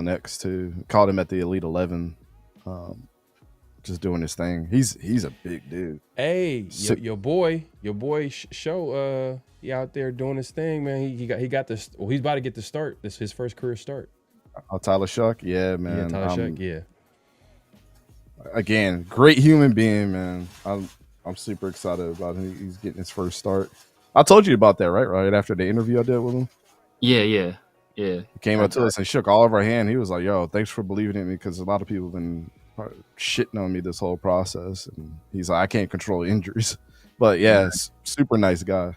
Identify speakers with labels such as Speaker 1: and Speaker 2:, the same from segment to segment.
Speaker 1: next too. Called him at the Elite 11, just doing his thing. He's a big dude.
Speaker 2: Hey, your boy, Show, he out there doing his thing, man. He got this. Well, he's about to get the start. This is his first career start.
Speaker 1: Tyler Shuck, yeah, man.
Speaker 2: Yeah, Tyler Shuck, yeah.
Speaker 1: Again, great human being, man. I'm super excited about him. He's getting his first start. I told you about that, right? Right after the interview I did with him.
Speaker 3: Yeah.
Speaker 1: He came up to us and shook all of our hand. He was like, "Yo, thanks for believing in me," because a lot of people have been shitting on me this whole process. And he's like, "I can't control injuries," but yeah, super nice guy.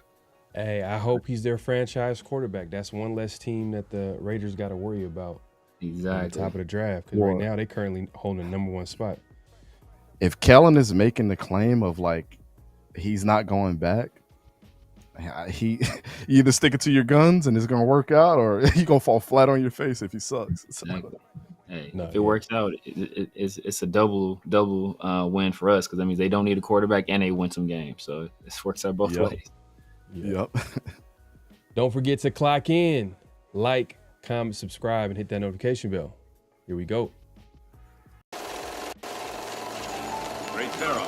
Speaker 2: Hey, I hope he's their franchise quarterback. That's one less team that the Raiders got to worry about.
Speaker 3: Exactly.
Speaker 2: At the top of the draft, because right now they currently holding the number 1 spot.
Speaker 1: If Kellen is making the claim of like he's not going back, you either stick it to your guns and it's gonna work out, or you gonna fall flat on your face if he sucks.
Speaker 3: Hey, if it works out, it's a double win for us, because that means they don't need a quarterback and they win some games. So this works out both ways.
Speaker 1: Yep.
Speaker 2: Don't forget to clock in, like, comment, subscribe, and hit that notification bell. Here we go.
Speaker 4: Great Pharaoh.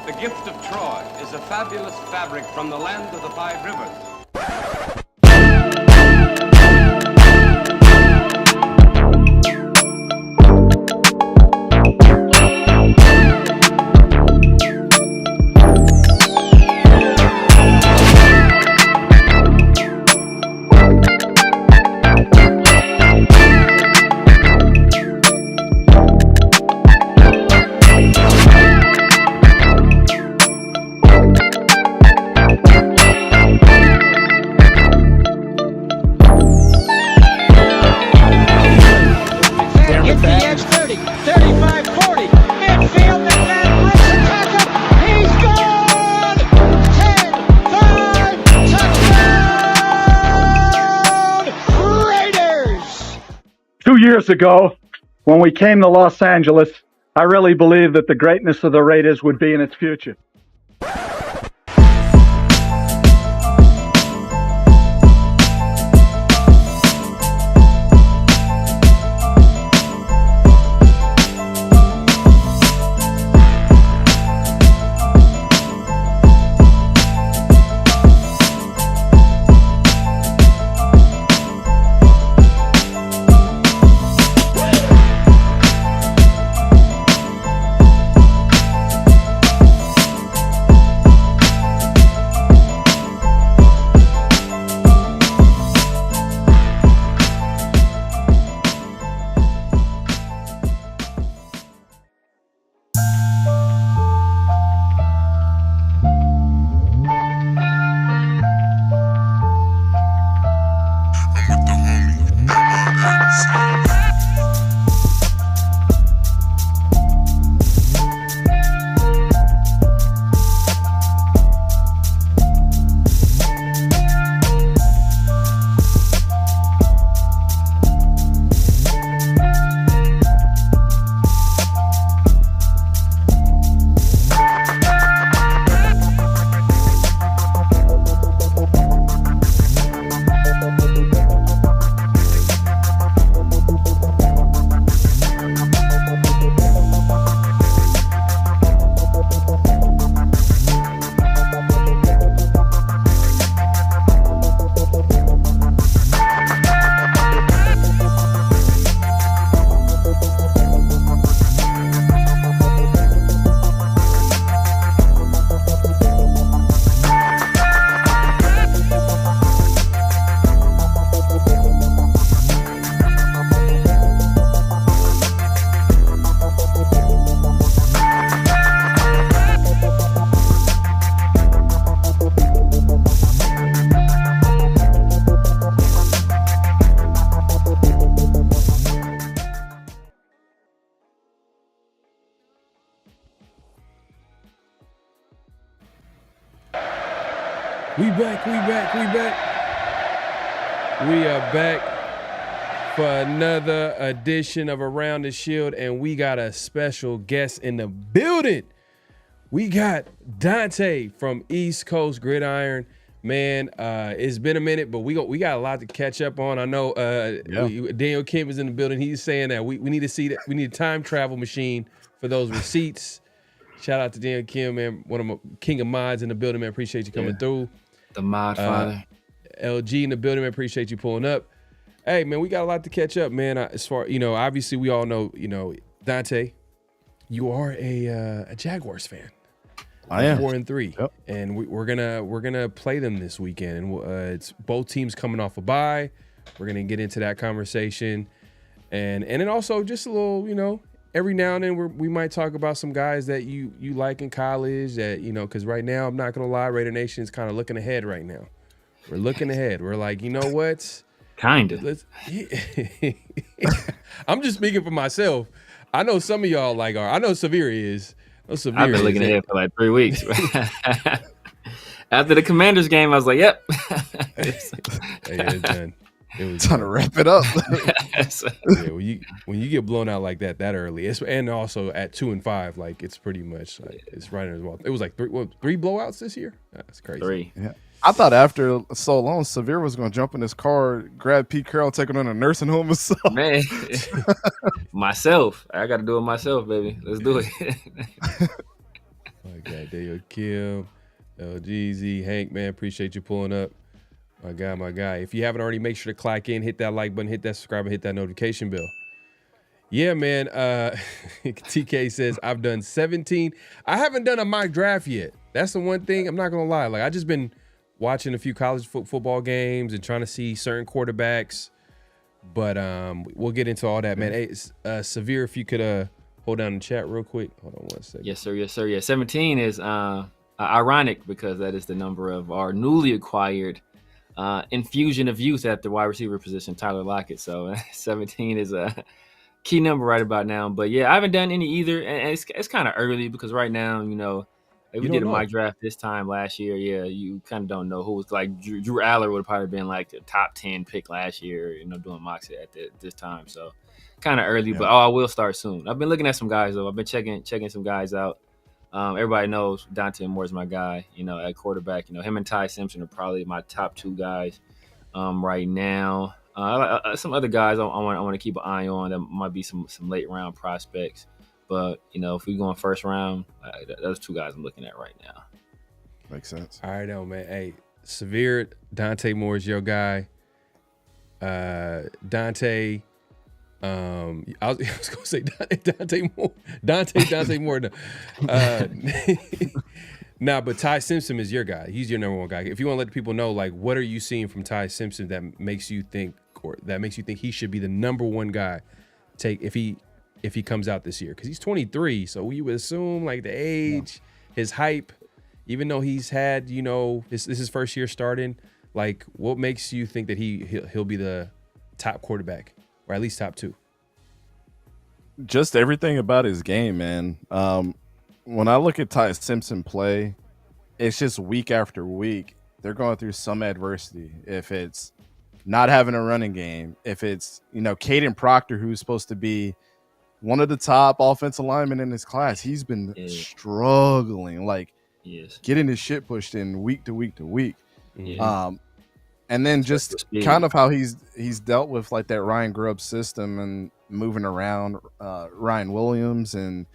Speaker 4: The gift of Troy is a fabulous fabric from the land of the 5 rivers.
Speaker 5: Years ago, when we came to Los Angeles, I really believed that the greatness of the Raiders would be in its future.
Speaker 2: We back. We are back for another edition of Around the Shield, and we got a special guest in the building. We got Dante from East Coast Gridiron. Man, it's been a minute, but we got a lot to catch up on. I know Daniel Kim is in the building. He's saying that we need to see that we need a time travel machine for those receipts. Shout out to Daniel Kim, man, one of my king of mods in the building, man. Appreciate you coming through.
Speaker 3: The mod father.
Speaker 2: LG in the building, man. Appreciate you pulling up. Hey, man, we got a lot to catch up, man. As far obviously we all know, Dante, you are a Jaguars fan.
Speaker 1: I am
Speaker 2: 4-3,
Speaker 1: yep.
Speaker 2: And we're gonna play them this weekend, and it's both teams coming off a bye. We're gonna get into that conversation, and then also just a little, every now and then we might talk about some guys that you like in college that because right now I'm not gonna lie, Raider Nation is kind of looking ahead right now. We're looking ahead. We're like, you know what?
Speaker 3: Kinda.
Speaker 2: I'm just speaking for myself. I know some of y'all I know Severe is.
Speaker 3: I've been looking ahead for like 3 weeks. After the Commanders game, I was like, "Yep."
Speaker 2: It's done. It was
Speaker 1: time to wrap it up.
Speaker 2: When you get blown out like that early, and also at 2-5, like it's pretty much it's right in his mouth. It was like three blowouts this year. That's crazy.
Speaker 3: 3.
Speaker 1: Yeah. I thought after so long, Severe was going to jump in his car, grab Pete Carroll, take him to a nursing home or something.
Speaker 3: Man, myself. I got to do it myself, baby. Let's do it.
Speaker 2: My God, Daniel Kim, LGZ, Hank, man, appreciate you pulling up. My guy. If you haven't already, make sure to clack in, hit that like button, hit that subscribe, and hit that notification bell. Yeah, man. TK says, I've done 17. I haven't done a mock draft yet. That's the one thing. I'm not going to lie. Like, I just been watching a few college football games and trying to see certain quarterbacks. But we'll get into all that, man. Hey, Severe, if you could hold down the chat real quick. Hold on 1 second.
Speaker 3: Yes, sir. Yeah, 17 is ironic because that is the number of our newly acquired infusion of youth at the wide receiver position, Tyler Lockett. So 17 is a key number right about now. But yeah, I haven't done any either, and it's kind of early because right now, if we did a mock draft this time last year, you kind of don't know who was like Drew Aller would have probably been like the top 10 pick last year, doing mocks at this time. So kind of early, but I will start soon. I've been looking at some guys though. I've been checking some guys out. Everybody knows Dante Moore is my guy, at quarterback. Him and Ty Simpson are probably my top 2 guys right now. Some other guys I want to keep an eye on that might be some late round prospects. But, if we go in first round, those 2 guys I'm looking at right now.
Speaker 1: Makes sense.
Speaker 2: All right, man. Hey, Severe, Dante Moore is your guy. Dante, I was going to say Dante Moore. Dante Moore. Nah, but Ty Simpson is your guy. He's your number 1 guy. If you want to let the people know, like, what are you seeing from Ty Simpson that makes you think he should be the number 1 guy if he comes out this year? Because he's 23, so we would assume like the age, his hype, even though he's had, this is his first year starting. Like, what makes you think that he'll be the top quarterback, or at least top 2?
Speaker 1: Just everything about his game, man. When I look at Ty Simpson play, it's just week after week they're going through some adversity. If it's not having a running game, if it's Caden Proctor, who's supposed to be one of the top offensive linemen in his class, he's been struggling, getting his shit pushed in week to week to week. And then just kind of how he's dealt with like that Ryan Grubb system and moving around Ryan Williams and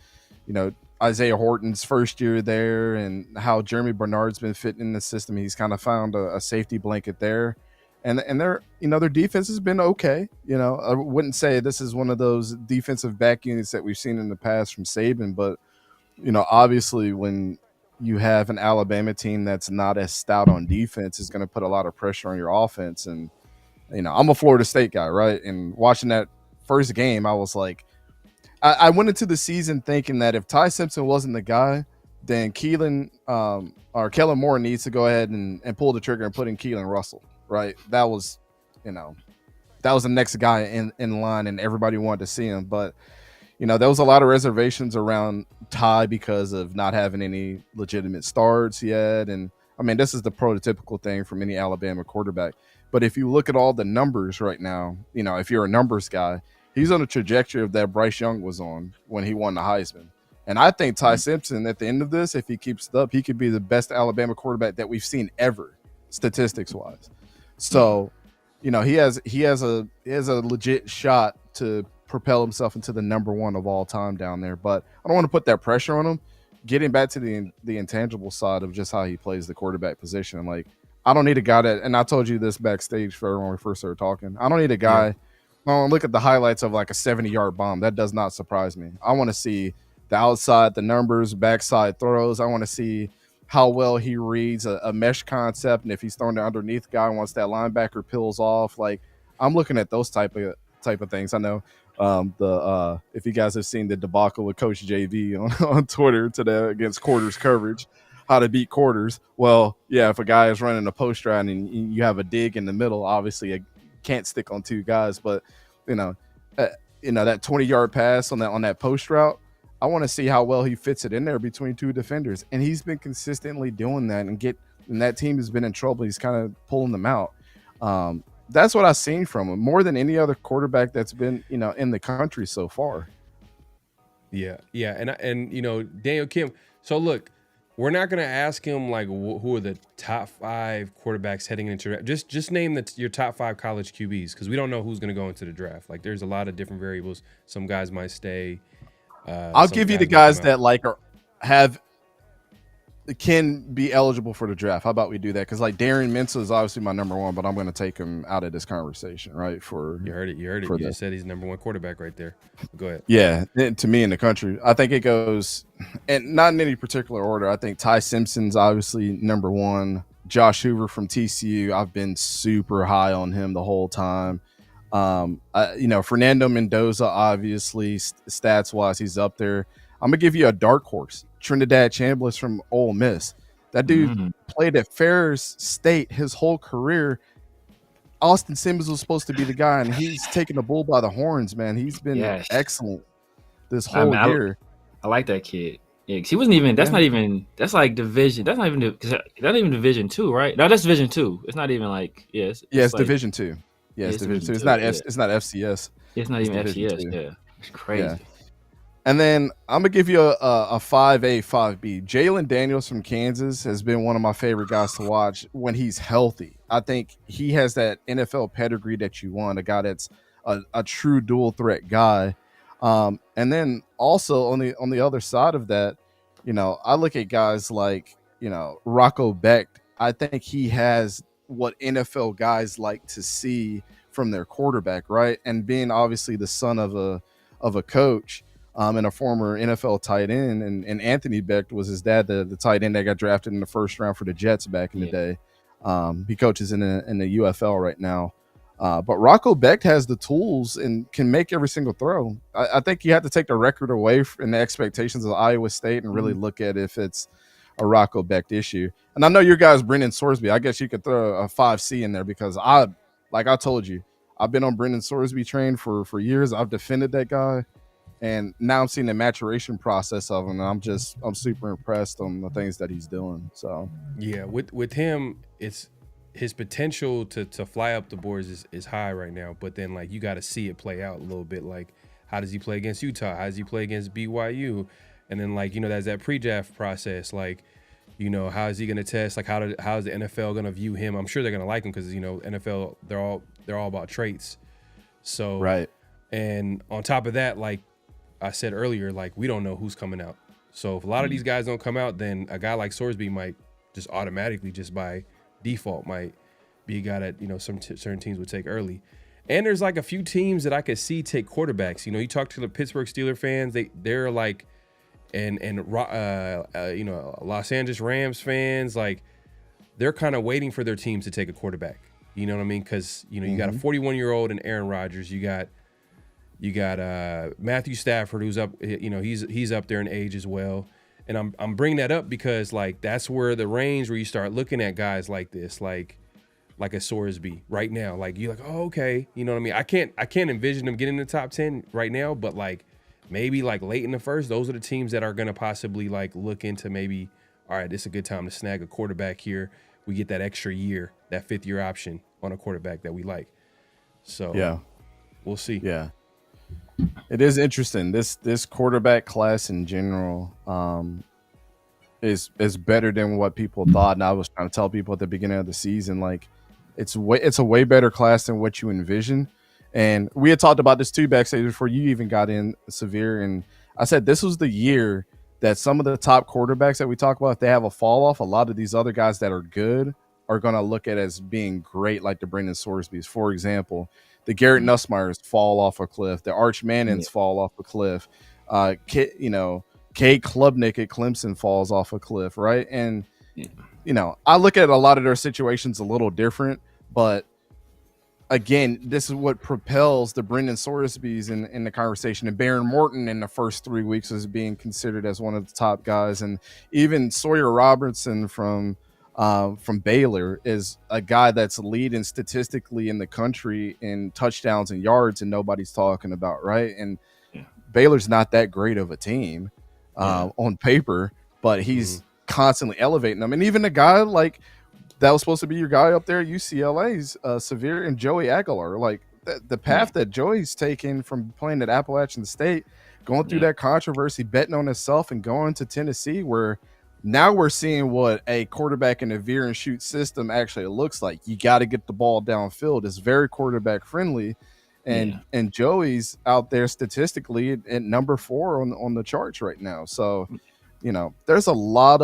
Speaker 1: Isaiah Horton's first year there, and how Jeremy Bernard's been fitting in the system. He's kind of found a safety blanket there. And their defense has been okay. I wouldn't say this is one of those defensive back units that we've seen in the past from Saban, but obviously when you have an Alabama team that's not as stout on defense, is going to put a lot of pressure on your offense. And I'm a Florida State guy, right? And watching that first game, I was like, I went into the season thinking that if Ty Simpson wasn't the guy, then Kellen Moore needs to go ahead and pull the trigger and put in Keelan Russell. Right, that was the next guy in line, and everybody wanted to see him. But there was a lot of reservations around Ty because of not having any legitimate starts yet. And I mean, this is the prototypical thing from any Alabama quarterback. But if you look at all the numbers right now, if you're a numbers guy, he's on the trajectory of that Bryce Young was on when he won the Heisman. And I think Ty Simpson, at the end of this, if he keeps it up, he could be the best Alabama quarterback that we've seen ever. statistics wise. So, you know, he has a legit shot to propel himself into the number one of all time down there. But I don't want to put that pressure on him. Getting back to the intangible side of just how he plays the quarterback position, like I don't need a guy that, and I told you this backstage for when we first started talking. I don't need a guy. I don't look at the highlights of like a 70-yard bomb. That does not surprise me. I want to see the outside, the numbers, backside throws. I want to see how well he reads a mesh concept, and if he's throwing the underneath guy once that linebacker peels off. Like I'm looking at those type of things. I know if you guys have seen the debacle with Coach JV on Twitter today against quarters coverage, how to beat quarters. Well, yeah, if a guy is running a post route and you have a dig in the middle, obviously it can't stick on two guys. But that 20-yard pass on that post route, I want to see how well he fits it in there between two defenders, and he's been consistently doing that. And that team has been in trouble. He's kind of pulling them out. That's what I've seen from him more than any other quarterback that's been, in the country so far.
Speaker 2: Yeah. And Daniel Kim. So look, we're not going to ask him like who are the top 5 quarterbacks heading into just name your top 5 college QBs, because we don't know who's going to go into the draft. Like there's a lot of different variables. Some guys might stay.
Speaker 1: I'll give you the guys that can be eligible for the draft. How about we do that? Because like Darren Mensah is obviously my number one, but I'm going to take him out of this conversation, right? You heard it.
Speaker 2: You just said he's number one quarterback right there. Go ahead.
Speaker 1: Yeah, to me in the country, I think it goes, and not in any particular order. I think Ty Simpson's obviously number one. Josh Hoover from TCU, I've been super high on him the whole time. Fernando Mendoza, obviously stats wise, he's up there. I'm gonna give you a dark horse, Trinidad Chambliss from Ole Miss. That dude played at Ferris State his whole career. Austin Simmons was supposed to be the guy, and he's taking the bull by the horns, man. He's been excellent this whole year.
Speaker 3: I like that kid. Yeah, he wasn't even. That's not even. That's like division. That's not even Division 2, right? No, that's Division 2. It's not even like
Speaker 1: it's like, Division 2. Yeah, it's Division 2. It's not FCS.
Speaker 3: It's not even FCS. Yeah, it's crazy. Yeah.
Speaker 1: And then I'm gonna give you a 5A, 5B. Jalen Daniels from Kansas has been one of my favorite guys to watch when he's healthy. I think he has that NFL pedigree that you want, a guy that's a true dual threat guy. And then also on the other side of that, I look at guys like Rocco Becht. I think he has what NFL guys like to see from their quarterback, right? And being obviously the son of a coach. And a former NFL tight end, and Anthony Becht was his dad, the tight end that got drafted in the first round for the Jets back in the day. He coaches in the UFL right now. But Rocco Becht has the tools and can make every single throw. I think you have to take the record away from the expectations of Iowa State and really look at if it's a Rocco Becht issue. And I know your guy's Brendan Sorsby. I guess you could throw a 5C in there because like I told you, I've been on Brendan Sorsby train for years. I've defended that guy. And now I'm seeing the maturation process of him. And I'm super impressed on the things that he's doing. So
Speaker 2: yeah, with him, it's his potential to fly up the boards is high right now. But then like you got to see it play out a little bit. Like how does he play against Utah? How does he play against BYU? And then like there's that pre-draft process. Like how is he going to test? Like how is the NFL going to view him? I'm sure they're going to like him because NFL they're all about traits. So
Speaker 1: right.
Speaker 2: And on top of that, like I said earlier, like we don't know who's coming out. So if a lot of these guys don't come out, then a guy like Sorsby might just automatically, just by default, might be a guy that certain teams would take early. And there's like a few teams that I could see take quarterbacks. You talk to the Pittsburgh Steelers fans, they're like, and Los Angeles Rams fans, like they're kind of waiting for their teams to take a quarterback. You know what I mean? Because you got a 41-year-old and Aaron Rodgers. You got Matthew Stafford, who's up. He's up there in age as well. And I'm bringing that up because like that's where the range where you start looking at guys like this, like a Sorsby right now. Like you're like, oh, okay, you know what I mean? I can't envision them getting in the top 10 right now, but like maybe like late in the first, those are the teams that are gonna possibly like look into maybe, all right, this is a good time to snag a quarterback here. We get that extra year, that 5th year option on a quarterback that we like. So
Speaker 1: yeah,
Speaker 2: we'll see.
Speaker 1: Yeah. It is interesting. This quarterback class in general, is better than what people thought. And I was trying to tell people at the beginning of the season, like it's a way better class than what you envision. And we had talked about this too backstage before you even got in, Severe. And I said this was the year that some of the top quarterbacks that we talk about, if they have a fall off, a lot of these other guys that are good are going to look at as being great, like the Brendan Sorsbys. For example, the Garrett Nussmeyers fall off a cliff. The Arch Mannings fall off a cliff. Kate Klubnik at Clemson falls off a cliff, right? And, I look at a lot of their situations a little different, but again, this is what propels the Brendan Sorsbys in the conversation. And Baron Morton in the first 3 weeks is being considered as one of the top guys. And even Sawyer Robertson from Baylor is a guy that's leading statistically in the country in touchdowns and yards, and nobody's talking about, right? And Baylor's not that great of a team on paper, but he's constantly elevating them. And even a guy like that was supposed to be your guy up there at UCLA's Severe and Joey Aguilar. Like the path that Joey's taken from playing at Appalachian State, going through that controversy, betting on himself, and going to Tennessee, where now we're seeing what a quarterback in a veer and shoot system actually looks like. You got to get the ball downfield. It's very quarterback friendly. And Joey's out there statistically at number 4 on the charts right now. So, there's a lot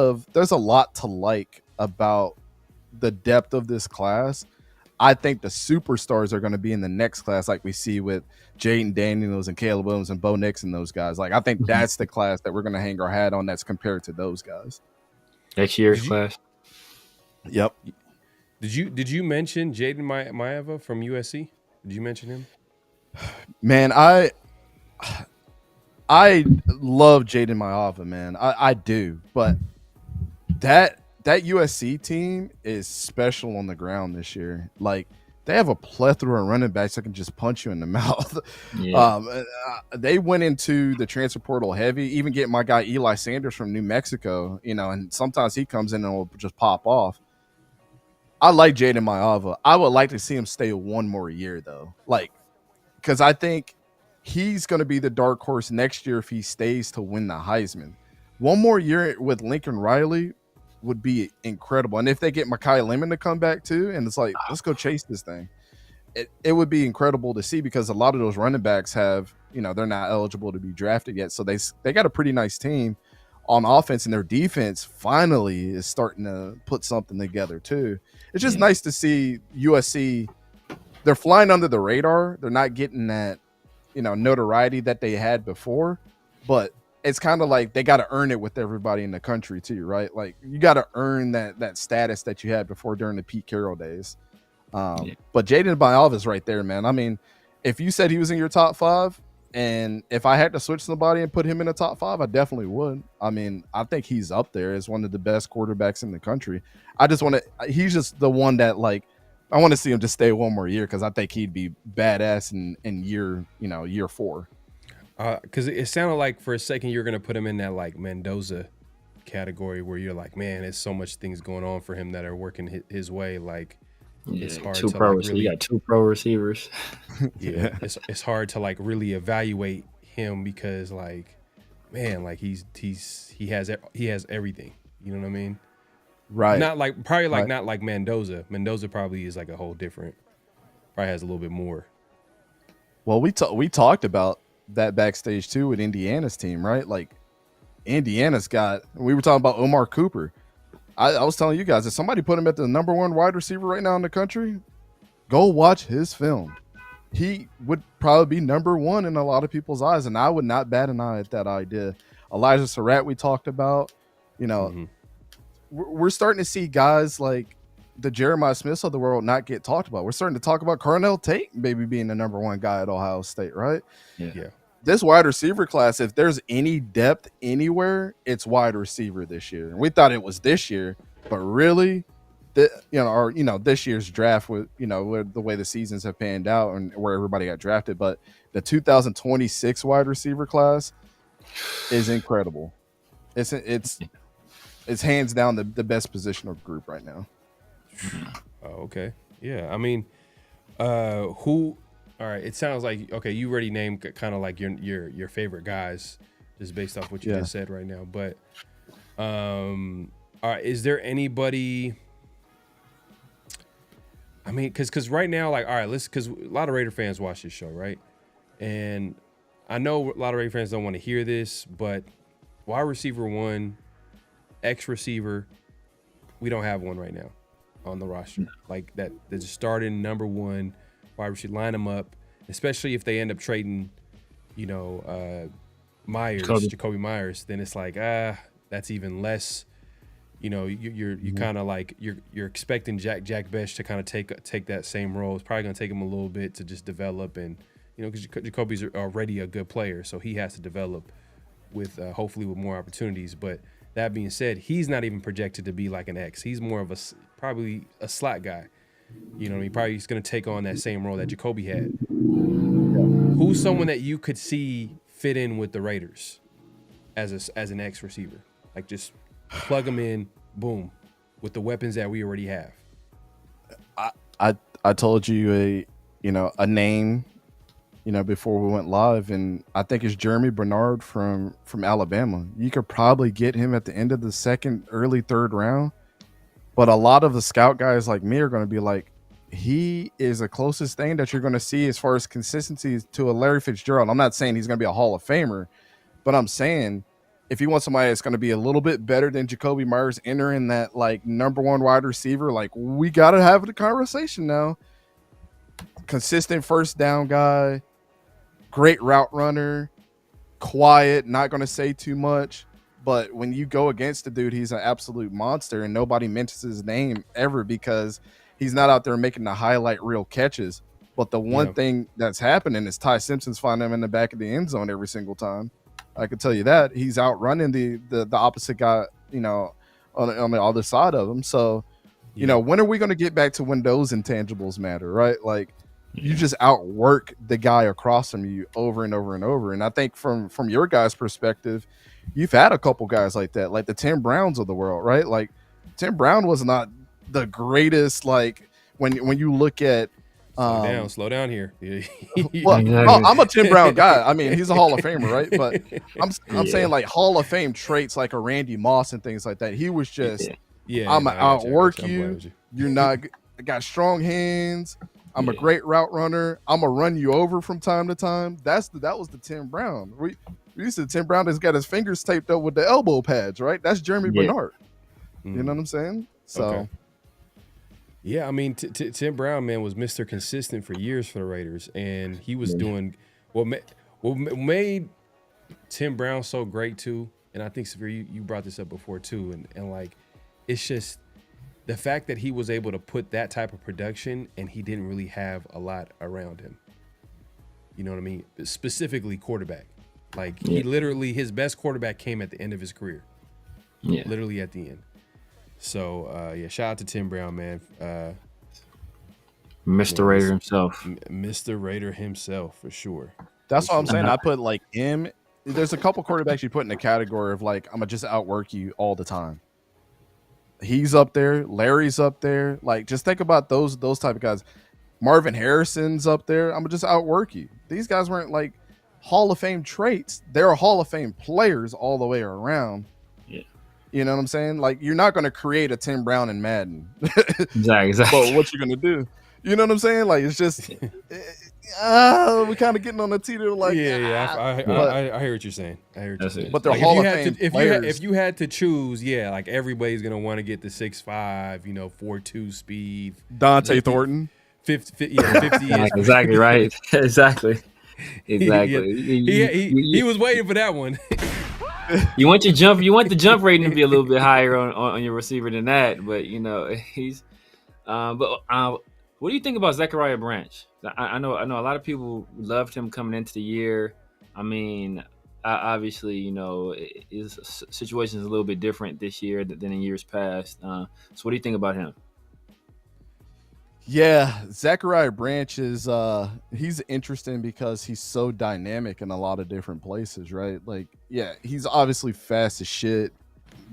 Speaker 1: to like about the depth of this class. I think the superstars are going to be in the next class, like we see with Jaden Daniels and Caleb Williams and Bo Nix and those guys. Like, I think that's the class that we're going to hang our hat on that's compared to those guys.
Speaker 3: Next year's class.
Speaker 1: Yep.
Speaker 2: Did you mention Jaden Maeva from USC? Did you mention him?
Speaker 1: Man, I love Jaden Maeva, man. I do, but that USC team is special on the ground this year. Like, they have a plethora of running backs that can just punch you in the mouth. They went into the transfer portal heavy, even getting my guy Eli Sanders from New Mexico, and sometimes he comes in and will just pop off. I like Jaden Maeva. I would like to see him stay one more year, though. Like, because I think he's going to be the dark horse next year if he stays to win the Heisman. One more year with Lincoln Riley would be incredible. And if they get Mekhi Lemon to come back too, and it's like, let's go chase this thing, it would be incredible to see, because a lot of those running backs have, they're not eligible to be drafted yet. So they got a pretty nice team on offense, and their defense finally is starting to put something together too. It's just nice to see USC. They're flying under the radar. They're not getting that, notoriety that they had before, but it's kind of like they got to earn it with everybody in the country too, right? Like, you got to earn that status that you had before during the Pete Carroll days. But Jaden Maeva is right there, man. I mean, if you said he was in your top 5, and if I had to switch somebody and put him in the top 5, I definitely would. I mean, I think he's up there as one of the best quarterbacks in the country. He's just the one that, like, I want to see him just stay one more year, because I think he'd be badass in year 4.
Speaker 2: Because it sounded like for a second you're going to put him in that, like, Mendoza category, where you're like, man, there's so much things going on for him that are working his way. Like, it's hard to
Speaker 3: really. You got 2 pro receivers.
Speaker 2: It's hard to, like, really evaluate him, because, like, man, like, he has everything. You know what I mean?
Speaker 1: Right.
Speaker 2: Not like not like Mendoza. Mendoza probably is like a whole different. Probably has a little bit more.
Speaker 1: Well, we talked about that backstage too with Indiana's team, right? Like, Indiana's we were talking about Omar Cooper. I was telling you guys, if somebody put him at the number 1 wide receiver right now in the country, go watch his film. He would probably be number 1 in a lot of people's eyes, and I would not bat an eye at that idea. Elijah Surratt, we talked about. We're starting to see guys like the Jeremiah Smiths of the world not get talked about. We're starting to talk about Carnell Tate maybe being the number 1 guy at Ohio State, right?
Speaker 2: Yeah.
Speaker 1: This wide receiver class, if there's any depth anywhere, it's wide receiver this year. And we thought it was this year, but really, this year's draft with, with the way the seasons have panned out and where everybody got drafted. But the 2026 wide receiver class is incredible. It's hands down the best positional group right now.
Speaker 2: Oh, okay. Yeah. I mean, who? All right. It sounds like, okay, you already named kind of like your favorite guys, just based off what you just said right now. But All right, is there anybody? I mean, because right now, like, all right, because a lot of Raider fans watch this show, right? And I know a lot of Raider fans don't want to hear this, but wide receiver 1, X receiver, we don't have one right now on the roster. Like that, that's starting number 1 wide receiver, line them up, especially if they end up trading, Jacoby Myers, then it's like, that's even less. You're kind of like you're expecting Jack Bech to kind of take that same role. It's probably gonna take him a little bit to just develop, and because Jacoby's already a good player, so he has to develop with hopefully with more opportunities. But that being said, he's not even projected to be like an X. He's more of probably a slot guy. Probably he's gonna take on that same role that Jacoby had. Who's someone that you could see fit in with the Raiders as an X receiver? Like just plug them in, boom, with the weapons that we already have.
Speaker 1: I told you a name, before we went live, and I think it's Jeremy Bernard from Alabama. You could probably get him at the end of the second, early third round, but a lot of the scout guys like me are going to be like, he is the closest thing that you're going to see as far as consistency to a Larry Fitzgerald. I'm not saying he's going to be a Hall of Famer, but I'm saying if you want somebody that's going to be a little bit better than Jacoby Myers entering that like number 1 wide receiver, like we got to have the conversation now. Consistent first down guy, great route runner, quiet, not going to say too much. But when you go against the dude, he's an absolute monster, and nobody mentions his name ever because he's not out there making the highlight reel catches. But the one thing that's happening is Ty Simpson's finding him in the back of the end zone every single time. I can tell you that. He's outrunning the opposite guy, on the other side of him. So, when are we going to get back to when those intangibles matter, right? Like, you just outwork the guy across from you over and over and over. And I think from your guys' perspective, you've had a couple guys like that, like the Tim Browns of the world, right? Like, Tim Brown was not the greatest, like, when you look at
Speaker 2: Slow down here.
Speaker 1: Well, I'm a Tim Brown guy. I mean, he's a Hall of Famer, right? But I'm saying like Hall of Fame traits like a Randy Moss and things like that. He was just, I'm gonna outwork you. You're not. I got strong hands. I'm a great route runner. I'm gonna run you over from time to time. That was the Tim Brown. We used to Tim Brown has got his fingers taped up with the elbow pads, right? That's Jeremy Bernard. You know what I'm saying? So.
Speaker 2: Okay. Yeah, I mean, Tim Brown, man, was Mr. Consistent for years for the Raiders, and he was doing what made Tim Brown so great too. And I think, Severe, you brought this up before too, and like, it's just the fact that he was able to put that type of production, and he didn't really have a lot around him. You know what I mean? Specifically, quarterback. Like he literally, his best quarterback came at the end of his career. Yeah, literally at the end. So, shout out to Tim Brown, man.
Speaker 3: Mr. Raider himself.
Speaker 2: Mr. Raider himself, for sure.
Speaker 1: That's what I'm saying. I put like him. There's a couple quarterbacks you put in the category of like, I'm going to just outwork you all the time. He's up there. Larry's up there. Like, just think about those type of guys. Marvin Harrison's up there. I'm going to just outwork you. These guys weren't like Hall of Fame traits. They're Hall of Fame players all the way around. You know what I'm saying? Like, you're not going to create a Tim Brown in Madden.
Speaker 3: Exactly.
Speaker 1: But what you're going to do? You know what I'm saying? Like, it's just, we're kind of getting on the teeter. Like,
Speaker 2: I hear what you're saying.
Speaker 1: But they're like, Hall of Fame players.
Speaker 2: If you had to choose, like everybody's going to want to get the 6'5", 4.2 speed.
Speaker 1: Dante Thornton.
Speaker 2: 50
Speaker 3: exactly right. Exactly.
Speaker 2: He was waiting for that one.
Speaker 3: You want the jump rating to be a little bit higher on your receiver than that, but he's. But what do you think about Zachariah Branch? I know a lot of people loved him coming into the year. I mean, obviously, his situation is a little bit different this year than in years past. So, what do you think about him?
Speaker 1: Yeah, Zachariah Branch is he's interesting because he's so dynamic in a lot of different places, right? Like, yeah, he's obviously fast as shit,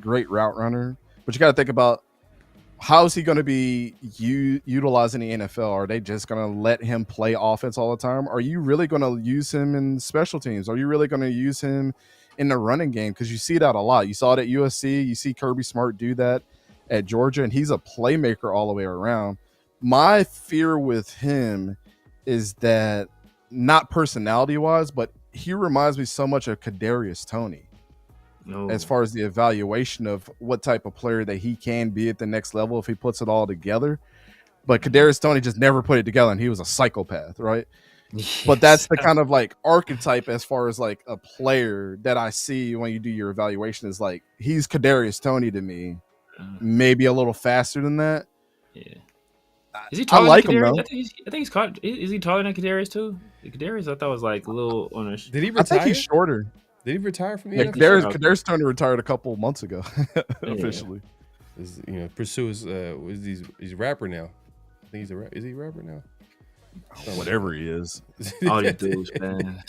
Speaker 1: great route runner, but you got to think about how is he going to be utilized in the NFL? Are they just going to let him play offense all the time? Are you really going to use him in special teams? Are you really going to use him in the running game, because you see that a lot. You saw it at USC. You see Kirby Smart do that at Georgia, and he's a playmaker all the way around. My fear with him is that, not personality-wise, but he reminds me so much of Kadarius Toney. As far as the evaluation of what type of player that he can be at the next level if he puts it all together. But Kadarius Toney just never put it together, and he was a psychopath, right? Yes. But that's the kind of like archetype as far as like a player that I see when you do your evaluation, is like, he's Kadarius Toney to me, maybe a little faster than that.
Speaker 3: Yeah. Is he taller
Speaker 1: like
Speaker 3: than Kadarius?
Speaker 1: him, though.
Speaker 3: I think he's caught. Is he taller than Kadarius too? Kadarius, I thought was like a little on a.
Speaker 2: Did he retire?
Speaker 1: I think he's shorter.
Speaker 2: Did he retire from the
Speaker 1: NFL? Kadarius Toney retired a couple months ago, officially.
Speaker 2: Pursue his he's a rapper now. I think he's is he a rapper now?
Speaker 1: Whatever he is.
Speaker 3: All these dudes, man.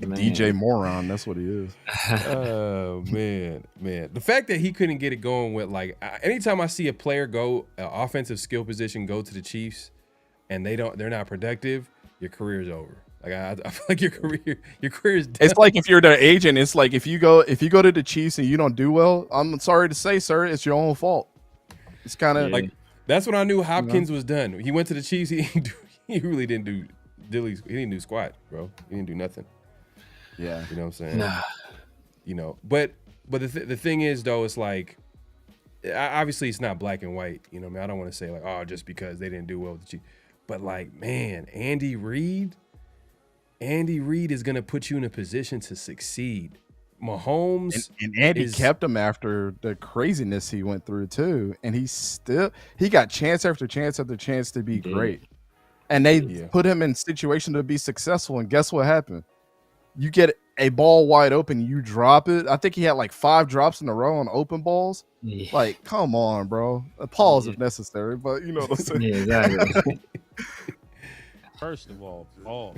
Speaker 1: DJ Moron, that's what he is.
Speaker 2: Oh man. The fact that he couldn't get it going with, like, anytime I see a player go offensive skill position go to the Chiefs and they're not productive, your career is over. Like, I feel like your career is done.
Speaker 1: It's like if you're their agent, it's like if you go to the Chiefs and you don't do well, I'm sorry to say, sir, it's your own fault. It's kind of
Speaker 2: like, that's when I knew Hopkins was done. He went to the Chiefs. He really didn't do he didn't do squat, bro. He didn't do nothing.
Speaker 1: Yeah,
Speaker 2: you know what I'm saying.
Speaker 3: Nah.
Speaker 2: But the thing is, though, it's like, obviously it's not black and white. You know what I mean? I don't want to say like, oh, just because they didn't do well with the Chiefs. But like, man, Andy Reid is gonna put you in a position to succeed. Mahomes
Speaker 1: and Andy kept him after the craziness he went through too, and he got chance after chance after chance to be great, and they put him in situation to be successful. And guess what happened? You get a ball wide open, you drop it. I think he had like 5 drops in a row on open balls. Yeah. Like, come on, bro. Pause if necessary, but you know what I'm saying.
Speaker 3: Yeah, exactly.
Speaker 6: First of all, pause.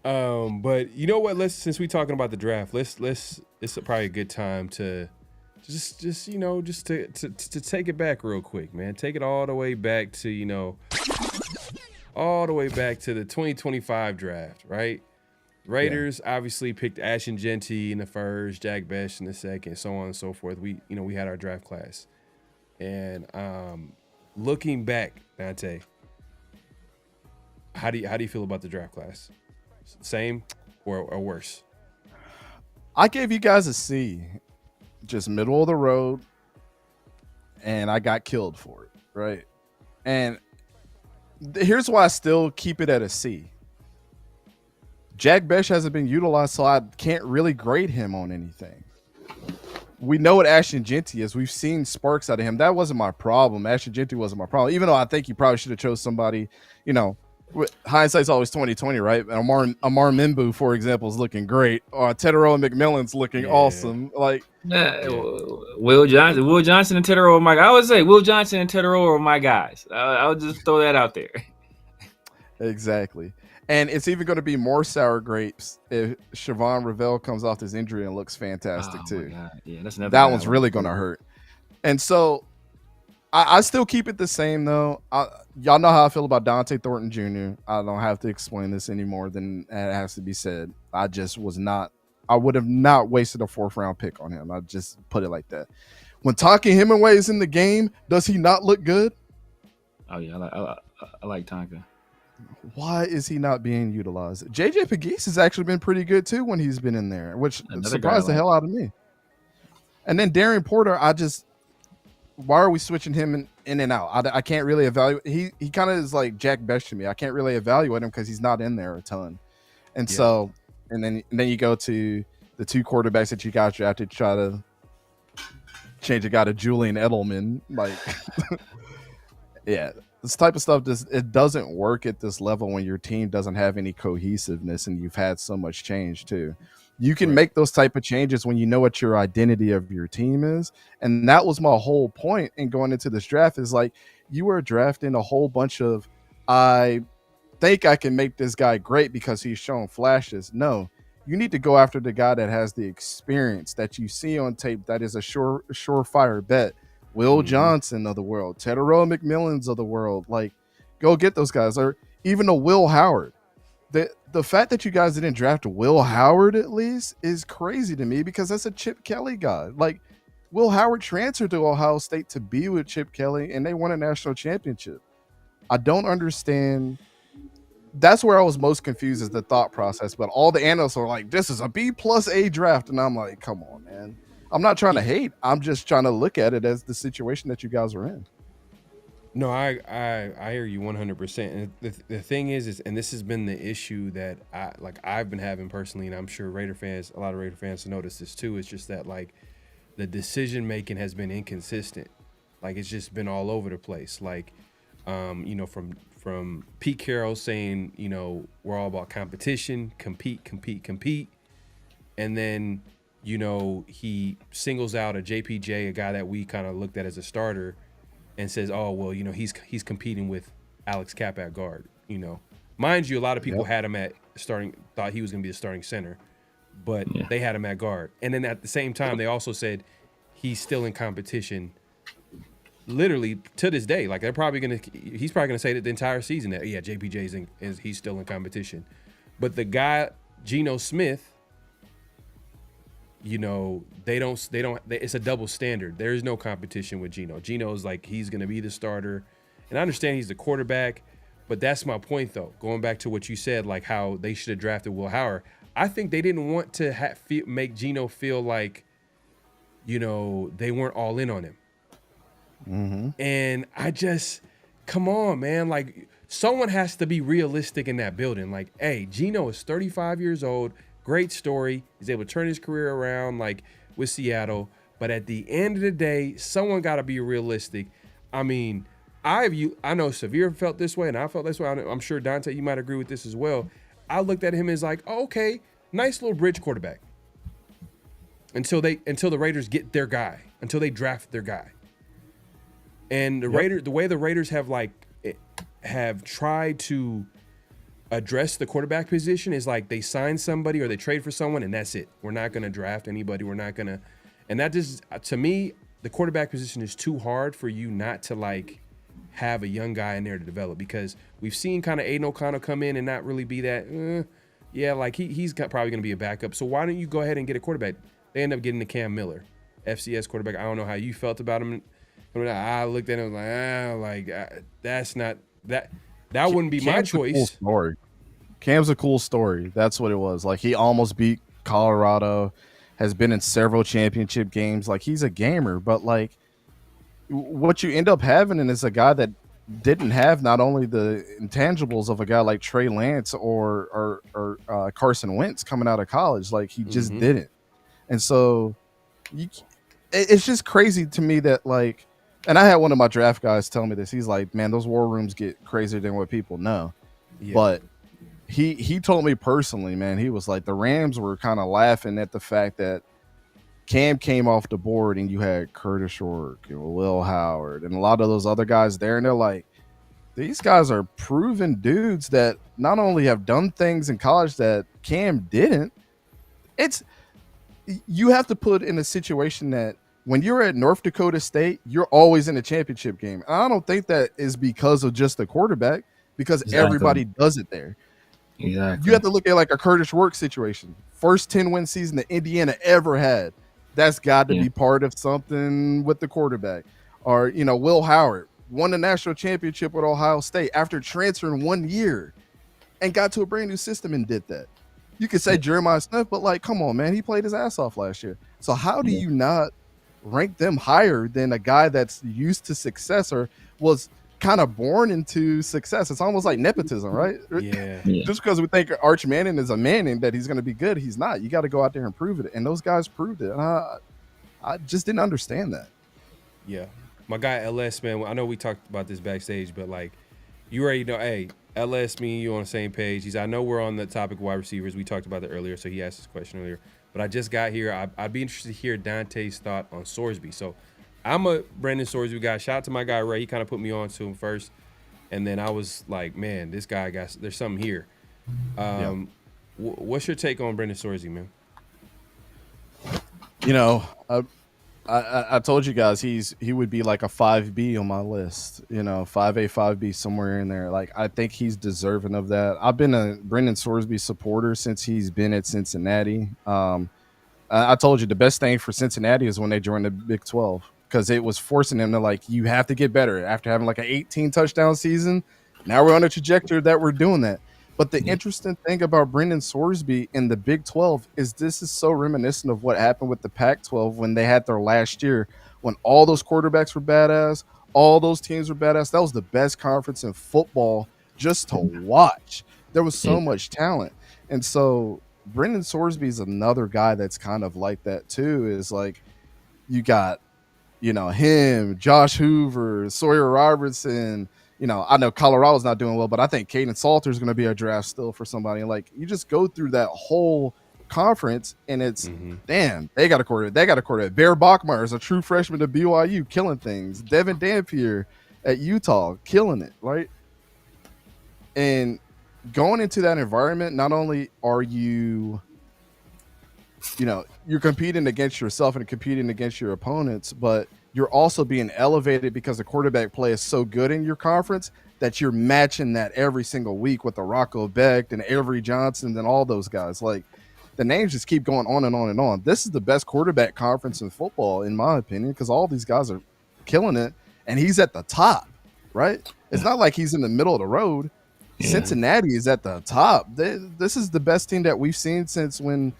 Speaker 2: But you know what? Since we're talking about the draft, it's probably a good time to just to take it back real quick, man. Take it all the way back to all the way back to the 2025 draft, right? Raiders obviously picked Ashton Genty in the first, Jack Bech in the second, so on and so forth. We had our draft class, and looking back, Dante, how do you feel about the draft class? Same or worse?
Speaker 1: I gave you guys a C, just middle of the road, and I got killed for it, right? And here's why I still keep it at a C. Jack Bech hasn't been utilized, so I can't really grade him on anything. We know what Ashton Genty is. We've seen sparks out of him. That wasn't my problem. Ashton Genty wasn't my problem, even though I think you probably should have chose somebody, hindsight's always 20/20, right? Amar Mimbu, for example, is looking great. Teteroa McMillan's looking awesome. Like,
Speaker 3: Will Johnson and Teteroa are my guys. I would say Will Johnson and Teteroa are my guys. I would just throw that out there.
Speaker 1: Exactly. And it's even going to be more sour grapes if Siobhan Revell comes off this injury and looks fantastic too.
Speaker 3: Yeah, that's another.
Speaker 1: That one's really going to hurt. And so I still keep it the same though. Y'all know how I feel about Dante Thornton Jr. I don't have to explain this any more than it has to be said. I would have not wasted a 4th round pick on him. I just put it like that. When Tonka Hemingway is in the game, does he not look good?
Speaker 3: Oh yeah, I like Tonka.
Speaker 1: Why is he not being utilized? JJ Pegues has actually been pretty good too when he's been in there, which surprised the hell out of me. And then Darren Porter, why are we switching him in and out? I can't really evaluate. He kind of is like Jack Bech to me. I can't really evaluate him because he's not in there a ton. And so, and then you go to the 2 quarterbacks that you got drafted, try to change a guy to Julian Edelman. Like, yeah, this type of stuff it doesn't work at this level when your team doesn't have any cohesiveness and you've had so much change too. You can make those type of changes when you know what your identity of your team is. And that was my whole point in going into this draft, is like, you were drafting a whole bunch of, I think I can make this guy great because he's shown flashes. No, you need to go after the guy that has the experience that you see on tape, that is a surefire bet. Will Johnson of the world, Teteroa McMillan's of the world. Like, go get those guys. Or even a Will Howard. the fact that you guys didn't draft Will Howard at least is crazy to me because that's a Chip Kelly guy. Like, Will Howard transferred to Ohio State to be with Chip Kelly, and they won a national championship. I don't understand. That's where I was most confused is the thought process. But all the analysts are like, "This is a B+A draft," and I'm like, "Come on, man." I'm not trying to hate. I'm just trying to look at it as the situation that you guys are in.
Speaker 2: No, I hear you 100%. And the thing is, and this has been the issue that I've been having personally, and I'm sure a lot of Raider fans notice this too. It's just that like the decision making has been inconsistent. Like it's just been all over the place. Like, from Pete Carroll saying, we're all about competition, compete, and then he singles out a JPJ, a guy that we kind of looked at as a starter, and says, oh, well, he's competing with Alex Kapp at guard. Mind you, a lot of people had him at starting, thought he was going to be the starting center, but they had him at guard. And then at the same time, they also said he's still in competition literally to this day. Like he's probably going to say that the entire season that, JPJ he's still in competition. But the guy, Geno Smith, it's a double standard. There is no competition with Geno. Geno's like, he's going to be the starter. And I understand he's the quarterback, but that's my point, though. Going back to what you said, like how they should have drafted Will Howard. I think they didn't want to make Geno feel like, they weren't all in on him.
Speaker 1: Mm-hmm.
Speaker 2: And come on, man. Like, someone has to be realistic in that building. Like, hey, Geno is 35 years old. Great story. He's able to turn his career around, like with Seattle. But at the end of the day, someone got to be realistic. I mean, I know Severe felt this way, and I felt this way. I'm sure Dante, you might agree with this as well. I looked at him as like, oh, okay, nice little bridge quarterback. Until the Raiders get their guy, until they draft their guy. And the way the Raiders have tried to address the quarterback position is like they sign somebody or they trade for someone and that's it. We're not going to draft anybody. We're not going to, and that just, to me, the quarterback position is too hard for you not to like have a young guy in there to develop, because we've seen kind of Aiden O'Connell come in and not really be that, like he's probably going to be a backup. So why don't you go ahead and get a quarterback? They end up getting the Cam Miller, FCS quarterback. I don't know how you felt about him. I looked at him like, that's not that. That wouldn't be my choice.
Speaker 1: Cool story. Cam's a cool story. That's what it was. Like, he almost beat Colorado, has been in several championship games. Like, he's a gamer, but like what you end up having is a guy that didn't have not only the intangibles of a guy like Trey Lance or Carson Wentz coming out of college. Like, he just didn't. And so it's just crazy to me that like, and I had one of my draft guys tell me this. He's like, man, those war rooms get crazier than what people know. Yeah. But he told me personally, man, he was like, the Rams were kind of laughing at the fact that Cam came off the board and you had Curtis Rourke and Will Howard and a lot of those other guys there. And they're like, these guys are proven dudes that not only have done things in college that Cam didn't. You have to put in a situation that when you're at North Dakota State, you're always in a championship game. And I don't think that is because of just the quarterback, because everybody does it there.
Speaker 3: Exactly.
Speaker 1: You have to look at like a Curtis Rourke situation. First 10-win season that Indiana ever had. That's got to be part of something with the quarterback. Or, Will Howard won the national championship with Ohio State after transferring 1 year and got to a brand new system and did that. You could say Jeremiah Smith, but like, come on, man, he played his ass off last year. So how do you not rank them higher than a guy that's used to success or was kind of born into success? It's almost like nepotism, right?
Speaker 2: Yeah.
Speaker 1: Just because we think Arch Manning is a Manning that he's going to be good, he's not. You got to go out there and prove it. And those guys proved it. I just didn't understand that.
Speaker 2: Yeah. My guy LS, man, I know we talked about this backstage, but like, you already know, hey, LS, me and you on the same page. I know we're on the topic of wide receivers. We talked about that earlier, so he asked this question earlier. But I just got here. I'd be interested to hear Dante's thought on Sorsby. So I'm a Brandon Sorsby guy. Shout out to my guy Ray. He kind of put me on to him first. And then I was like, man, this guy there's something here. What's your take on Brandon Sorsby, man?
Speaker 1: I told you guys he would be like a 5B on my list, 5A, 5B, somewhere in there. Like, I think he's deserving of that. I've been a Brendan Sorsby supporter since he's been at Cincinnati. I told you the best thing for Cincinnati is when they joined the Big 12, because it was forcing them to, like, you have to get better after having like an 18 touchdown season. Now we're on a trajectory that we're doing that. But the interesting thing about Brendan Sorsby in the Big 12 is this is so reminiscent of what happened with the Pac-12 when they had their last year, when all those quarterbacks were badass, all those teams were badass. That was the best conference in football just to watch. There was so much talent. And so Brendan Sorsby is another guy that's kind of like that too, is like you got, him, Josh Hoover, Sawyer Robertson. I know Colorado's not doing well, but I think Caden Salter is going to be a draft still for somebody. Like, you just go through that whole conference, and it's damn, they got a quarterback. Bear Bachmeier is a true freshman to BYU, killing things. Devin Dampier at Utah, killing it, right? And going into that environment, not only are you're competing against yourself and competing against your opponents, but you're also being elevated because the quarterback play is so good in your conference that you're matching that every single week with the Rocco Becht and Avery Johnson and all those guys. Like, the names just keep going on and on and on. This is the best quarterback conference in football, in my opinion, because all these guys are killing it, and he's at the top, right? It's not like he's in the middle of the road. Yeah. Cincinnati is at the top. This is the best team that we've seen since when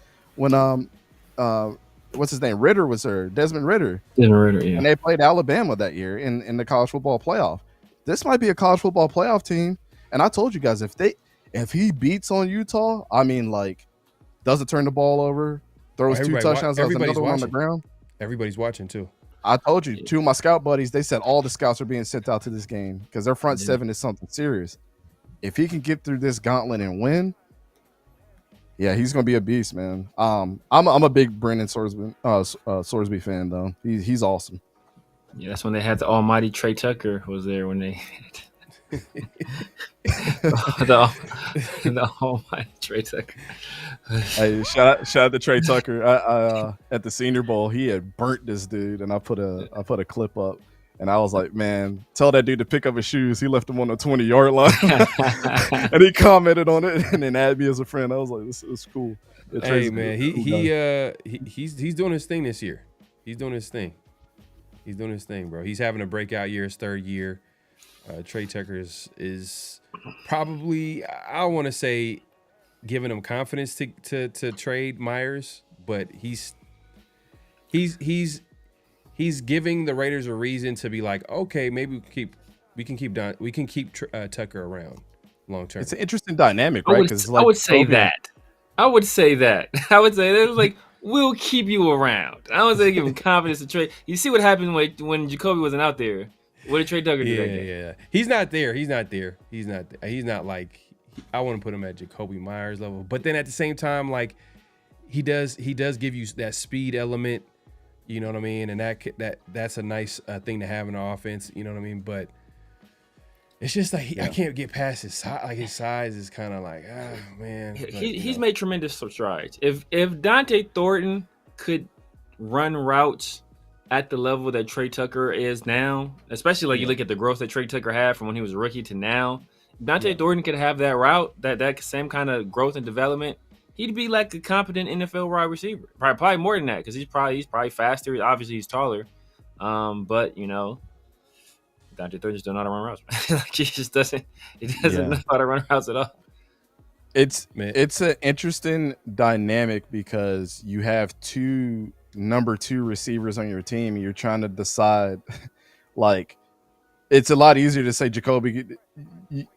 Speaker 1: what's his name? Ritter was there. Desmond Ritter. And they played Alabama that year in the college football playoff. This might be a college football playoff team. And I told you guys, if he beats on Utah, I mean, like, doesn't turn the ball over, throws two touchdowns, another one on the ground.
Speaker 2: Everybody's watching too.
Speaker 1: I told you, two of my scout buddies, they said all the scouts are being sent out to this game because their front seven is something serious. If he can get through this gauntlet and win, yeah, he's gonna be a beast, man. I'm a big Brendan Sorsby fan, though. He's awesome.
Speaker 3: Yeah, that's when they had the almighty Trey Tucker was there when they the almighty Trey Tucker.
Speaker 1: Hey, shout out to Trey Tucker. I at the Senior Bowl, he had burnt this dude, and I put a clip up. And I was like, man, tell that dude to pick up his shoes. He left him on the 20-yard line. And he commented on it and then added me as a friend. I was like, this is cool.
Speaker 2: Hey, man, he's doing his thing this year. He's doing his thing. He's doing his thing, bro. He's having a breakout year, his third year. Trey Tucker is probably, I want to say, giving him confidence to trade Myers, but he's giving the Raiders a reason to be like, okay, maybe we can keep Tucker around long term.
Speaker 1: It's an interesting dynamic, right?
Speaker 3: I would say that. It was like, we'll keep you around. I would say give him confidence to trade. You see what happened when Jacoby wasn't out there. What did Trey Tucker do that game?
Speaker 2: Yeah. He's not there. He's not like, I want to put him at Jacoby Myers level. But then at the same time, like, he does give you that speed element. You know what I mean? And that's a nice thing to have in our offense. You know what I mean? But it's just like I can't get past his size. Like, his size is kind of like, man.
Speaker 3: He's made tremendous strides. If Dante Thornton could run routes at the level that Trey Tucker is now, especially like you look at the growth that Trey Tucker had from when he was a rookie to now, Dante Thornton could have that route, that same kind of growth and development. He'd be like a competent NFL wide receiver. Probably more than that, because he's probably faster. Obviously, he's taller. But Dante Thornton just don't know how to run routes. Like, he doesn't know how to run routes at all.
Speaker 1: It's an interesting dynamic because you have two number 2 receivers on your team. And you're trying to decide, like, it's a lot easier to say Jacoby.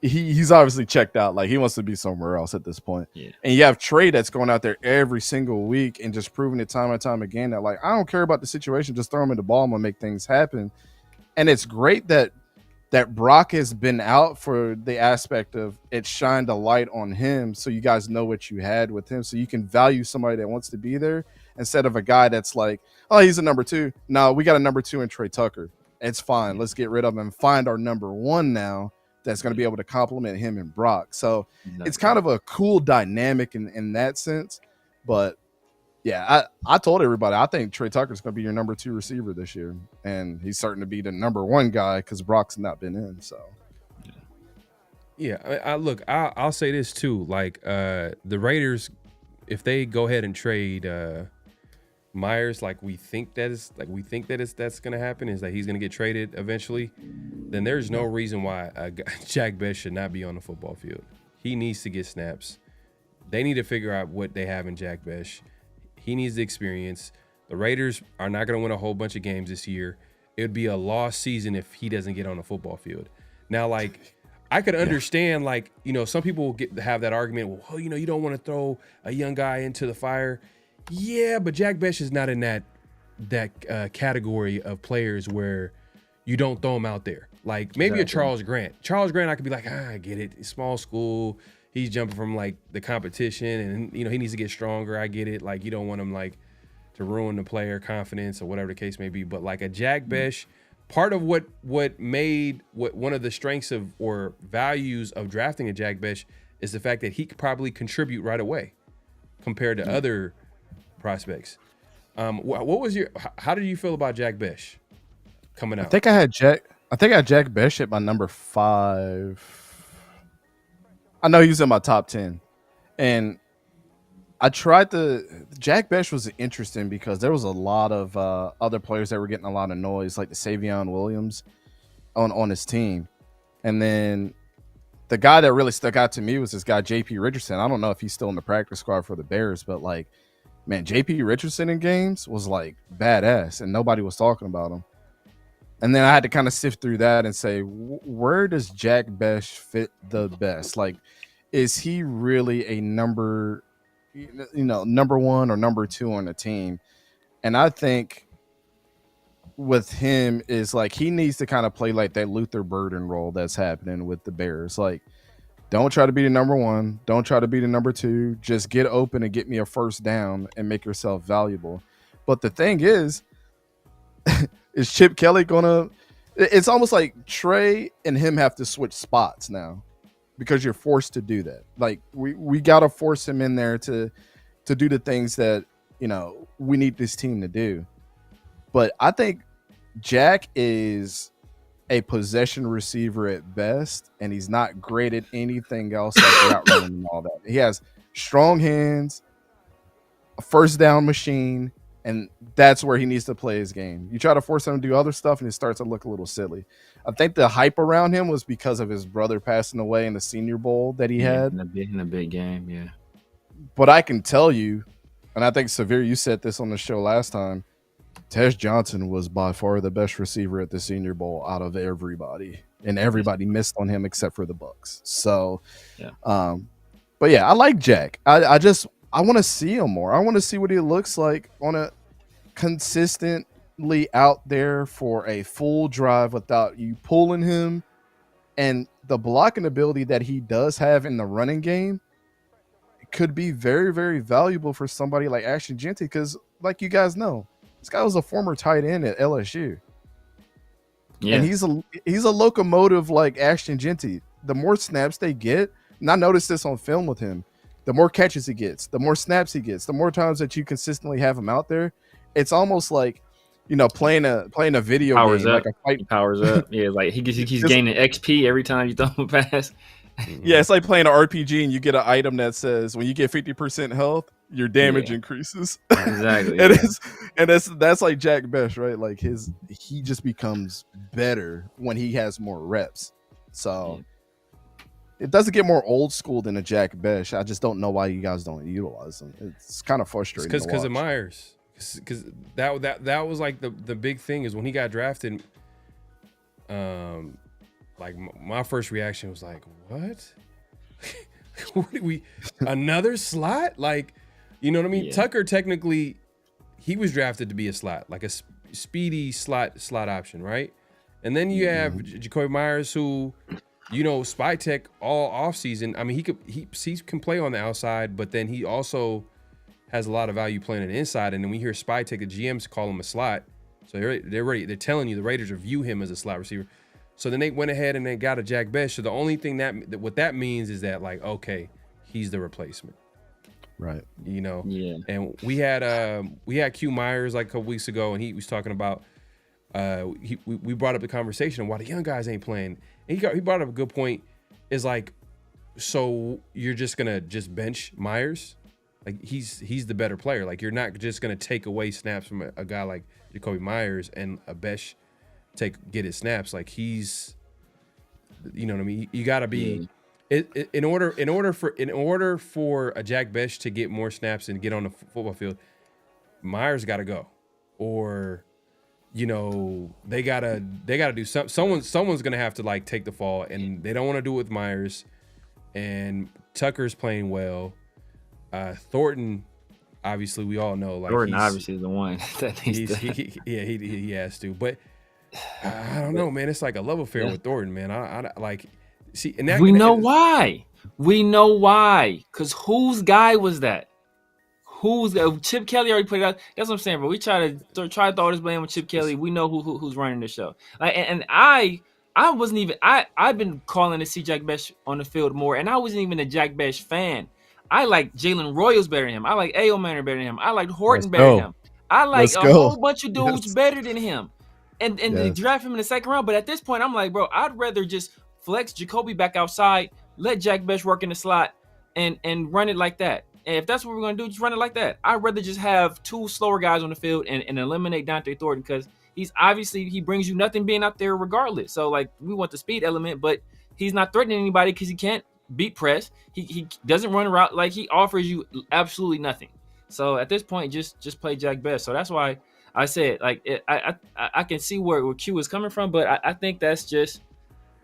Speaker 1: He's obviously checked out. Like, he wants to be somewhere else at this point. Yeah. And you have Trey that's going out there every single week and just proving it time and time again that, like, I don't care about the situation. Just throw him in the ball. I'm going to make things happen. And it's great that Brock has been out for the aspect of it shined a light on him so you guys know what you had with him so you can value somebody that wants to be there instead of a guy that's like, oh, he's a number 2. No, we got a number 2 in Trey Tucker. It's fine. Let's get rid of him and find our number 1 now that's going to be able to complement him and Brock. So it's kind of a cool dynamic in that sense. But Yeah, I told everybody I think Trey Tucker's going to be your number 2 receiver this year, and he's starting to be the number 1 guy because Brock's not been in. So,
Speaker 2: yeah, I'll say this too. Like the Raiders, if they go ahead and trade Myers, like we think that's going to happen, is that he's going to get traded eventually, then there's no reason why Jack Best should not be on the football field. He needs to get snaps. They need to figure out what they have in Jack Best. He needs the experience. The Raiders are not going to win a whole bunch of games this year. It would be a lost season if he doesn't get on the football field. Now, like, I could understand, like, you know, some people will have that argument, well, you know, you don't want to throw a young guy into the fire. Yeah, but Jack Best is not in that category of players where you don't throw him out there. Like, maybe a Charles Grant. Charles Grant, I could be like, I get it. Small school. He's jumping from, like, the competition, and, you know, he needs to get stronger. I get it. Like, you don't want him, like, to ruin the player confidence or whatever the case may be. But, like, a Jack Best, part of what made one of the strengths of or values of drafting a Jack Best is the fact that he could probably contribute right away compared to other prospects. How did you feel about Jack Best coming out?
Speaker 1: I think I had Jack Best at my number 5. I know he was in my top 10, and I tried Jack Best was interesting because there was a lot of other players that were getting a lot of noise, like the Savion Williams on his team. And then the guy that really stuck out to me was this guy, JP Richardson. I don't know if he's still in the practice squad for the Bears, but like, man, JP Richardson in games was like badass, and nobody was talking about him. And then I had to kind of sift through that and say, where does Jack Best fit the best? Like, is he really a number 1 or number 2 on the team? And I think with him is like, he needs to kind of play like that Luther Burden role that's happening with the Bears. Like, don't try to be the number 1. Don't try to be the number 2. Just get open and get me a first down and make yourself valuable. But the thing is Chip Kelly it's almost like Trey and him have to switch spots now because you're forced to do that. Like, we got to force him in there to do the things that, you know, we need this team to do. But I think Jack is a possession receiver at best, and he's not great at anything else like route running and all that. He has strong hands, a first down machine, and that's where he needs to play his game. You try to force him to do other stuff, and it starts to look a little silly. I think the hype around him was because of his brother passing away in the Senior Bowl that he had.
Speaker 3: In a big game, yeah.
Speaker 1: But I can tell you, and I think, Severe, you said this on the show last time, Tej Johnson was by far the best receiver at the Senior Bowl out of everybody. And everybody missed on him except for the Bucs. So,
Speaker 3: yeah.
Speaker 1: But yeah, I like Jack. I want to see him more. I want to see what he looks like on a consistently out there for a full drive without you pulling him. And the blocking ability that he does have in the running game could be very, very valuable for somebody like Ashton Jeanty because, like you guys know, this guy was a former tight end at LSU. Yeah. And he's a locomotive like Ashton Jeanty. The more snaps they get, and I noticed this on film with him, the more catches he gets, the more snaps he gets, the more times that you consistently have him out there, it's almost like, you know, playing a video
Speaker 3: powers
Speaker 1: game.
Speaker 3: Up.
Speaker 1: Like a fight.
Speaker 3: He powers up. Yeah, like he's gaining XP every time you throw him a pass.
Speaker 1: Yeah, it's like playing an RPG and you get an item that says when you get 50% health, your damage increases.
Speaker 3: Exactly.
Speaker 1: That's like Jack Best, right? Like he just becomes better when he has more reps. So it doesn't get more old school than a Jack Best. I just don't know why you guys don't utilize him. It's kind of frustrating.
Speaker 2: Because of Myers. Because that was like the big thing is when he got drafted. Like my first reaction was like, what? What did we another slot? Like, you know what I mean? Yeah. Tucker technically, he was drafted to be a slot, like a speedy slot option, right? And then you have Jacoby Myers, who, you know, spy tech all offseason. I mean, he can play on the outside, but then he also has a lot of value playing on the inside. And then we hear spy tech, the GMs call him a slot. So they're telling you the Raiders view him as a slot receiver. So then they went ahead and they got a Jack Best. So the only thing what that means is that, like, okay, he's the replacement.
Speaker 1: Right.
Speaker 2: You know.
Speaker 3: Yeah.
Speaker 2: And we had Q Myers like a couple weeks ago, and he was talking about we brought up the conversation why the young guys ain't playing. And he brought up a good point. Is like, so you're just gonna just bench Myers? Like he's the better player. Like you're not just gonna take away snaps from a guy like Jacoby Myers and a Besh get his snaps. Like he's, you know what I mean. You gotta be in order for a Jack Besh to get more snaps and get on the football field, Myers got to go, or you know they gotta do something. Someone's gonna have to like take the fall, and they don't want to do it with Myers. And Tucker's playing well. Thornton, obviously, we all know. Like
Speaker 3: Thornton obviously is the one that needs to.
Speaker 2: He has to. But I don't know, man. It's like a love affair with Thornton, man. I like see. And that,
Speaker 3: we know why. We know why. Because whose guy was that? Chip Kelly already put it out. That's what I'm saying, bro. We try to throw this blame with Chip Kelly. We know who's running the show. Like, and I wasn't even. I've been calling to see Jack Besh on the field more, and I wasn't even a Jack Besh fan. I like Jalen Royals better than him. I like A.O. Manor better than him. I like Horton better than him. I like a whole bunch of dudes better than him. And they draft him in the second round. But at this point, I'm like, bro, I'd rather just flex Jacoby back outside, let Jack Besh work in the slot, and run it like that. And if that's what we're going to do, just run it like that. I'd rather just have two slower guys on the field and eliminate Dante Thornton, because he brings you nothing being out there regardless. So, like, we want the speed element, but he's not threatening anybody because he can't beat press. He doesn't run a route. Like, he offers you absolutely nothing. So at this point, just play Jack Besh. So that's why I said, like, I can see where Q is coming from, but I think that's just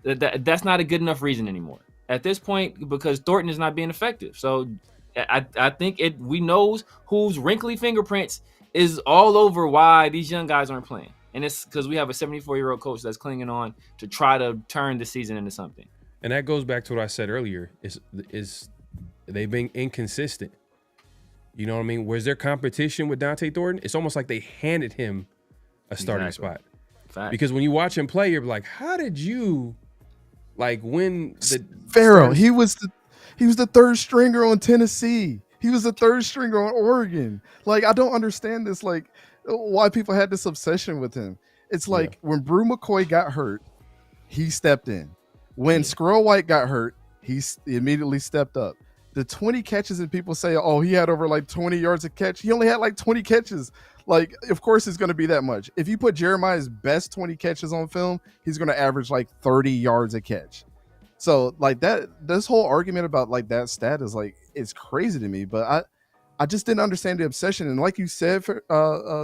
Speaker 3: that's not a good enough reason anymore at this point, because Thornton is not being effective. So I think we knows whose wrinkly fingerprints is all over why these young guys aren't playing, and it's because we have a 74-year-old coach that's clinging on to try to turn the season into something.
Speaker 2: And that goes back to what I said earlier: is they've been inconsistent. You know what I mean? Where's their competition with Dante Thornton? It's almost like they handed him a starting spot.
Speaker 3: Fact.
Speaker 2: Because when you watch him play, you're like, how did you like win the
Speaker 1: Pharaoh? He was the third stringer on Tennessee. He was the third stringer on Oregon. Like, I don't understand this. Like, why people had this obsession with him. It's like when Brew McCoy got hurt, he stepped in. When Squirrel White got hurt, he immediately stepped up. The 20 catches that people say, oh, he had over like 20 yards a catch. He only had like 20 catches. Like, of course it's going to be that much. If you put Jeremiah's best 20 catches on film, he's going to average like 30 yards a catch. So like this whole argument about like that stat is like, it's crazy to me, but I just didn't understand the obsession. And like you said,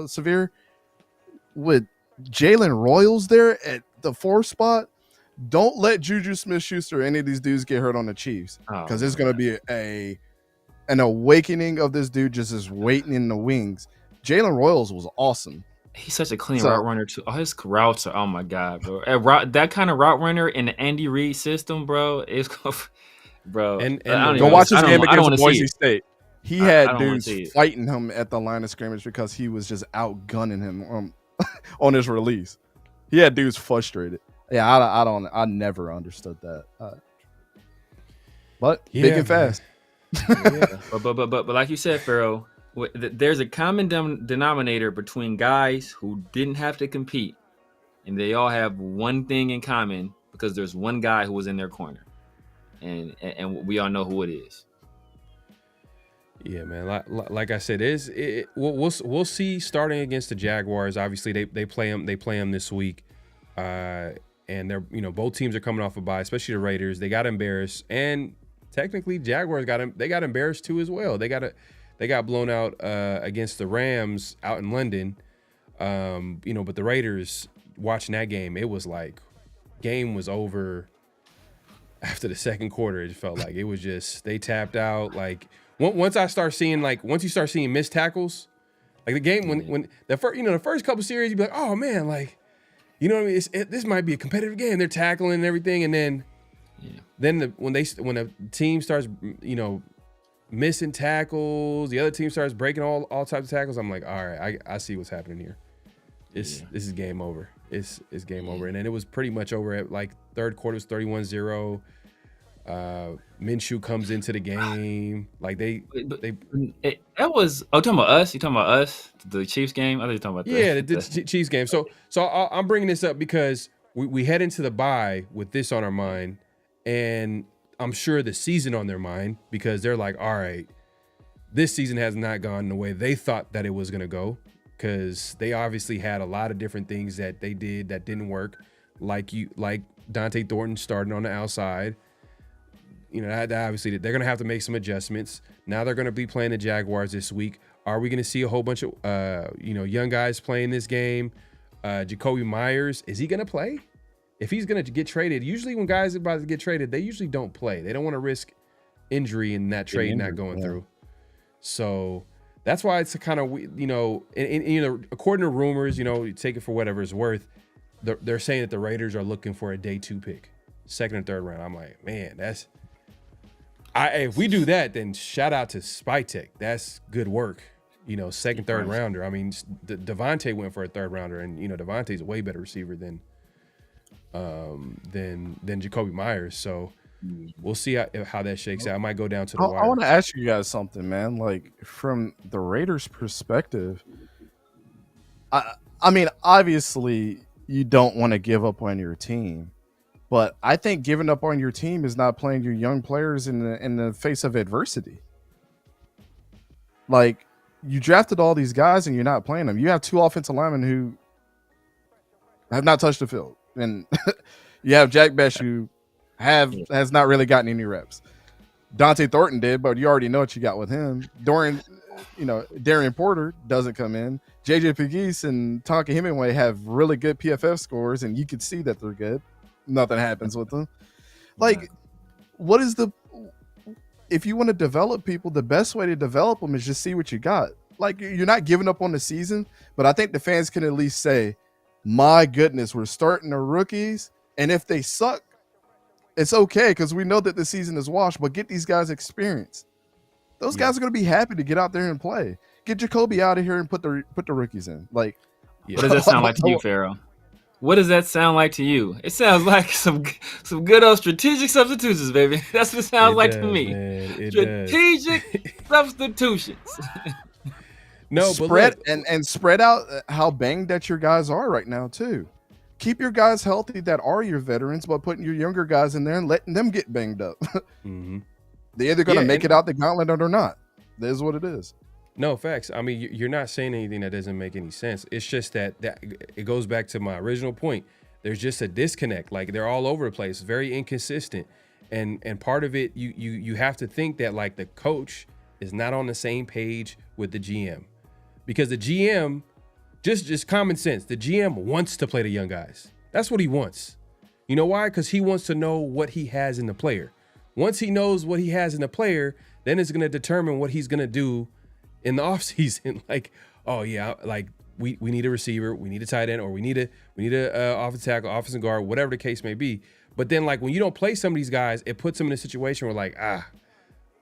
Speaker 1: Severe, with Jalen Royals there at the 4th spot, don't let Juju Smith-Schuster or any of these dudes get hurt on the Chiefs, because it's going to be an awakening of this dude just waiting in the wings. Jalen Royals was awesome.
Speaker 3: He's such a clean route runner too. Oh, his routes are, oh my god, bro! That kind of route runner in the Andy Reid system, bro, is bro.
Speaker 2: And
Speaker 1: go watch his game against Boise State. He had dudes fighting him at the line of scrimmage because he was just outgunning him on his release. He had dudes frustrated. Yeah, I never understood that. But big and fast.
Speaker 3: But like you said, Pharaoh, there's a common denominator between guys who didn't have to compete, and they all have one thing in common, because there's one guy who was in their corner, and we all know who it is.
Speaker 2: Yeah, man. Like I said, we'll see starting against the Jaguars. Obviously, they play them this week. And they're, both teams are coming off a bye, especially the Raiders. They got embarrassed, and technically Jaguars got embarrassed too as well. They got blown out against the Rams out in London. But the Raiders, watching that game, it was like game was over after the second quarter. It felt like it was just they tapped out. Like once you start seeing missed tackles, like the game when the first couple series, you'd be like, oh man, like. You know what I mean? This might be a competitive game. They're tackling and everything, and then when a team starts, missing tackles, the other team starts breaking all types of tackles. I'm like, all right, I see what's happening here. This is game over. It's game over. And then it was pretty much over at like third quarter was 31-0. Minshew comes into the game. Like
Speaker 3: that was. Oh, talking about us? You talking about us? The Chiefs game? I thought you were talking about
Speaker 2: the Chiefs game. So I'm bringing this up because we head into the bye with this on our mind, and I'm sure the season on their mind because they're like, all right, this season has not gone the way they thought that it was going to go because they obviously had a lot of different things that they did that didn't work, like Dante Thornton starting on the outside. You know, that obviously they're going to have to make some adjustments. Now they're going to be playing the Jaguars this week. Are we going to see a whole bunch of, young guys playing this game? Jacoby Myers, is he going to play? If he's going to get traded, usually when guys are about to get traded, they usually don't play. They don't want to risk injury in that trade not going through. So that's why it's a kind of, according to rumors, you take it for whatever it's worth. They're saying that the Raiders are looking for a day 2 pick, 2nd and 3rd round. I'm like, man, if we do that, then shout out to Spytech. That's good work. 2nd, 3rd rounder. I mean, Devontae went for a 3rd rounder, and Devontae's a way better receiver than Jacoby Myers. So we'll see how that shakes out. I might go down to the wire.
Speaker 1: I want to ask you guys something, man. Like from the Raiders' perspective, I mean, obviously you don't want to give up on your team. But I think giving up on your team is not playing your young players in the face of adversity. Like, you drafted all these guys and you're not playing them. You have 2 offensive linemen who have not touched the field. And you have Jack Besh who has not really gotten any reps. Dante Thornton did, but you already know what you got with him. Darian Porter doesn't come in. JJ Pegues and Tonka Hemingway have really good PFF scores, and you could see that they're good. Nothing happens with them. Like, if you want to develop people, the best way to develop them is just see what you got. Like, you're not giving up on the season, but I think the fans can at least say, my goodness, we're starting the rookies, and if they suck, it's okay because we know that the season is washed, but get these guys experience. Those guys are going to be happy to get out there and play. Get Jacoby out of here and put the rookies in. Like,
Speaker 3: what does that sound like to you, Pharaoh? What does that sound like to you? It sounds like some good old strategic substitutions, baby. That's what it sounds like to me. Strategic substitutions.
Speaker 2: No,
Speaker 1: spread and spread out how banged that your guys are right now too. Keep your guys healthy that are your veterans, but putting your younger guys in there and letting them get banged up.
Speaker 2: Mm-hmm.
Speaker 1: They're either going to make it out the gauntlet or not. That is what it is.
Speaker 2: No, facts. I mean, you're not saying anything that doesn't make any sense. It's just that it goes back to my original point. There's just a disconnect. Like, they're all over the place, very inconsistent. And part of it, you have to think that, like, the coach is not on the same page with the GM. Because the GM, just common sense, the GM wants to play the young guys. That's what he wants. You know why? Because he wants to know what he has in the player. Once he knows what he has in the player, then it's going to determine what he's going to do in the offseason. Like, oh yeah, like we need a receiver, we need a tight end, or we need a offensive tackle, offensive guard, whatever the case may be. But then, like, when you don't play some of these guys, it puts him in a situation where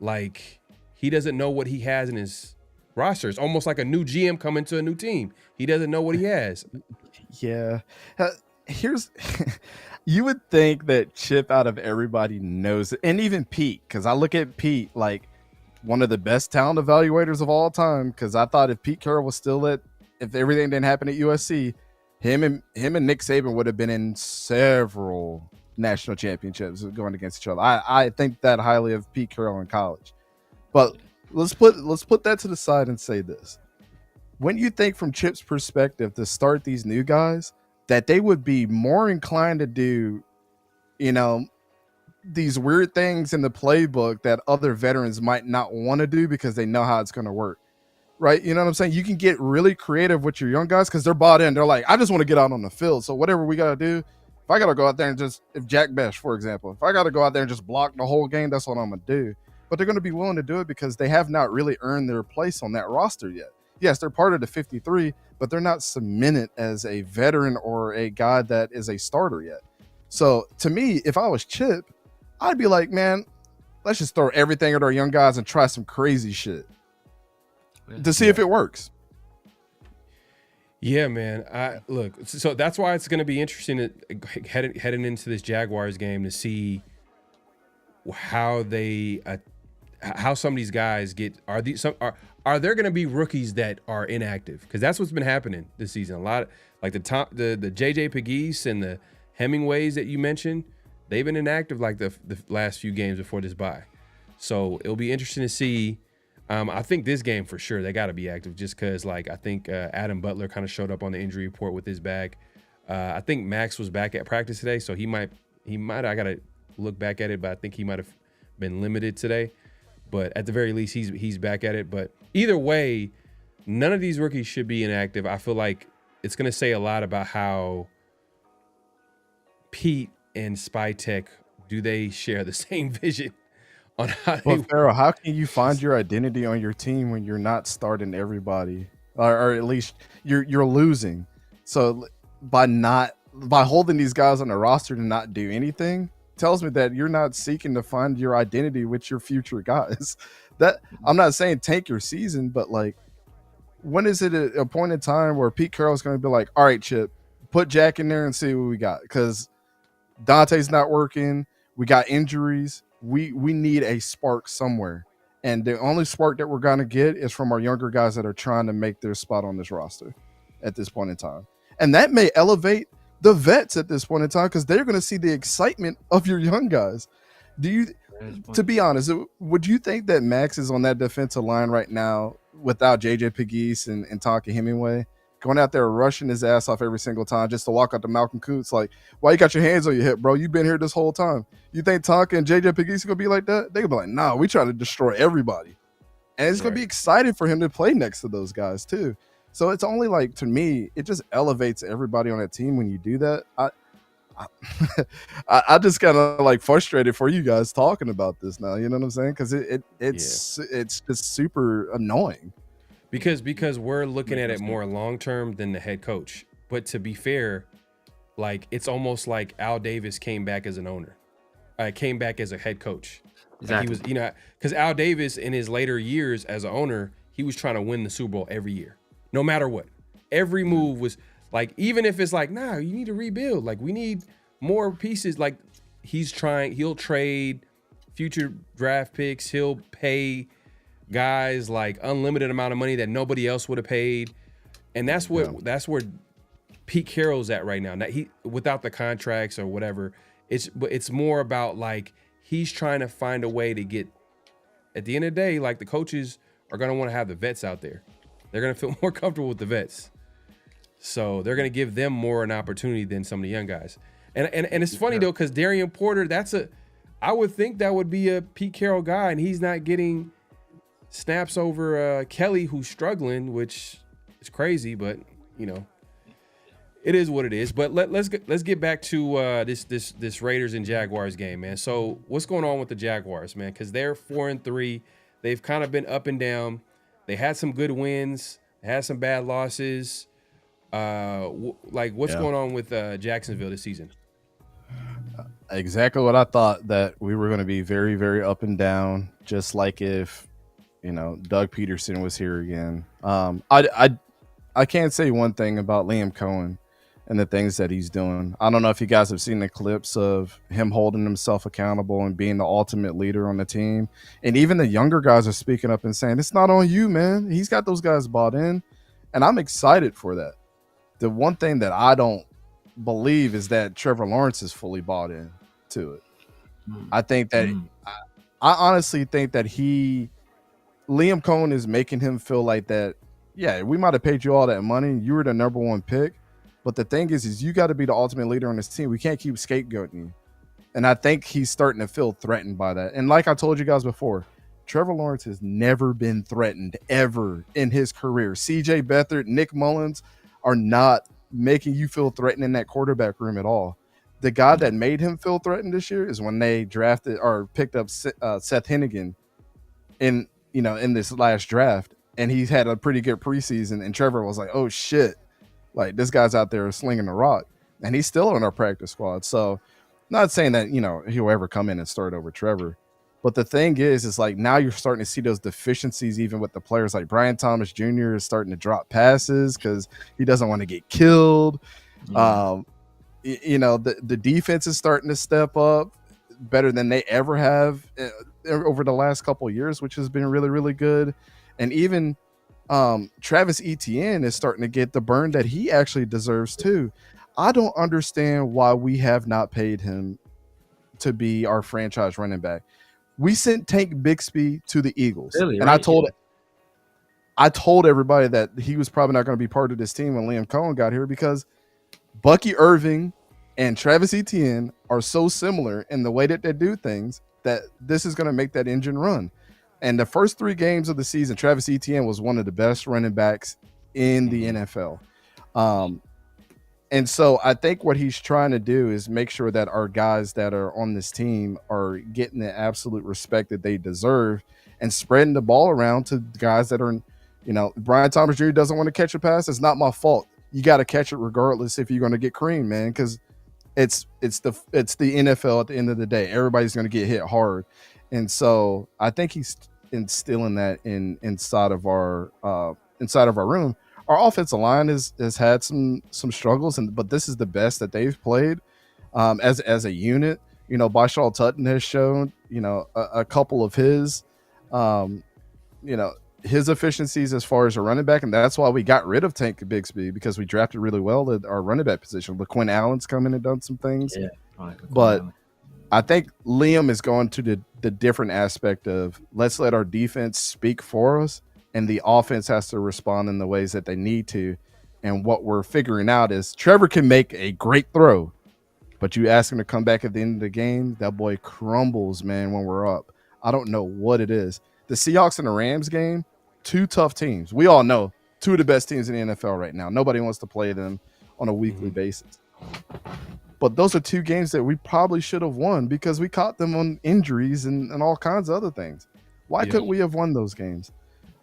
Speaker 2: like he doesn't know what he has in his roster. It's almost like a new GM coming to a new team. He doesn't know what he has.
Speaker 1: Yeah. Here's you would think that Chip out of everybody knows it, and even Pete, because I look at Pete like one of the best talent evaluators of all time, because I thought if Pete Carroll was still if everything didn't happen at USC, him and Nick Saban would have been in several national championships going against each other. I think that highly of Pete Carroll in college. But let's put that to the side and say this. When you think from Chip's perspective to start these new guys, that they would be more inclined to do, these weird things in the playbook that other veterans might not want to do because they know how it's going to work. Right? You know what I'm saying? You can get really creative with your young guys because they're bought in. They're like, I just want to get out on the field. So whatever we got to do, if I got to go out there and if Jack Besh, for example, if I got to go out there and just block the whole game, that's what I'm going to do. But they're going to be willing to do it because they have not really earned their place on that roster yet. Yes, they're part of the 53, but they're not cemented as a veteran or a guy that is a starter yet. So to me, if I was Chip, I'd be like, man, let's just throw everything at our young guys and try some crazy shit to see if it works.
Speaker 2: Yeah, man. Look, so that's why it's going to be interesting heading into this Jaguars game to see how some of these guys are there going to be rookies that are inactive? Because that's what's been happening this season. A lot like the JJ Pegues and the Hemingways that you mentioned, they've been inactive like the last few games before this bye. So it'll be interesting to see. I think this game for sure they got to be active just because I think Adam Butler kind of showed up on the injury report with his bag. I think Max was back at practice today, so he might. I got to look back at it, but I think he might have been limited today. But at the very least, he's back at it. But either way, none of these rookies should be inactive. I feel like it's going to say a lot about how Pete and Spytech, do they share the same vision on how
Speaker 1: Well, Pharaoh, how can you find your identity on your team when you're not starting everybody, or at least you're losing? So by holding these guys on the roster to not do anything tells me that you're not seeking to find your identity with your future guys. That I'm not saying tank your season, but when is it a point in time where Pete Carroll's going to be like, all right, Chip, put Jack in there and see what we got? Because Dante's not working. We got injuries. We need a spark somewhere. And the only spark that we're going to get is from our younger guys that are trying to make their spot on this roster at this point in time. And that may elevate the vets at this point in time because they're going to see the excitement of your young guys. To be honest, would you think that Max is on that defensive line right now without JJ Pegues and Tonka Hemingway going out there rushing his ass off every single time just to walk out to Malcolm Coots? Like, why you got your hands on your hip, bro? You've been here this whole time. You think Tonka and JJ Pegues are going to be like that? They're going to be like, nah, we try to destroy everybody. And it's going to be exciting for him to play next to those guys too. So it's only to me, it just elevates everybody on that team when you do that. I just kind of frustrated for you guys talking about this now. You know what I'm saying? Because it's just super annoying.
Speaker 2: Because we're looking at it more long term than the head coach. But to be fair, it's almost like Al Davis came back as an owner, came back as a head coach.
Speaker 3: Exactly.
Speaker 2: He was, because Al Davis in his later years as an owner, he was trying to win the Super Bowl every year. No matter what, every move was even if it's nah, you need to rebuild. We need more pieces. He'll trade future draft picks. He'll pay guys unlimited amount of money that nobody else would have paid. And that's where Pete Carroll's at right now. Now he, without the contracts or whatever, it's more about he's trying to find a way to get, at the end of the day, the coaches are going to want to have the vets out there. They're going to feel more comfortable with the vets. So they're going to give them more an opportunity than some of the young guys. And it's funny, though, because Darian Porter, I would think that would be a Pete Carroll guy, and he's not getting snaps over Kelly, who's struggling, which is crazy, but, it is what it is. But let's get back to this Raiders and Jaguars game, man. So what's going on with the Jaguars, man? Because they're 4-3. They've kind of been up and down. They had some good wins. They had some bad losses. What's going on with Jacksonville this season?
Speaker 1: Exactly what I thought, that we were going to be very, very up and down, just like if, Doug Peterson was here again. I can't say one thing about Liam Cohen and the things that he's doing. I don't know if you guys have seen the clips of him holding himself accountable and being the ultimate leader on the team. And even the younger guys are speaking up and saying, it's not on you, man. He's got those guys bought in. And I'm excited for that. The one thing that I don't believe is that Trevor Lawrence is fully bought in to it. I think that I honestly think that Liam Cohen is making him feel like that. Yeah, we might have paid you all that money. You were the number one pick. But the thing is you got to be the ultimate leader on this team. We can't keep scapegoating you. And I think he's starting to feel threatened by that. And like I told you guys before, Trevor Lawrence has never been threatened ever in his career. CJ Beathard, Nick Mullins are not making you feel threatened in that quarterback room at all. The guy that made him feel threatened this year is when they drafted or picked up Seth Hennigan in this last draft. And he's had a pretty good preseason. And Trevor was like, oh, shit. This guy's out there slinging the rock. And he's still on our practice squad. So not saying that, he'll ever come in and start over Trevor. But the thing is now you're starting to see those deficiencies even with the players. Like Brian Thomas Jr. is starting to drop passes because he doesn't want to get killed. The defense is starting to step up. better than they ever have over the last couple of years, which has been really, really good. And even Travis Etienne is starting to get the burn that he actually deserves too. I don't understand why we have not paid him to be our franchise running back. We sent Tank Bixby to the Eagles,
Speaker 3: Really,
Speaker 1: and
Speaker 3: right?
Speaker 1: I told everybody that he was probably not going to be part of this team when Liam Cohen got here, because Bucky Irving and Travis Etienne are so similar in the way that they do things that this is going to make that engine run. And the first 3 games of the season, Travis Etienne was one of the best running backs in the NFL. And so I think what he's trying to do is make sure that our guys that are on this team are getting the absolute respect that they deserve and spreading the ball around to guys that are, Brian Thomas Jr. doesn't want to catch a pass. It's not my fault. You got to catch it regardless if you're going to get creamed, man, because it's the NFL at the end of the day. Everybody's going to get hit hard. And so I think he's instilling that inside of our room. Our offensive line has had some struggles, but this is the best that they've played as a unit. Bashaw Tutton has shown, a couple of his, his efficiencies as far as a running back, and that's why we got rid of Tank Bixby, because we drafted really well at our running back position. LaQuinn Allen's come in and done some things, but I think Liam is going to the different aspect of let's let our defense speak for us, and the offense has to respond in the ways that they need to. And what we're figuring out is Trevor can make a great throw, but you ask him to come back at the end of the game, that boy crumbles, man, when we're up. I don't know what it is. The Seahawks and the Rams game, 2 tough teams. We all know 2 of the best teams in the NFL right now. Nobody wants to play them on a weekly basis. But those are 2 games that we probably should have won because we caught them on injuries and all kinds of other things. Why couldn't we have won those games?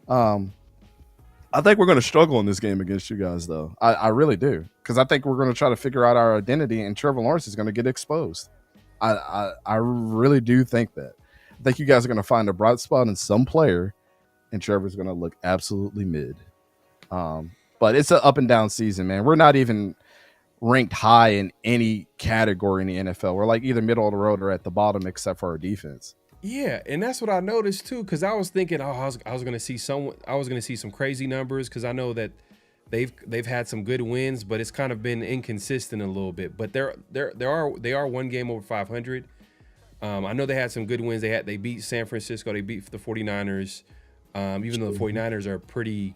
Speaker 1: I think we're going to struggle in this game against you guys, though. I really do, because I think we're going to try to figure out our identity, and Trevor Lawrence is going to get exposed. I really do think that. I think you guys are going to find a bright spot in some player, and Trevor's going to look absolutely mid. But it's an up and down season, man. We're not even ranked high in any category in the NFL. We're like either middle of the road or at the bottom, except for our defense.
Speaker 2: Yeah, and that's what I noticed too, because I was thinking, I was going to see some crazy numbers, because I know that they've had some good wins, but it's kind of been inconsistent a little bit. But they are 1 game over 500. I know they had some good wins. They beat San Francisco. They beat the 49ers. Even though the 49ers are a pretty,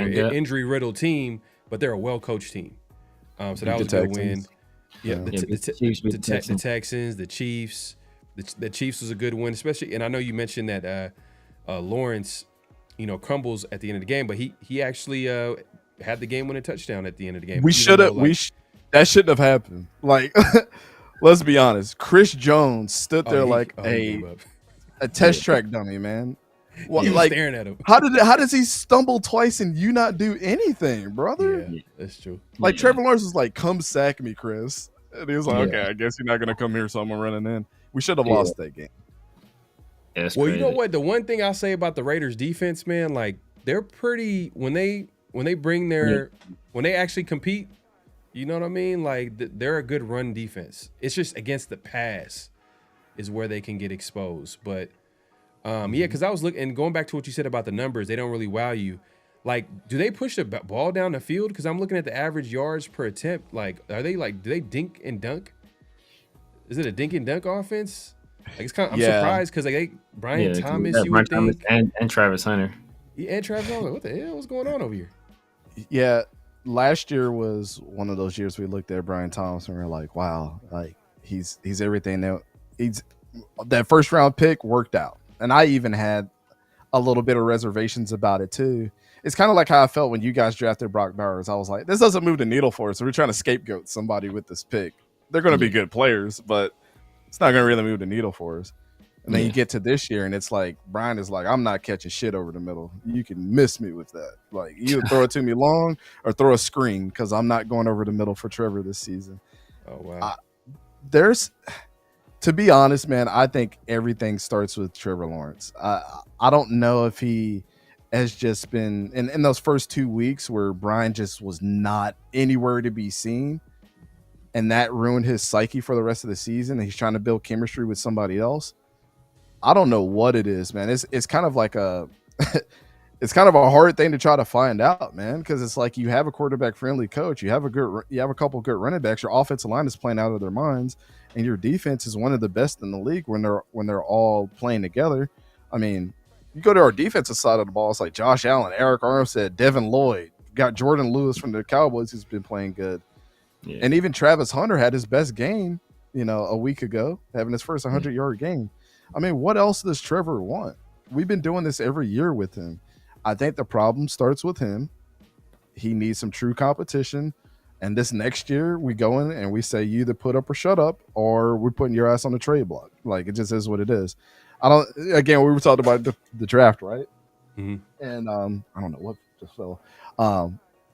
Speaker 2: injury-riddled team, but they're a well-coached team. So that was a good win. Yeah, the Texans, the Chiefs. The Chiefs was a good win, especially. And I know you mentioned that Lawrence, crumbles at the end of the game, but he actually had the game-winning touchdown at the end of the game.
Speaker 1: We should have. That shouldn't have happened. Like, let's be honest. Chris Jones stood there like a test track dummy, man.
Speaker 2: Well, he was staring at him.
Speaker 1: How does he stumble twice and you not do anything, brother?
Speaker 2: Yeah, that's true.
Speaker 1: Like Trevor Lawrence was like, "Come sack me, Chris," and he was like, "Okay, I guess you're not gonna come here, so I'm running in." We should have lost that game.
Speaker 3: Yeah,
Speaker 2: well, crazy. You know what? The one thing I'll say about the Raiders defense, man, like they're pretty when they bring when they actually compete. You know what I mean? Like they're a good run defense. It's just against the pass is where they can get exposed, but. Because I was looking and going back to what you said about the numbers, they don't really wow you. Like, do they push the ball down the field? Because I'm looking at the average yards per attempt. Like, do they dink and dunk? Is it a dink and dunk offense? Like, it's kind of, I'm surprised because Brian Thomas, you would think,
Speaker 3: and Travis Hunter.
Speaker 2: Yeah, and Travis Hunter. What the hell? What's going on over here?
Speaker 1: Yeah, last year was one of those years we looked at Brian Thomas and we were like, wow, like he's everything now. That first round pick worked out. And I even had a little bit of reservations about it too. It's kind of like how I felt when you guys drafted Brock Bowers. I was like, this doesn't move the needle for us. So we're trying to scapegoat somebody with this pick. They're going to be good players, but it's not going to really move the needle for us. And then you get to this year and it's like, Brian is like, I'm not catching shit over the middle. You can miss me with that. Like, either throw it to me long or throw a screen, because I'm not going over the middle for Trevor this season.
Speaker 2: Oh, wow.
Speaker 1: To be honest, man, I think everything starts with Trevor Lawrence. I don't know if he has just been in those first 2 weeks where Brian just was not anywhere to be seen. and that ruined his psyche for the rest of the season, and he's trying to build chemistry with somebody else. I don't know what it is, man. It's kind of like a it's kind of a hard thing to try to find out, man, because it's like you have a quarterback friendly coach, you have a couple good running backs, your offensive line is playing out of their minds, and your defense is one of the best in the league when they're all playing together. I mean, you go to our defensive side of the ball, it's like Josh Allen, Eric Armstead, Devin Lloyd, got Jordan Lewis from the Cowboys who's been playing good. Yeah. And even Travis Hunter had his best game, a week ago, having his first 100-yard game. I mean, what else does Trevor want? We've been doing this every year with him. I think the problem starts with him. He needs some true competition. And this next year, we go in and we say, you either put up or shut up, or we're putting your ass on the trade block. Like, it just is what it is. We were talking about the draft, right?
Speaker 2: Mm-hmm.
Speaker 1: And I don't know what just fell.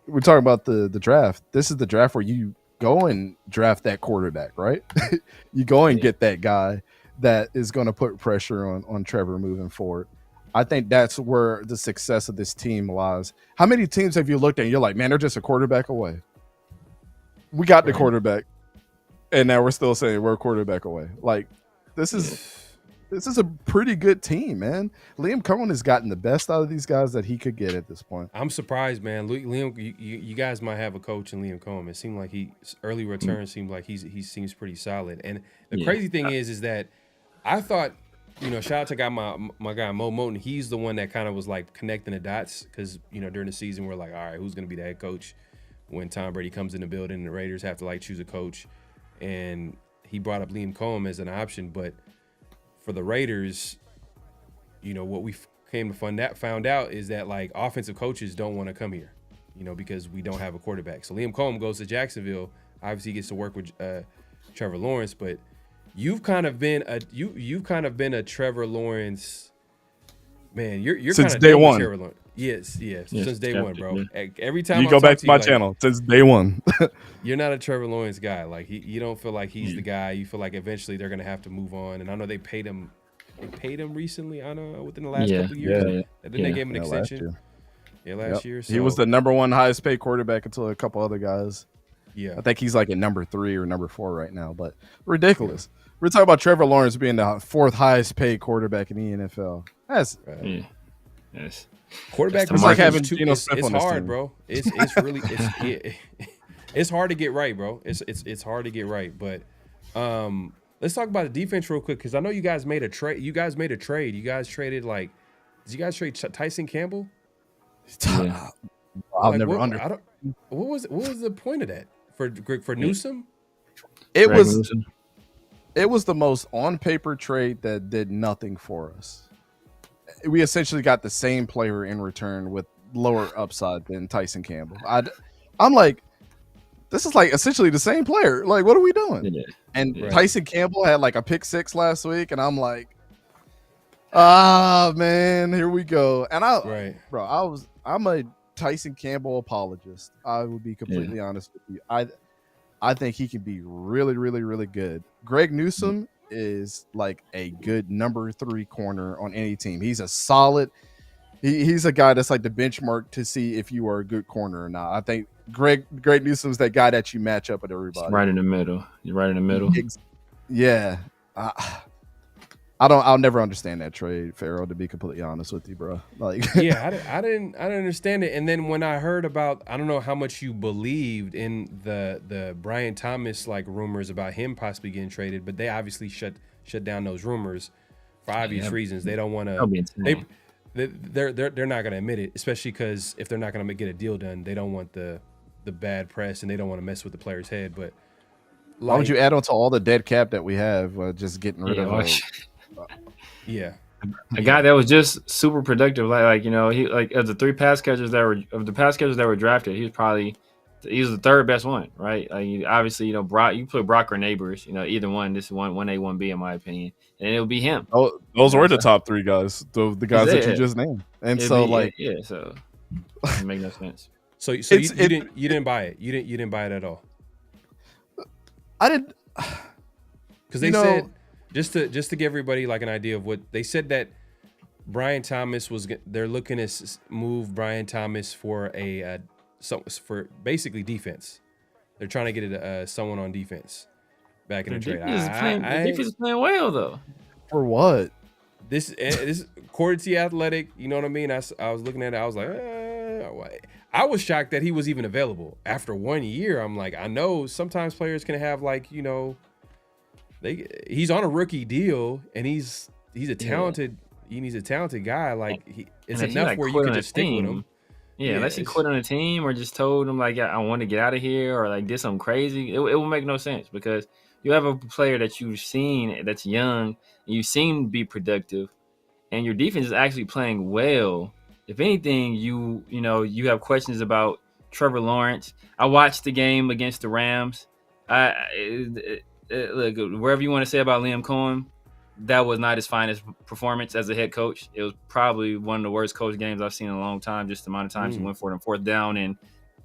Speaker 1: We're talking about the draft. This is the draft where you go and draft that quarterback, right? You go and get that guy that is going to put pressure on Trevor moving forward. I think that's where the success of this team lies. How many teams have you looked at and you're like, man, they're just a quarterback away? We got the quarterback, and now we're still saying we're a quarterback away. Like, this is a pretty good team, man. Liam Cohen has gotten the best out of these guys that he could get at this point.
Speaker 2: I'm surprised, man. Liam, you guys might have a coach in Liam Cohen. It seemed like early return seemed like he seems pretty solid. And the crazy thing is that I thought, shout out to my guy Mo Moten. He's the one that kind of was like connecting the dots because during the season we're like, all right, who's going to be the head coach when Tom Brady comes in the building and the Raiders have to like choose a coach, and he brought up Liam Cohen as an option, but for the Raiders, what we came to found out is that like offensive coaches don't want to come here, because we don't have a quarterback. So Liam Cohen goes to Jacksonville. Obviously, he gets to work with Trevor Lawrence, but you've kind of been a Trevor Lawrence man. You're
Speaker 1: since
Speaker 2: kind of
Speaker 1: day one.
Speaker 2: Trevor Lawrence. Yes, since day one, bro. Every time
Speaker 1: you go back to my channel, since day one.
Speaker 2: You're not a Trevor Lawrence guy. Like you don't feel like he's the guy. You feel like eventually they're gonna have to move on. And I know they paid him. They paid him recently. I know within the last couple of years. Then they gave him an extension. Last year. So.
Speaker 1: He was the number one highest paid quarterback until a couple other guys.
Speaker 2: Yeah,
Speaker 1: I think he's like at number 3 or number 4 right now. But ridiculous. Yeah. We're talking about Trevor Lawrence being the 4th highest paid quarterback in the NFL. That's
Speaker 3: yes.
Speaker 2: Quarterback
Speaker 1: is like having
Speaker 2: it's hard, bro. It's really it's hard to get right, bro. It's hard to get right. But let's talk about the defense real quick because I know you guys made a trade. You guys traded did you guys trade Tyson Campbell?
Speaker 1: Yeah. I'll
Speaker 2: like,
Speaker 1: never
Speaker 2: what was the point of that for Newsom?
Speaker 1: It was the most on paper trade that did nothing for us. We essentially got the same player in return with lower upside than Tyson Campbell. I'm like, this is like essentially the same player. Like, what are we doing? Yeah. And Tyson Campbell had like a pick 6 last week, and I'm like, man, here we go. And I'm a Tyson Campbell apologist. I would be completely honest with you. I think he can be really, really, really good. Greg Newsom is like a good number 3 corner on any team. He's a solid. He's a guy that's like the benchmark to see if you are a good corner or not. I think Greg Newsom's that guy that you match up with everybody.
Speaker 3: Right in the middle. You're right in the middle.
Speaker 1: Yeah. I'll never understand that trade, Pharaoh, to be completely honest with you, bro. Like,
Speaker 2: I didn't understand it. And then when I heard about, I don't know how much you believed in the Brian Thomas like rumors about him possibly getting traded, but they obviously shut down those rumors for obvious reasons. They don't want to. They're not going to admit it, especially because if they're not going to get a deal done, they don't want the bad press and they don't want to mess with the player's head. But
Speaker 1: why would you add on to all the dead cap that we have? Just getting rid of it.
Speaker 3: A guy that was just super productive, he like of the 3 pass catchers that were drafted, he was the 3rd best one, right? Like, obviously, Brock, you put Brock or Neighbors, either one. This is 1A, 1B in my opinion, and it'll be him.
Speaker 1: Oh, those were the top 3 guys, the guys that you just named, and so
Speaker 3: it make no sense.
Speaker 2: So you didn't buy it. You didn't buy it at all.
Speaker 1: I didn't,
Speaker 2: because they said. Just to give everybody like an idea of what they said, that Brian Thomas they're looking to move Brian Thomas for for basically defense. They're trying to get it someone on defense back in the trade.
Speaker 3: The defense is playing well though.
Speaker 1: For what?
Speaker 2: This Cordy Athletic, you know what I mean? I was looking at it. I was like, I was shocked that he was even available after 1 year. I'm like, I know sometimes players can have like, you know, he's on a rookie deal and he's a talented he's a talented guy. Like it's enough where you can just stick with him.
Speaker 3: Yeah, unless he quit on a team or just told him like, I want to get out of here or like did something crazy, it will make no sense because you have a player that you've seen that's young and you seem to be productive, and your defense is actually playing well. If anything, you have questions about Trevor Lawrence. I watched the game against the Rams. Look, wherever you want to say about Liam Cohen, that was not his finest performance as a head coach. It was probably one of the worst coach games I've seen in a long time, just the amount of times he went for it on fourth down in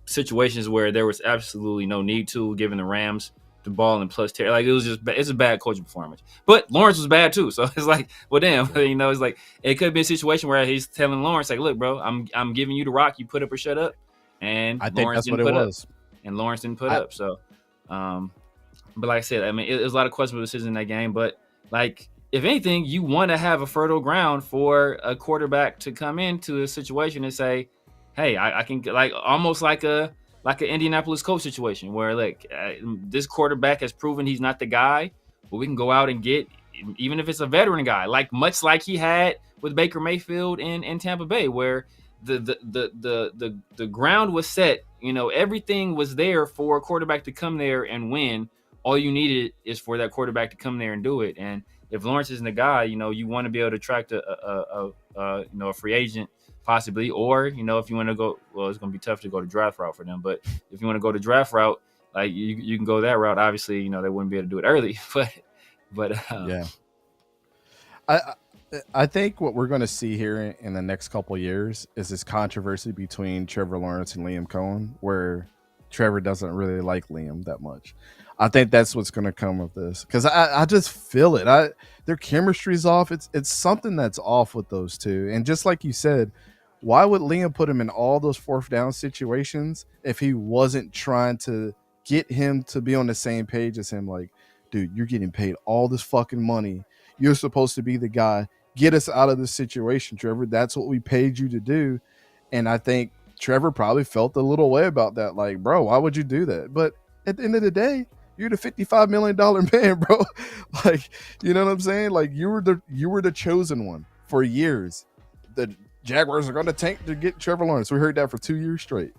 Speaker 3: situations where there was absolutely no need to, giving the Rams the ball and plus tear. Like, it's a bad coaching performance. But Lawrence was bad too. So it's like, well, damn, it's like, it could be a situation where he's telling Lawrence, like, look, bro, I'm giving you the rock. You put up or shut up. And
Speaker 1: I think
Speaker 3: Lawrence
Speaker 1: that's what
Speaker 3: didn't
Speaker 1: it
Speaker 3: put
Speaker 1: was.
Speaker 3: up. And Lawrence didn't put up. So, but like I said, I mean, it was a lot of questionable decisions in that game. But like, if anything, you want to have a fertile ground for a quarterback to come into a situation and say, hey, I can, like, almost like an Indianapolis Colts situation where, like, this quarterback has proven he's not the guy, but we can go out and get, even if it's a veteran guy, much like he had with Baker Mayfield in Tampa Bay, where the ground was set. Everything was there for a quarterback to come there and win. All you needed is for that quarterback to come there and do it. And if Lawrence isn't the guy, you want to be able to attract a free agent possibly, or if you want to go, well, it's going to be tough to go to draft route for them. But if you want to go to draft route, like you can go that route. Obviously, they wouldn't be able to do it early, but
Speaker 1: yeah. I think what we're going to see here in the next couple of years is this controversy between Trevor Lawrence and Liam Cohen, where Trevor doesn't really like Liam that much. I think that's what's going to come of this, because I just feel it. Their chemistry's off. It's something that's off with those two. And just like you said, why would Liam put him in all those fourth down situations if he wasn't trying to get him to be on the same page as him? Like, dude, you're getting paid all this fucking money. You're supposed to be the guy. Get us out of this situation, Trevor. That's what we paid you to do. And I think Trevor probably felt a little way about that. Like, bro, why would you do that? But at the end of the day, you're the $55 million man, bro. Like, you know what I'm saying? Like, you were the chosen one for years. The Jaguars are going to tank to get Trevor Lawrence. We heard that for 2 years straight.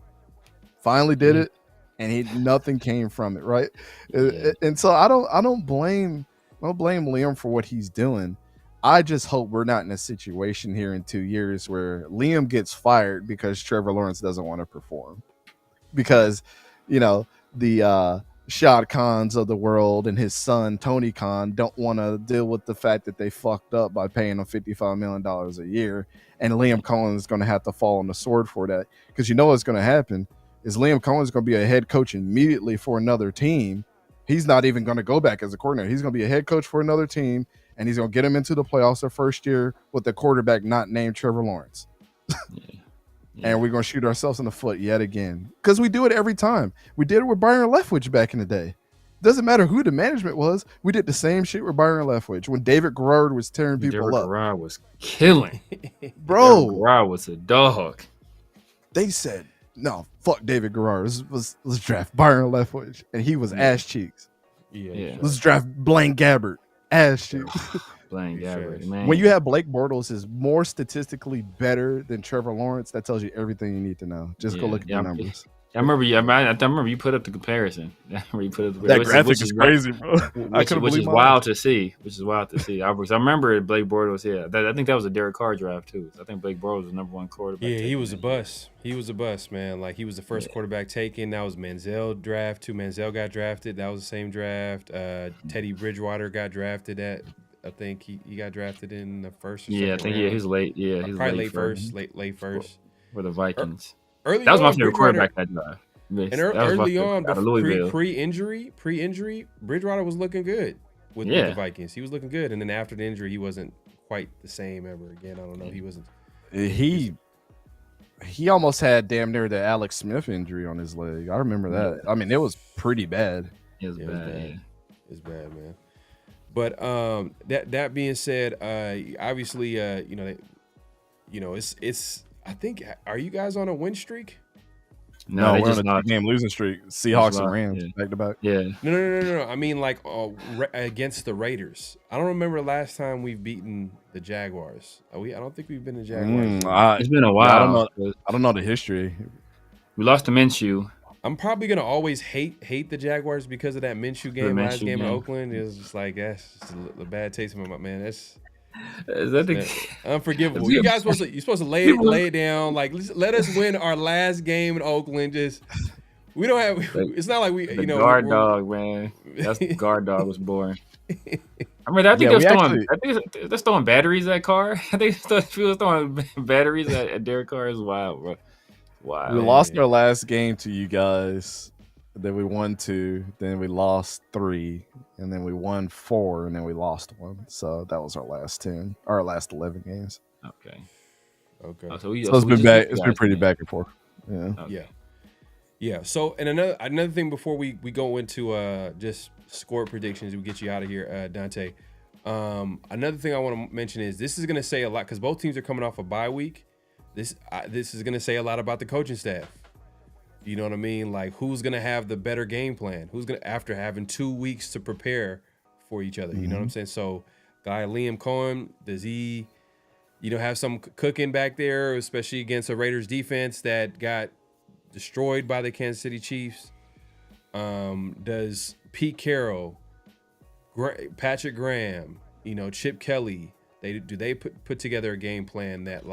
Speaker 1: Finally did it, and nothing came from it, right? Yeah. And so I don't blame Liam for what he's doing. I just hope we're not in a situation here in 2 years where Liam gets fired because Trevor Lawrence doesn't want to perform. Because, the Shad Khans of the world and his son, Tony Khan, don't want to deal with the fact that they fucked up by paying him $55 million a year. And Liam Cohen is going to have to fall on the sword for that. Because what's going to happen is Liam Cohen is going to be a head coach immediately for another team. He's not even going to go back as a coordinator. He's going to be a head coach for another team, and he's going to get him into the playoffs their first year with a quarterback not named Trevor Lawrence. Yeah. And we're going to shoot ourselves in the foot yet again. Because we do it every time. We did it with Byron Leftwich back in the day. Doesn't matter who the management was. We did the same shit with Byron Leftwich when David Garrard was tearing people up.
Speaker 3: Garrard was killing.
Speaker 1: Bro.
Speaker 3: Garrard was a dog.
Speaker 1: They said, no, fuck David Garrard. Let's draft Byron Leftwich. And he was ass cheeks.
Speaker 3: Yeah.
Speaker 1: Let's draft Blaine Gabbert. Ass cheeks.
Speaker 3: Blaine Gabbert, man.
Speaker 1: When you have Blake Bortles is more statistically better than Trevor Lawrence, that tells you everything you need to know. Just go look at the numbers.
Speaker 3: I remember you put up the comparison. That
Speaker 1: graphic is crazy, bro.
Speaker 3: Which is wild to see. I remember Blake Bortles. Yeah, I think that was a Derek Carr draft too. I think Blake Bortles was the number one quarterback.
Speaker 2: Yeah, he was a bust. He was a bust, man. Like, he was the first quarterback taken. That was Manziel draft too. Manziel got drafted. That was the same draft. Teddy Bridgewater got drafted at. I think he got drafted in the first. Or
Speaker 3: I think
Speaker 2: round.
Speaker 3: He's late. Yeah, he's
Speaker 2: probably late first.
Speaker 3: For the Vikings.
Speaker 2: Early
Speaker 3: that was
Speaker 2: on,
Speaker 3: my favorite quarterback that drive.
Speaker 2: And early on, pre-injury, Bridgewater was looking good with the Vikings. He was looking good, and then after the injury, he wasn't quite the same ever again. I don't know. He wasn't.
Speaker 1: He he almost had damn near the Alex Smith injury on his leg. I remember that. I mean, it was pretty bad.
Speaker 3: It was bad.
Speaker 2: It's bad, man. But that being said, obviously, it's. I think, are you guys on a win streak?
Speaker 1: No, we're on a game losing streak. Seahawks and Rams back to back.
Speaker 3: Yeah.
Speaker 2: No. I mean, like against the Raiders. I don't remember the last time we've beaten the Jaguars. I don't think we've been the Jaguars.
Speaker 3: It's been a while.
Speaker 1: I don't know the history.
Speaker 3: We lost to Minshew.
Speaker 2: I'm probably gonna always hate the Jaguars because of that Minshew game, last game in Oakland. It was just like that's just a bad taste in my mouth, man. That's unforgivable. You guys you're supposed to lay it down. Like let us win our last game in Oakland. Just we don't have. It's not like we
Speaker 3: guard dog, man. That's guard dog was boring. I mean, I think they're throwing batteries at Carr. I think he was throwing batteries at Derek Carr as well, bro. Wow.
Speaker 1: We lost our last game to you guys. Then we won 2. Then we lost 3. And then we won 4. And then we lost 1. So that was our last 10. Our last 11 games.
Speaker 3: Okay.
Speaker 2: Oh,
Speaker 1: so it's been back. It's been pretty back and forth. Yeah.
Speaker 2: Okay. Yeah. So, and another thing before we go into just score predictions, we get you out of here, Dante. Another thing I want to mention is this is going to say a lot because both teams are coming off a bye week. This is going to say a lot about the coaching staff. You know what I mean? Like, who's going to have the better game plan? Who's going to, after having 2 weeks to prepare for each other? You know what I'm saying? So, guy Liam Cohen, does he, have some cooking back there, especially against a Raiders defense that got destroyed by the Kansas City Chiefs? Does Pete Carroll, Patrick Graham, Chip Kelly, do they put together a game plan that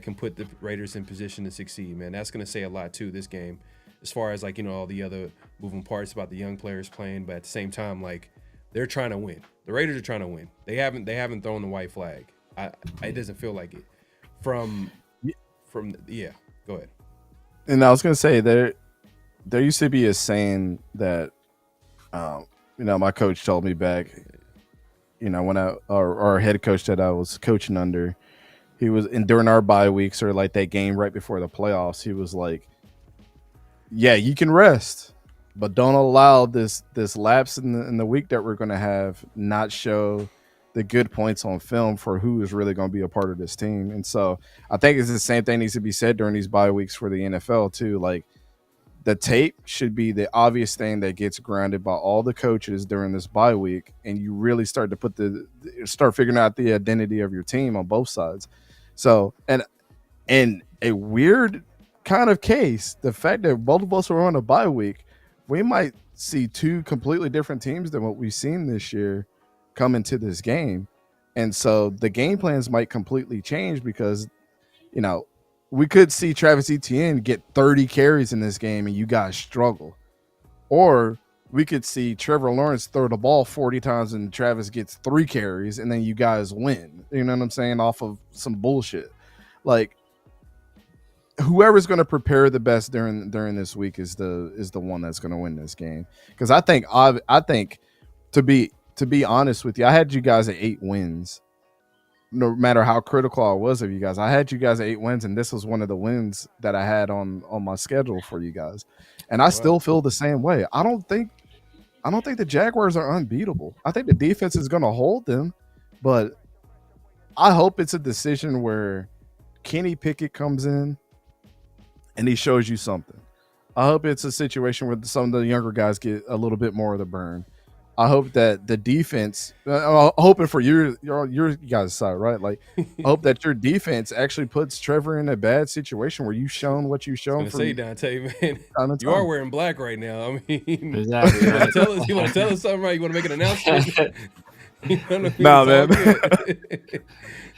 Speaker 2: can put the Raiders in position to succeed, man? That's going to say a lot too, this game, as far as all the other moving parts about the young players playing, but at the same time, they're trying to win. The Raiders are trying to win. They haven't thrown the white flag. It doesn't feel like it. From go ahead.
Speaker 1: And I was going to say there used to be a saying that, my coach told me back, when our head coach that I was coaching under, he was during our bye weeks or like that game right before the playoffs. He was like, "Yeah, you can rest, but don't allow this lapse in the week that we're going to have not show the good points on film for who is really going to be a part of this team." And so I think it's the same thing needs to be said during these bye weeks for the NFL too. Like the tape should be the obvious thing that gets grounded by all the coaches during this bye week, and you really start to start figuring out the identity of your team on both sides. So, and in a weird kind of case, the fact that both of us are on a bye week, we might see 2 completely different teams than what we've seen this year come into this game. And so the game plans might completely change because, we could see Travis Etienne get 30 carries in this game and you guys struggle. Or we could see Trevor Lawrence throw the ball 40 times and Travis gets 3 carries and then you guys win. You know what I'm saying? Off of some bullshit. Like whoever's going to prepare the best during this week is the one that's going to win this game. Because I think to be honest with you, I had you guys at 8 wins. No matter how critical I was of you guys, I had you guys at 8 wins, and this was one of the wins that I had on my schedule for you guys. And I still feel the same way. I don't think the Jaguars are unbeatable. I think the defense is going to hold them, but I hope it's a decision where Kenny Pickett comes in and he shows you something. I hope it's a situation where some of the younger guys get a little bit more of the burn. I hope that the defense, I'm hoping for your guys' side, right? Like, I hope that your defense actually puts Trevor in a bad situation where you've shown what you've shown.
Speaker 2: Say, Dante, man, you are wearing black right now. I mean,
Speaker 3: exactly.
Speaker 2: You want to tell us something, right? You want to make an announcement?
Speaker 1: Nah, man.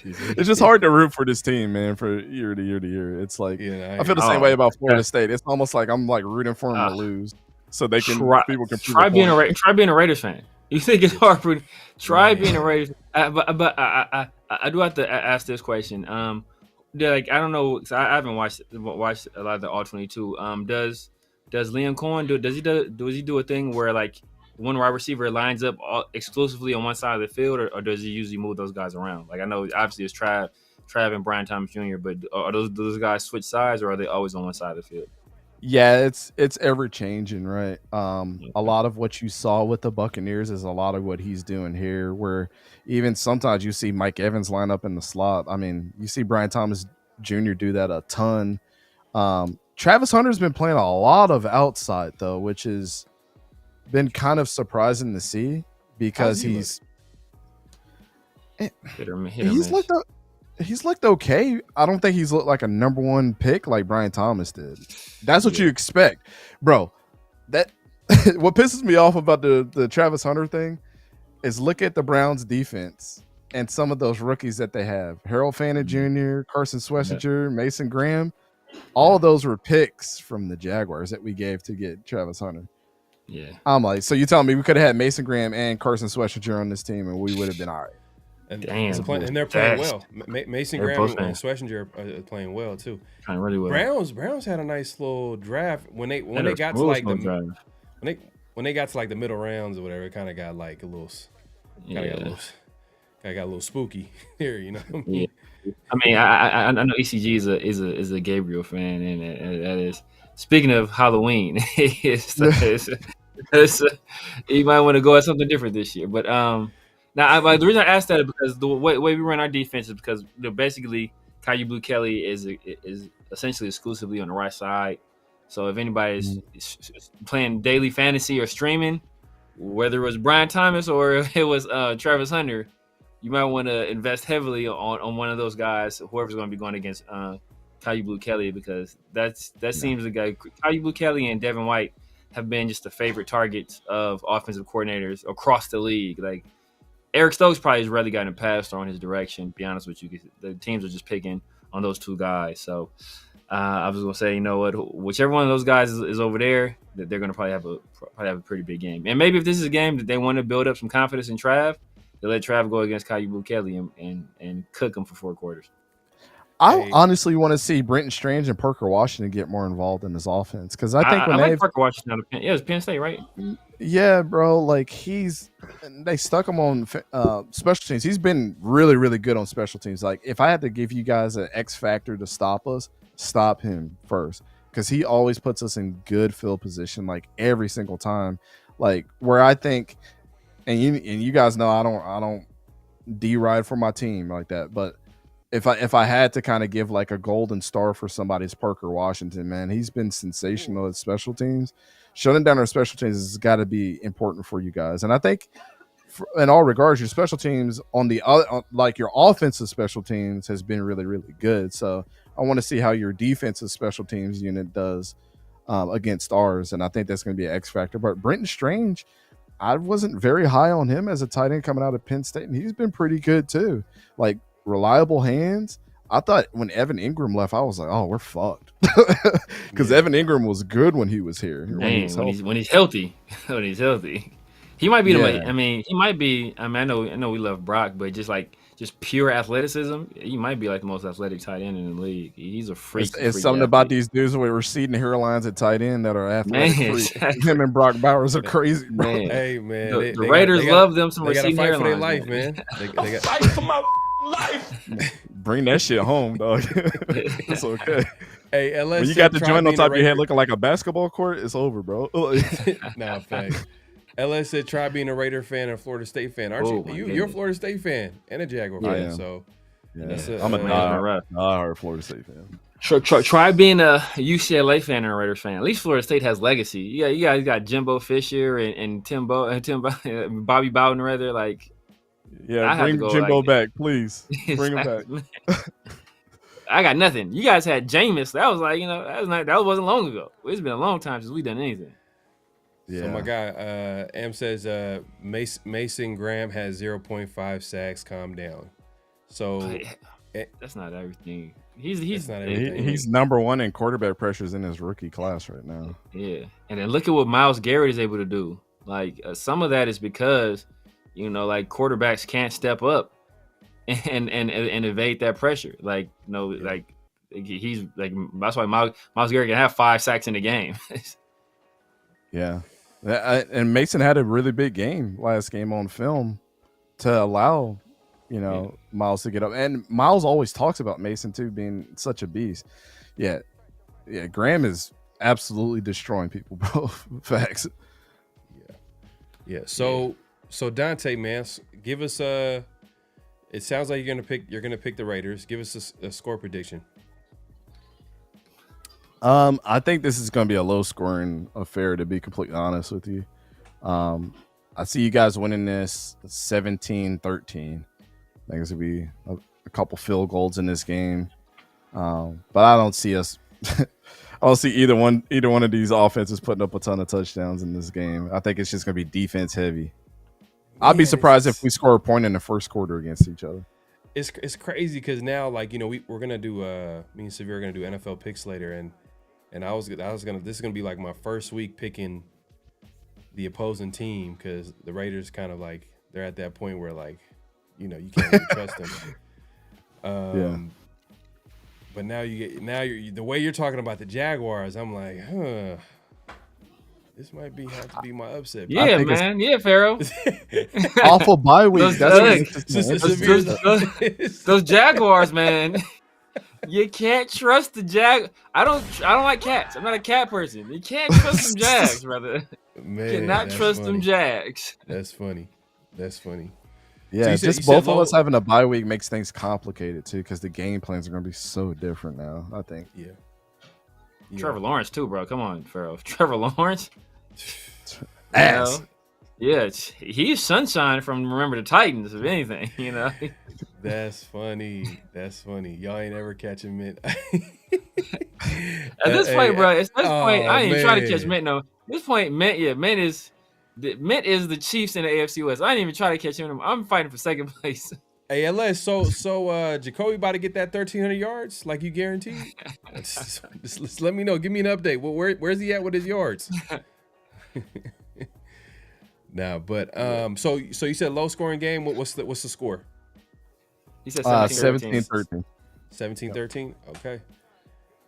Speaker 1: It's just hard to root for this team, man, for year to year to year. It's like I feel the same way about Florida State. It's almost like I'm like rooting for them to lose. So they can people can
Speaker 3: try being a Raiders fan. You think it's hard for try being a Raiders, but I do have to ask this question. I don't know, cause I haven't watched a lot of the All 22. Does Liam Cohen does he do a thing where like one wide receiver lines up exclusively on one side of the field, or does he usually move those guys around? Like I know obviously it's Trav Trav and Brian Thomas Jr. But are those guys switch sides, or are they always on one side of the field?
Speaker 1: Yeah, it's ever changing, right? A lot of what you saw with the Buccaneers is a lot of what he's doing here, where even sometimes you see Mike Evans line up in the slot. I mean, you see Brian Thomas Jr. do that a ton. Travis Hunter's been playing a lot of outside though, which has been kind of surprising to see because he's looked okay. I don't think he's looked like a number one pick like Brian Thomas did. That's what you expect, bro. That what pisses me off about the Travis Hunter thing is look at the Browns defense and some of those rookies that they have. Harold Fannin Jr., Carson Schlesinger, Mason Graham. All of those were picks from the Jaguars that we gave to get Travis Hunter.
Speaker 3: Yeah.
Speaker 1: I'm like, so you telling me we could have had Mason Graham and Carson Schlesinger on this team and we would have been all right.
Speaker 2: And they're playing well. Mason Graham and Schlesinger are playing well too.
Speaker 3: Playing really well.
Speaker 2: Browns had a nice little draft when they got to like the middle rounds or whatever. It kind of got like a little, got a little spooky here, you know.
Speaker 3: Yeah. I mean, I know ECG is a Gabriel fan, and that is speaking of Halloween. You might want to go at something different this year, but now, the reason I asked that is because the way we run our defense is because basically Caillou Blue Kelly is essentially exclusively on the right side. So if anybody is playing daily fantasy or streaming, whether it was Brian Thomas or it was Travis Hunter, you might want to invest heavily on one of those guys, whoever's going to be going against Caillou Blue Kelly, because that seems the guy. Caillou Blue Kelly and Devin White have been just the favorite targets of offensive coordinators across the league. Like, Eric Stokes probably has rarely gotten a pass thrown his direction, to be honest with you. The teams are just picking on those two guys. So I was going to say, you know what, whichever one of those guys is over there, that they're going to probably have a pretty big game. And maybe if this is a game that they want to build up some confidence in Trav, they let Trav go against Caillou Blue Kelly and cook him for 4 quarters.
Speaker 1: I honestly want to see Brenton Strange and Parker Washington get more involved in this offense, because I think
Speaker 3: like Parker Washington out of Penn. Yeah, it was Penn State, right?
Speaker 1: Yeah, bro. Like they stuck him on special teams. He's been really, really good on special teams. Like, if I had to give you guys an X factor to stop us, stop him first, because he always puts us in good field position, like every single time. Like, where I think, and you guys know I don't D-ride for my team like that, but if I had to kind of give like a golden star for somebody's Parker Washington, man, he's been sensational at special teams. Shutting down our special teams has got to be important for you guys. And I think in all regards, your special teams on the other, like your offensive special teams has been really, really good. So I want to see how your defensive special teams unit does against ours. And I think that's going to be an X factor. But Brenton Strange, I wasn't very high on him as a tight end coming out of Penn State, and he's been pretty good too. Like, reliable hands. I thought when Evan Ingram left, I was like, oh, we're fucked. Because Evan Ingram was good when he was here.
Speaker 3: When he's healthy. When he's healthy. He might be I know we love Brock, but just pure athleticism, he might be like the most athletic tight end in the league. He's a freak.
Speaker 1: It's something about these dudes with receding hairlines at tight end that are athletic. Exactly. Him and Brock Bowers are crazy, bro.
Speaker 3: Man.
Speaker 2: Hey, man.
Speaker 3: The Raiders love them some receding hairlines.
Speaker 2: For their life, man. They got
Speaker 6: fight for my life.
Speaker 1: Bring that shit home, dog. It's okay.
Speaker 2: Hey, LS,
Speaker 1: when you got the joint on top of your head looking like a basketball court, it's over, bro.
Speaker 2: Nah, thanks. LS said, try being a Raider fan and a Florida State fan. Aren't you? You're a Florida State fan and a Jaguar fan. So
Speaker 1: I'm a diehard Florida State fan.
Speaker 3: Try being a UCLA fan and a Raiders fan. At least Florida State has legacy. You guys got Jimbo Fisher and Bobby Bowden, rather. Like,
Speaker 1: bring Jimbo back, please. Bring him back.
Speaker 3: I got nothing. You guys had Jameis. That was like, that wasn't long ago. It's been a long time since we've done anything.
Speaker 2: Yeah. So my guy M says Mason Graham has 0.5 sacks. Calm down. So
Speaker 3: that's not everything. He's not
Speaker 1: everything. He's number one in quarterback pressures in his rookie class right now.
Speaker 3: Yeah, and then look at what Myles Garrett is able to do. Like, some of that is because like quarterbacks can't step up and evade that pressure. Like, he's like, that's why Myles Garrett can have 5 sacks in the game.
Speaker 1: Yeah. And Mason had a really big game last game on film to allow, Miles to get up. And Miles always talks about Mason too being such a beast. Yeah, Graham is absolutely destroying people, bro. Facts.
Speaker 2: Yeah. So Dante, man, give us it sounds like you're gonna pick the Raiders. Give us a score prediction.
Speaker 1: I think this is going to be a low-scoring affair, to be completely honest with you. I see you guys winning this 17-13. I think it's going to be a couple field goals in this game. But I don't see us I don't see either one of these offenses putting up a ton of touchdowns in this game. I think it's just going to be defense heavy. I'd be surprised if we score a point in the first quarter against each other.
Speaker 2: It's crazy because now, like, we're gonna do me and Severe are gonna do NFL picks later, and I was gonna this is gonna be like my first week picking the opposing team because the Raiders kind of like they're at that point where, like, you can't really trust them. But now you're the way you're talking about the Jaguars, I'm like, this might have to be my upset.
Speaker 3: Yeah, man. Yeah, Pharaoh.
Speaker 1: Awful bye week.
Speaker 3: Those Jaguars, man. You can't trust the Jag. I don't like cats. I'm not a cat person. You can't trust them Jags, brother.
Speaker 2: Man,
Speaker 3: you cannot trust them Jags.
Speaker 2: That's funny.
Speaker 1: Yeah, so both of us having a bye week makes things complicated too, because the game plans are going to be so different now. I think.
Speaker 2: Yeah.
Speaker 3: Trevor Lawrence too, bro. Come on, Pharaoh. Trevor Lawrence.
Speaker 1: Ass.
Speaker 3: Yeah, he's sunshine from Remember the Titans, if anything.
Speaker 2: That's funny. Y'all ain't ever catching Mint.
Speaker 3: At this point, bro. At this point, I ain't even trying to catch Mint. No, at this point, Mint is the Chiefs in the AFC West. I ain't even trying to catch him. I'm fighting for second place.
Speaker 2: Hey, LS, so Jacoby about to get that 1,300 yards, like you guaranteed? just let me know. Give me an update. Where's he at with his yards? Nah, but so you said low scoring game. What's the score?
Speaker 3: He said 17-13.
Speaker 2: 17-13. Okay,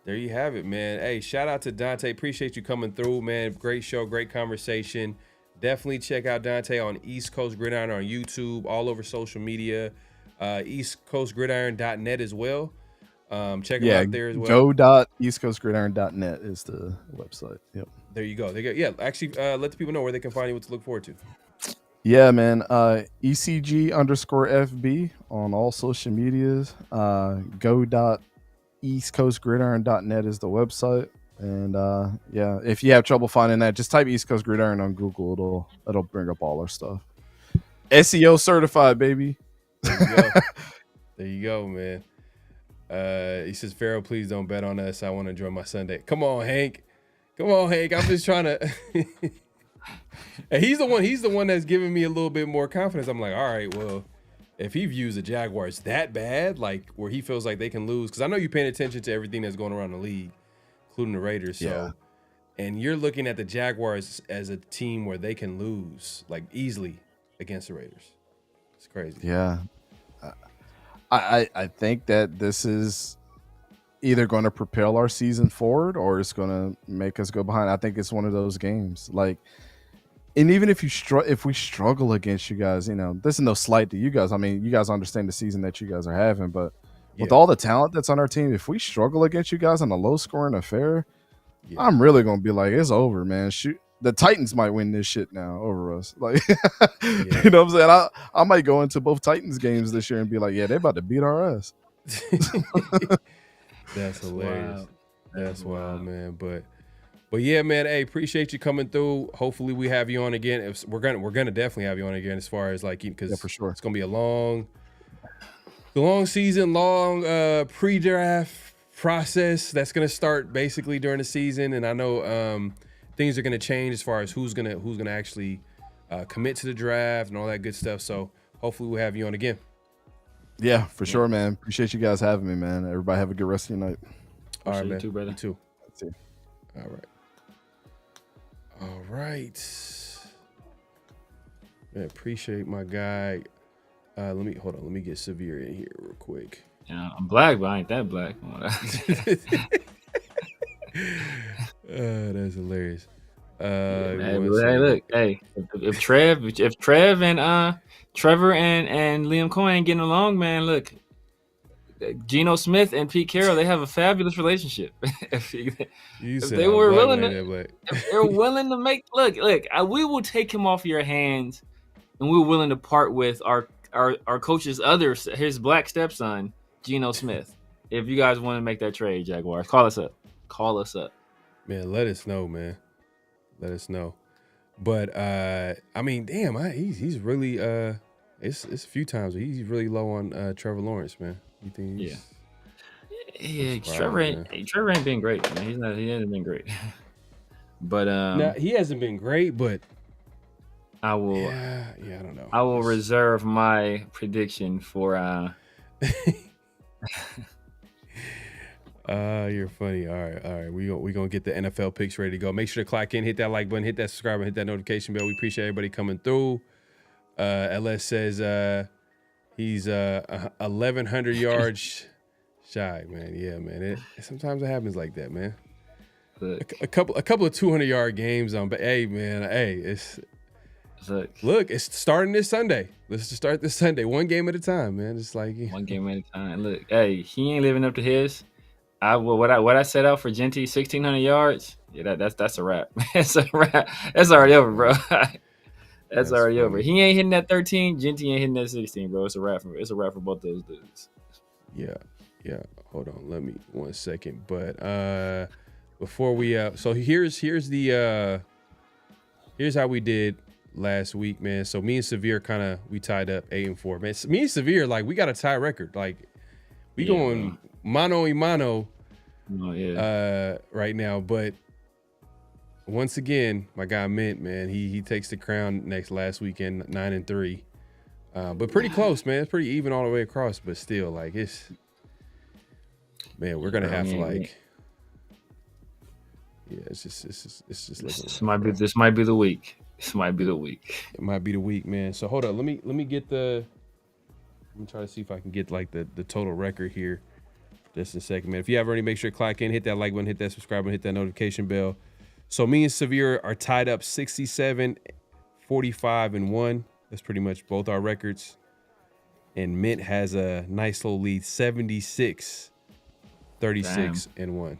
Speaker 2: there you have it, man. Hey, shout out to Dante. Appreciate you coming through, man. Great show, great conversation. Definitely check out Dante on East Coast Gridiron on YouTube, all over social media, eastcoastgridiron.net as well. Check him out there as well.
Speaker 1: Go.eastcoastgridiron.net is the website. Yep.
Speaker 2: There you go. Yeah, actually, let the people know where they can find you, what to look forward to.
Speaker 1: Yeah, man. ECG_FB on all social medias. Go.eastcoastgridiron.net is the website. And yeah, if you have trouble finding that, just type East Coast Gridiron on Google. It'll bring up all our stuff. SEO certified, baby.
Speaker 2: There you go, man. He says, Pharaoh, please don't bet on us. I want to enjoy my Sunday. Come on, Hank. I'm just trying to. And he's the one that's giving me a little bit more confidence. I'm like, all right, well, if he views the Jaguars that bad, like where he feels like they can lose, because I know you're paying attention to everything that's going around the league, including the Raiders. So, and you're looking at the Jaguars as a team where they can lose like easily against the Raiders. It's crazy.
Speaker 1: Yeah. I think that this is either going to propel our season forward or it's going to make us go behind. I think it's one of those games. Like, and even if we struggle against you guys, this is no slight to you guys. I mean, you guys understand the season that you guys are having, but with all the talent that's on our team, if we struggle against you guys in a low-scoring affair, I'm really going to be like, it's over, man. Shoot. The Titans might win this shit now over us. Like, you know what I'm saying? I might go into both Titans games this year and be like, yeah, they're about to beat our ass.
Speaker 2: That's hilarious. Wow. That's wild, man. But yeah, man. Hey, appreciate you coming through. Hopefully, we have you on again. We're gonna definitely have you on again. As far as like, because
Speaker 1: for sure,
Speaker 2: it's gonna be a long season, pre-draft process that's gonna start basically during the season. And I know things are gonna change as far as who's gonna actually commit to the draft and all that good stuff. So hopefully, we'll have you on again.
Speaker 1: Yeah, for sure, man. Appreciate you guys having me, man. Everybody have a good rest of your night.
Speaker 2: All right, man.
Speaker 3: You too, brother.
Speaker 2: You too.
Speaker 1: That's it.
Speaker 2: All right. Man, appreciate my guy. Let me get Severe in here real quick.
Speaker 3: Yeah, I'm black, but I ain't that black.
Speaker 2: That's hilarious.
Speaker 3: Hey, look, hey, if Trev Trevor and Liam Cohen getting along, man. Look, Geno Smith and Pete Carroll, they have a fabulous relationship. if they were willing to, if they're willing to make look, we will take him off your hands, and we're willing to part with our coach's his black stepson, Geno Smith. If you guys want to make that trade, Jaguars, call us up. Call us up.
Speaker 2: Man, let us know, man. Let us know. But I mean, damn, he's really it's a few times he's really low on Trevor Lawrence, man. You think?
Speaker 3: Yeah. Trevor ain't been great, man. He hasn't been great. But
Speaker 2: no, he hasn't been great, but
Speaker 3: I will.
Speaker 2: Yeah, I don't know.
Speaker 3: I will reserve my prediction for.
Speaker 2: You're funny. All right. We gonna get the NFL picks ready to go. Make sure to clock in, hit that like button, hit that subscribe, and hit that notification bell. We appreciate everybody coming through. LS says he's 1,100 yards shy, man. Yeah, man. Sometimes it happens like that, man. A couple of 200-yard games on, but hey, man, it's starting this Sunday. Let's just start this Sunday, one game at a time, man. It's like
Speaker 3: one game at a time. Look, hey, he ain't living up to his. What I set out for Genty, 1,600 yards. Yeah, that's a wrap. That's a wrap. That's already over, bro. That's already over. He ain't hitting that 13. Genty ain't hitting that 16, bro. It's a wrap for both those dudes.
Speaker 2: Yeah. Hold on, let me 1 second. But before we so here's how we did last week, man. So me and Severe we tied up 8-4. Man, me and Severe, like, we got a tie record. Like, we going mano y mano right now. But once again, my guy Mint, man, he takes the crown last weekend, 9-3. But pretty close, man. It's pretty even all the way across. But still, like, we're gonna have to like. Yeah, it's just like
Speaker 3: this might be the week. This might be the week.
Speaker 2: It might be the week, man. So hold up, let me get the. I'm gonna try to see if I can get like the total record here. Just a second, man. If you haven't already, make sure to clock in, hit that like button, hit that subscribe button, hit that notification bell. So me and Severe are tied up 67, 45, and 1. That's pretty much both our records. And Mint has a nice little lead, 76, 36, and 1.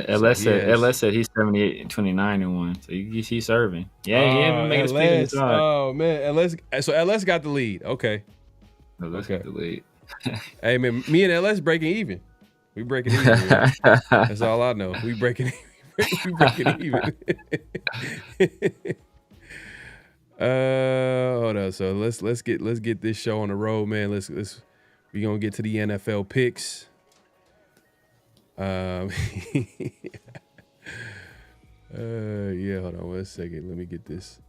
Speaker 3: LS said he's 78 and 29 and 1. So he's serving. Yeah, he ain't been making his pick.
Speaker 2: Oh man, LS got the lead. Okay.
Speaker 3: LS got the lead.
Speaker 2: Hey man, me and LS breaking even. We breaking even. Man. That's all I know. We breaking even. Hold on. So let's get this show on the road, man. We gonna get to the NFL picks. Yeah, hold on 1 second. Let me get this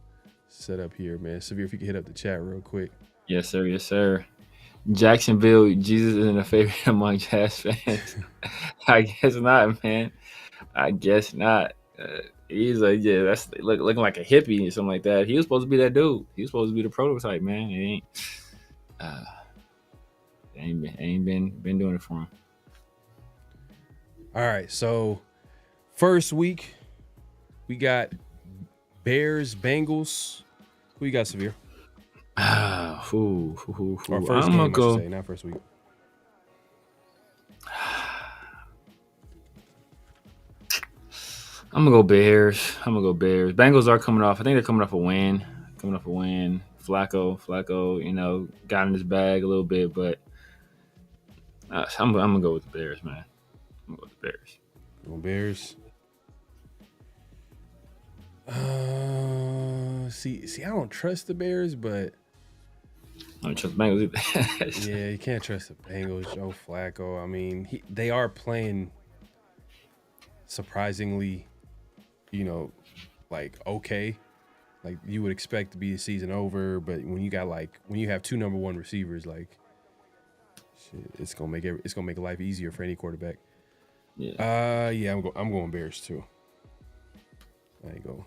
Speaker 2: set up here, man. Severe, if you can hit up the chat real quick.
Speaker 3: Yes, sir. Jacksonville, Jesus isn't a favorite among Jazz fans. I guess not, man. I guess not. He's like, that's looking like a hippie or something like that. He was supposed to be that dude. He was supposed to be the prototype, man. He ain't been doing it for him.
Speaker 2: All right, so first week we got Bears, Bengals. Who you got, Severe?
Speaker 3: Or
Speaker 2: first game, I should say, not first week.
Speaker 3: I'm gonna go Bears. Bengals are coming off. I think they're coming off a win. Flacco, got in his bag a little bit, but I'm gonna go with the Bears, man. I'm gonna go with the Bears.
Speaker 2: Bears. See, I don't trust the Bears, but
Speaker 3: I don't trust the Bengals either.
Speaker 2: Yeah, you can't trust the Bengals. Joe Flacco. I mean, they are playing surprisingly, like okay, like you would expect to be the season over, but when you have two number one receivers, like shit, it's gonna make life easier for any quarterback.
Speaker 3: Yeah.
Speaker 2: I'm going Bears too. I ain't gonna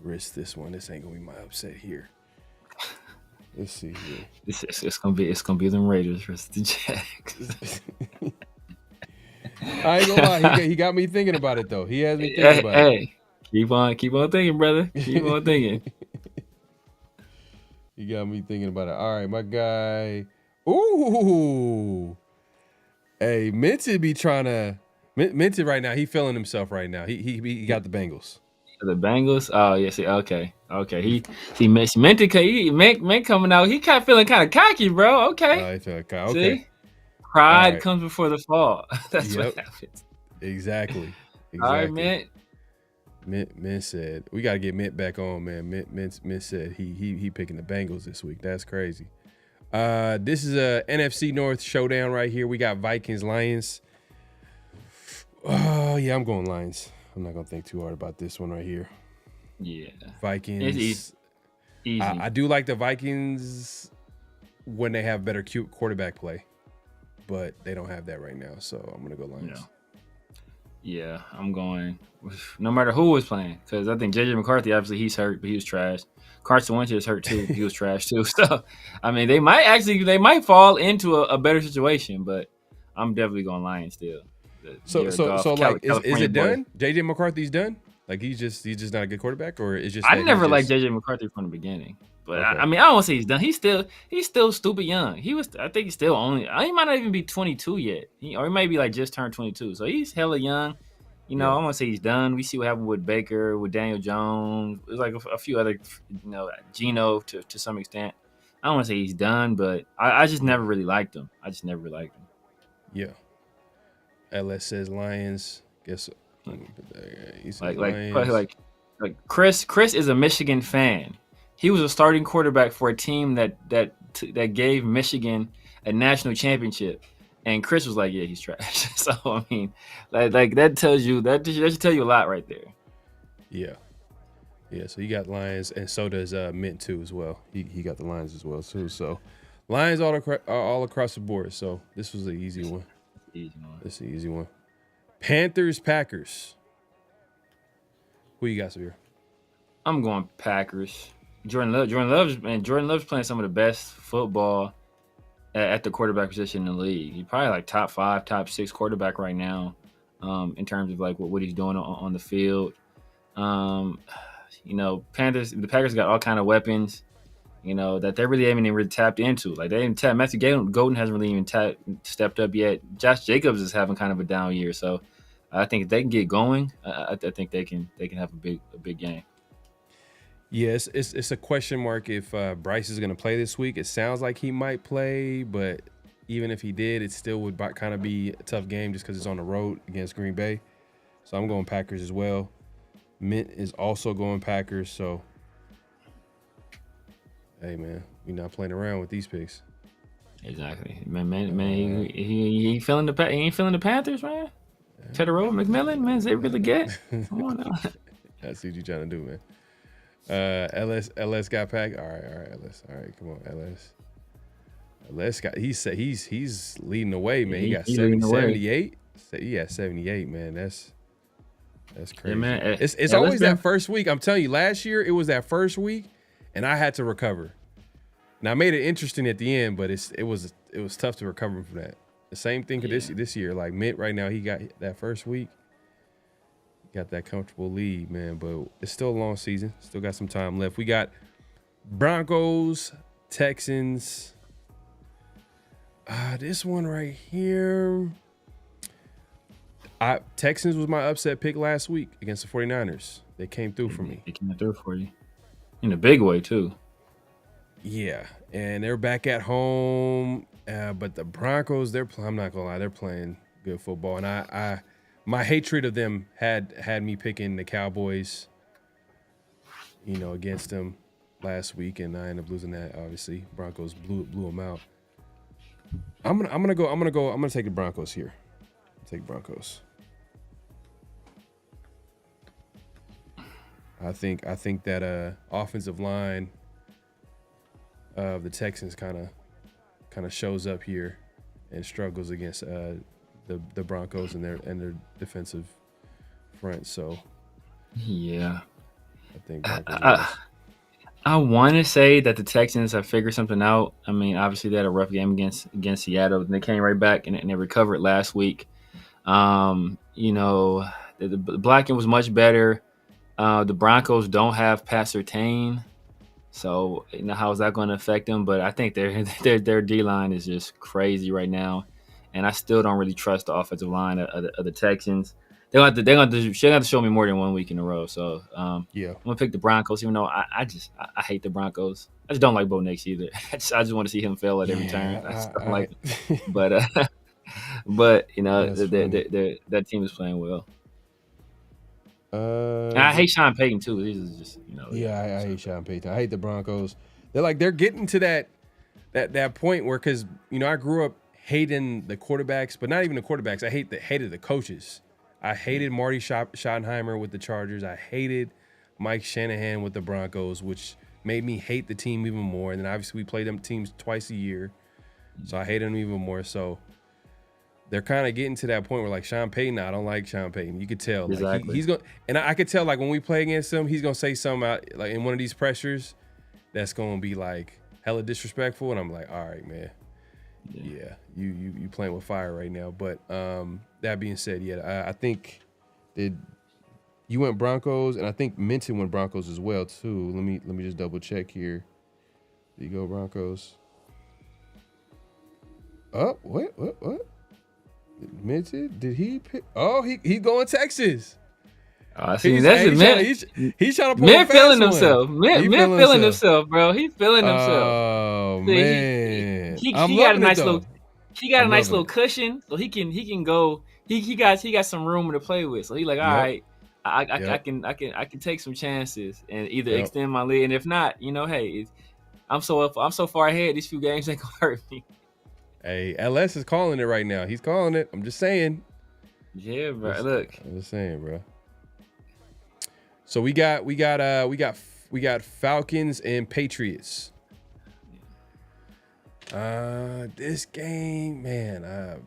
Speaker 2: risk this one. This ain't gonna be my upset here. Let's see here.
Speaker 3: It's gonna be them Raiders versus the Jags.
Speaker 2: I ain't gonna lie. He got me thinking about it though. He has me thinking about it.
Speaker 3: Keep on thinking, brother. Keep on thinking.
Speaker 2: You got me thinking about it. All right, my guy. Ooh. Hey, Minty be trying to. Minty right now, he feeling himself right now. He got the Bengals.
Speaker 3: The Bengals? Oh, yeah. See, okay. He meant to. He Mint coming out. He feeling kind of cocky, bro. Okay.
Speaker 2: Okay.
Speaker 3: See, pride
Speaker 2: right.
Speaker 3: comes before the fall. That's what happens.
Speaker 2: Exactly.
Speaker 3: All right, Mint.
Speaker 2: Mint said we got to get Mint back on, man. Mint said he picking the Bengals this week. That's crazy. This is a NFC North showdown right here. We got Vikings, Lions. Oh yeah, I'm going Lions. I'm not gonna think too hard about this one right here.
Speaker 3: Yeah,
Speaker 2: Vikings.
Speaker 3: It's easy.
Speaker 2: I do like the Vikings when they have better quarterback play, but they don't have that right now. So I'm gonna go Lions.
Speaker 3: Yeah, I'm going. No matter who was playing, because I think JJ McCarthy, obviously he's hurt, but he was trash. Carson Wentz is hurt too. He was trash too. So I mean, they might fall into a better situation, but I'm definitely going Lions still.
Speaker 2: So like, is it done? JJ McCarthy's done? Like he's just not a good quarterback, or it's just
Speaker 3: I never liked JJ McCarthy from the beginning. But okay. I mean, I don't want to say he's done. He's still stupid young. I think he's still he might not even be 22 yet. Or he might be like just turned 22. So he's hella young. I don't want to say he's done. We see what happened with Baker, with Daniel Jones. There's like a few other, Geno to some extent. I don't want to say he's done, but I just never really liked him.
Speaker 2: Yeah. LS says Lions. Guess he's
Speaker 3: like Chris is a Michigan fan. He was a starting quarterback for a team that gave Michigan a national championship, and Chris was like, "Yeah, he's trash." So I mean, like that should tell you a lot right there.
Speaker 2: Yeah. So he got Lions, and so does Mint too as well. He got the Lions as well too. So Lions all across the board. So this was an easy one. This is an easy one. Panthers, Packers. Who you got, Sabir?
Speaker 3: I'm going Packers. Jordan Love's playing some of the best football at the quarterback position in the league. He's probably like top 5, top 6 quarterback right now, in terms of like what he's doing on the field. The Packers got all kind of weapons, that they really haven't even tapped into. Like they didn't tap. Matthew Golden hasn't really even stepped up yet. Josh Jacobs is having kind of a down year, so I think if they can get going, I think they can have a big game.
Speaker 2: Yes, it's a question mark if Bryce is going to play this week. It sounds like he might play, but even if he did, it still would kind of be a tough game just because it's on the road against Green Bay. So I'm going Packers as well. Mint is also going Packers. So, hey man, we're not playing around with these picks.
Speaker 3: Exactly, man. He ain't feeling the Panthers, man. Federal McMillan, man, is they really get? Come on now.
Speaker 2: That's what you trying to do, man. LS got packed. All right, LS. All right, come on, LS. LS got. He's leading the way, man. He got 78. He got 78, man. That's crazy. Yeah, man. It's always that first week. I'm telling you, last year it was that first week, and I had to recover. Now I made it interesting at the end, but it was tough to recover from that. The same thing for this year. Like Mint right now, he got that first week. Got that comfortable lead, man, but it's still a long season. Still got some time left. We got Broncos, Texans. This one right here. Texans was my upset pick last week against the 49ers. They came through for me.
Speaker 3: They came through for you. In a big way, too.
Speaker 2: Yeah, and they're back at home. But the Broncos, I'm not going to lie, they're playing good football. And my hatred of them had me picking the Cowboys, against them last week, and I ended up losing that. Obviously, Broncos blew them out. I'm gonna take the Broncos here. Take Broncos. I think that offensive line of the Texans kind of shows up here and struggles against the Broncos and their defensive front. So
Speaker 3: yeah,
Speaker 2: I think
Speaker 3: I want to say that the Texans have figured something out. I mean, obviously they had a rough game against Seattle, and they came right back and they recovered last week. The blocking was much better. The Broncos don't have Pat Surtain, So how is that going to affect them? But I think their D line is just crazy right now, and I still don't really trust the offensive line of the Texans. They're going to have to show me more than 1 week in a row. So
Speaker 2: Yeah.
Speaker 3: I'm gonna pick the Broncos, even though I hate the Broncos. I just don't like Bo Nix either. I just want to see him fail at every turn. I just don't like him. But that team is playing well. And I hate Sean Payton too. He's just
Speaker 2: I hate Sean Payton. I hate the Broncos. They're getting to that point where, because I grew up hating the quarterbacks, but not even the quarterbacks. I hated the coaches. I hated Marty Schottenheimer with the Chargers. I hated Mike Shanahan with the Broncos, which made me hate the team even more. And then obviously we play them teams twice a year, so I hate them even more. So they're kind of getting to that point where, like, Sean Payton, I don't like Sean Payton. You could tell. Like,
Speaker 3: exactly.
Speaker 2: he's going, and I could tell, like, when we play against him, he's going to say something out, like, in one of these pressures that's going to be, like, hella disrespectful. And I'm like, all right, man. Yeah, you playing with fire right now. But that being said, I think that you went Broncos, and I think Minton went Broncos as well, too. Let me just double check here. There you go, Broncos. Oh, what? Minton, did he pick? Oh, he going Texas.
Speaker 3: See, that's
Speaker 2: he's trying to pull
Speaker 3: Mint
Speaker 2: a
Speaker 3: feeling
Speaker 2: fast
Speaker 3: himself.
Speaker 2: one.
Speaker 3: Mint feeling himself, bro. He's feeling himself.
Speaker 2: Oh,
Speaker 3: See,
Speaker 2: man.
Speaker 3: He
Speaker 2: I'm
Speaker 3: got a
Speaker 2: loving
Speaker 3: nice
Speaker 2: it, though.
Speaker 3: little. He got a
Speaker 2: I'm
Speaker 3: nice
Speaker 2: loving
Speaker 3: little cushion, so he can go. He got some room to play with. So he like, all right, I can take some chances and either extend my lead, and if not, hey, I'm so far ahead. These few games ain't gonna hurt me.
Speaker 2: Hey, LS is calling it right now. He's calling it. I'm just saying.
Speaker 3: Yeah, bro. Look,
Speaker 2: I'm just saying, bro. So we got Falcons and Patriots. This game, man.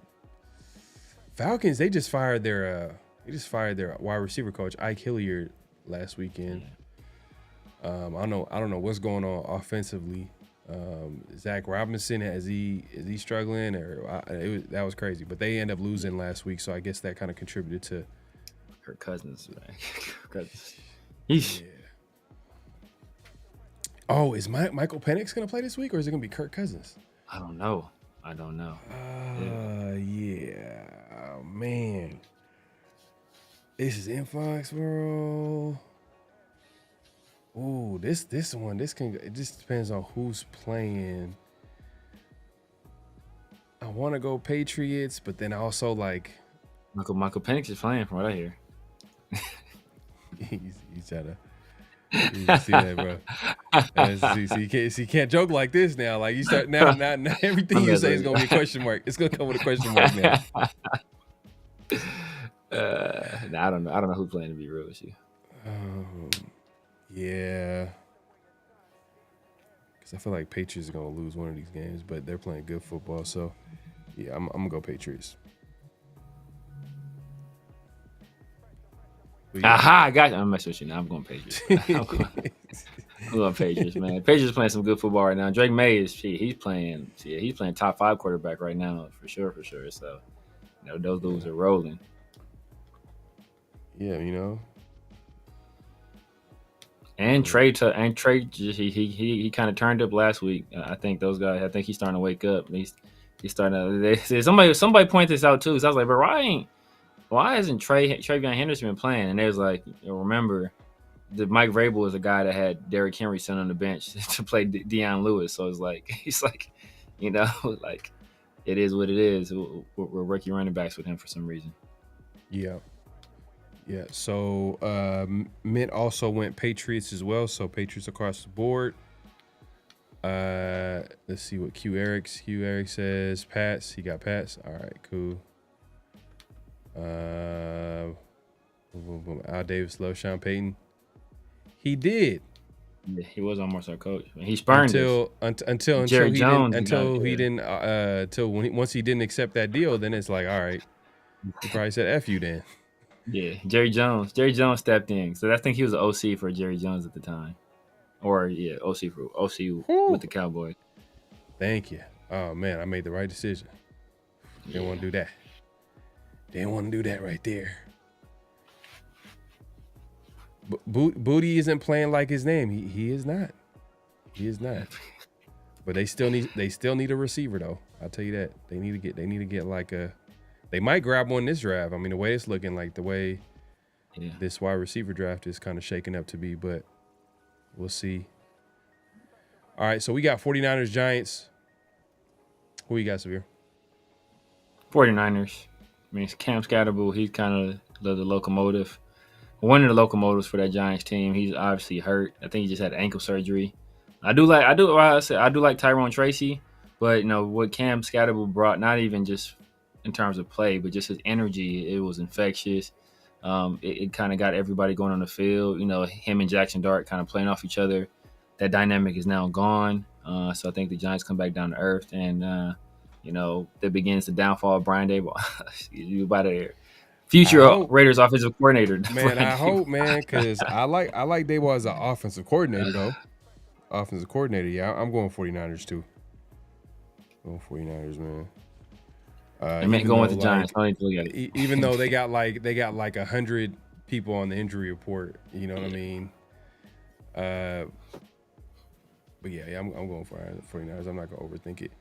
Speaker 2: Falcons, they just fired their wide receiver coach, Ike Hilliard, last weekend. I don't know what's going on offensively. Zach Robinson, is he struggling, or that was crazy. But they end up losing last week, so I guess that kind of contributed to
Speaker 3: Kirk Cousins, man.
Speaker 2: Yeah. Oh, is Michael Penix gonna play this week, or is it gonna be Kirk Cousins?
Speaker 3: I don't know.
Speaker 2: Yeah. Oh, man. This is in Foxborough. Ooh, this one, it just depends on who's playing. I want to go Patriots, but then I also like
Speaker 3: Michael Penix is playing from what I hear.
Speaker 2: he's trying to. You see that, bro? So you can't joke like this now. Like, you start now everything you say is gonna be a question mark. It's gonna come with a question mark now.
Speaker 3: I don't know who's playing, to be real with you.
Speaker 2: Yeah, because I feel like Patriots are gonna lose one of these games, but they're playing good football. So yeah, I'm gonna go Patriots. Yeah.
Speaker 3: Aha, I got you. I'm messing with you now. I'm going Patriots. I'm going Patriots, man. Patriots playing some good football right now. Drake May he's playing top 5 quarterback right now for sure. So those dudes are rolling.
Speaker 2: Yeah,
Speaker 3: And Trey he kind of turned up last week. I think those guys. I think he's starting to wake up. He's starting to. Somebody pointed this out too. So I was like, but why hasn't Travion Henderson been playing? And they was like, remember, Mike Vrabel is a guy that had Derrick Henry sitting on the bench to play Deion Lewis. So it's like, he's like, like, it is what it is. We're rookie running backs with him for some reason.
Speaker 2: Yeah. So Mint also went Patriots as well. So Patriots across the board. Let's see what Q Eric says. Pats. He got Pats. All right, cool. Al Davis loves Sean Payton. He did.
Speaker 3: Yeah, he was almost our coach. He spurned
Speaker 2: until
Speaker 3: Jerry
Speaker 2: he
Speaker 3: Jones
Speaker 2: until once he didn't accept that deal, then it's like, all right, he probably said F you then.
Speaker 3: Yeah, Jerry Jones stepped in. So I think he was an OC for Jerry Jones at the time. Or OC with the Cowboys.
Speaker 2: Thank you. Oh man, I made the right decision. Didn't want to do that. Didn't want to do that right there. Booty isn't playing like his name. He is not. He is not. But they still need a receiver though. I'll tell you that. They need to get like a. They might grab one this draft. I mean, the way it's looking, like the way this wide receiver draft is kind of shaking up to be, but we'll see. All right, so we got 49ers, Giants. Who you got, Severe?
Speaker 3: 49ers. I mean, it's Cam Scatterbull. He's kind of the locomotive. One of the locomotives for that Giants team. He's obviously hurt. I think he just had ankle surgery. I do like Tyrone Tracy, but what Cam Scatterbull brought, not even just in terms of play, but just his energy, it was infectious. It kind of got everybody going on the field. Him and Jackson Dart kind of playing off each other. That dynamic is now gone. So I think the Giants come back down to earth, and that begins the downfall of Brian Daboll. You about to future Raiders offensive coordinator.
Speaker 2: Man, I hope, man, because I like Daboll as an offensive coordinator though. Offensive coordinator, yeah, I'm going 49ers too. Going 49ers, man.
Speaker 3: I meant going with the Giants.
Speaker 2: Even though they got like 100 people on the injury report, you know what I mean. But yeah, I'm going for 49ers. I'm not gonna overthink it.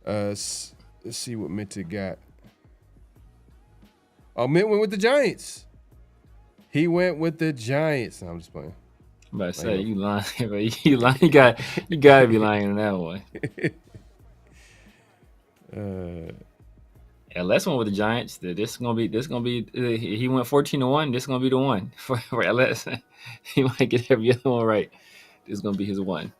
Speaker 2: Let's see what Minted got. Oh, Mint went with the Giants. He went with the Giants. No, I'm just playing.
Speaker 3: I'm about to say you lying, bro. You lying. You gotta be lying in that one. Yeah, Les went with the Giants. This gonna be. He went 14-1. This is gonna be the one for LS. He might get every other one right. This is gonna be his one.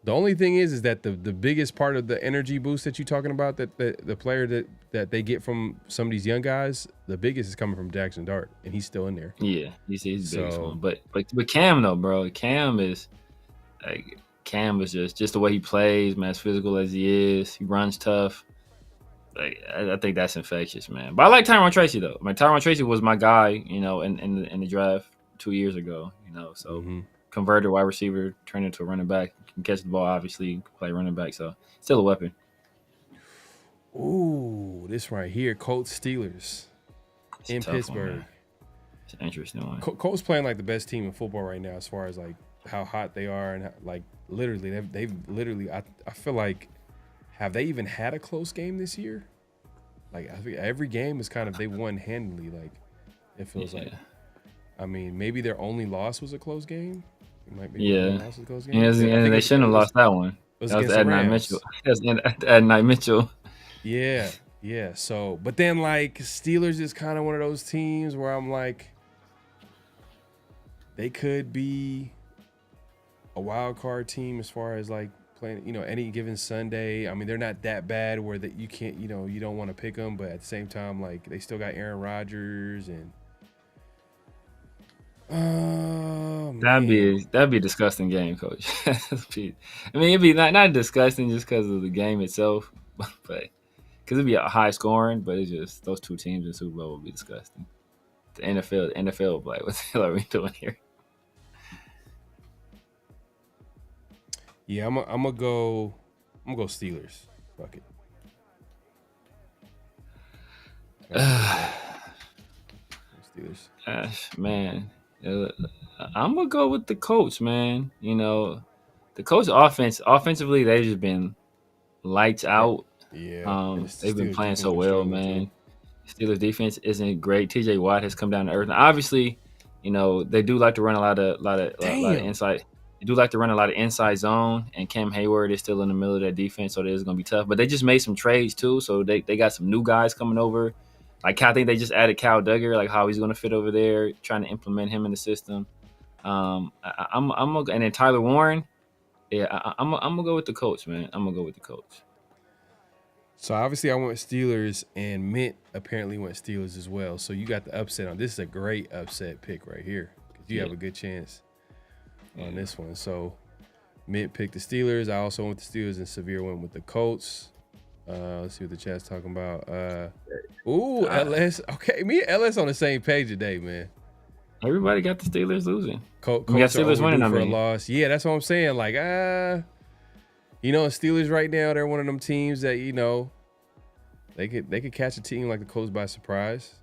Speaker 2: The only thing is that the biggest part of the energy boost that you're talking about, that the player that they get from some of these young guys, the biggest is coming from Jackson Dart, and he's still in there.
Speaker 3: Yeah, he's the biggest one. But Cam though, bro, Cam is just the way he plays, man. As physical as he is, he runs tough. I think that's infectious, man. But I like Tyrone Tracy though. Tyrone Tracy was my guy, in the draft 2 years ago, so converted wide receiver, turned into a running back. Can catch the ball, obviously, play running back, so still a weapon.
Speaker 2: Ooh, this right here, Colts Steelers in Pittsburgh.
Speaker 3: One, it's an interesting one.
Speaker 2: Colts playing like the best team in football right now, as far as like how hot they are, and literally they've literally. I feel like, have they even had a close game this year? Like I think every game is kind of they won handily. Like it feels like. I mean, maybe their only loss was a close game. It might be loss was a close game.
Speaker 3: And they shouldn't have lost that one. That was Adonai Mitchell. That's Adonai Mitchell.
Speaker 2: Yeah. So, but then like Steelers is kind of one of those teams where I'm like, they could be a wild card team as far as like playing, any given Sunday. I mean, they're not that bad where that you can't, you don't want to pick them, but at the same time, like they still got Aaron Rodgers and. Oh,
Speaker 3: that'd be a disgusting game, Coach. It'd be not disgusting just because of the game itself, but because it'd be a high scoring. But it's just those two teams in the Super Bowl would be disgusting. The NFL would be like, what the hell are we doing here?
Speaker 2: Yeah, I'm gonna go Steelers. Fuck it. Steelers.
Speaker 3: Man. I'm gonna go with the Colts, man. The Colts offensively, they've just been lights out.
Speaker 2: Yeah,
Speaker 3: they've been playing so well, man. Steelers defense isn't great. TJ Watt has come down to earth. Now, obviously, they do like to run a lot of inside. They do like to run a lot of inside zone, and Cam Hayward is still in the middle of that defense, so it is gonna be tough. But they just made some trades too, so they got some new guys coming over. Like I think they just added Kyle Duggar, like how he's going to fit over there, trying to implement him in the system. And then Tyler Warren, I'm gonna go with the Colts, man. I'm gonna go with the Colts.
Speaker 2: So obviously I went Steelers, and Mint apparently went Steelers as well. So you got the upset on this. Is a great upset pick right here because you have a good chance on this one. So Mint picked the Steelers. I also went the Steelers, and Severe went with the Colts. Let's see what the chat's talking about. LS. Okay, me and LS on the same page today, man.
Speaker 3: Everybody got the Steelers losing.
Speaker 2: Colts got Steelers winning for a loss. Yeah, that's what I'm saying. Like, Steelers right now, they're one of them teams that they could catch a team like the Colts by surprise.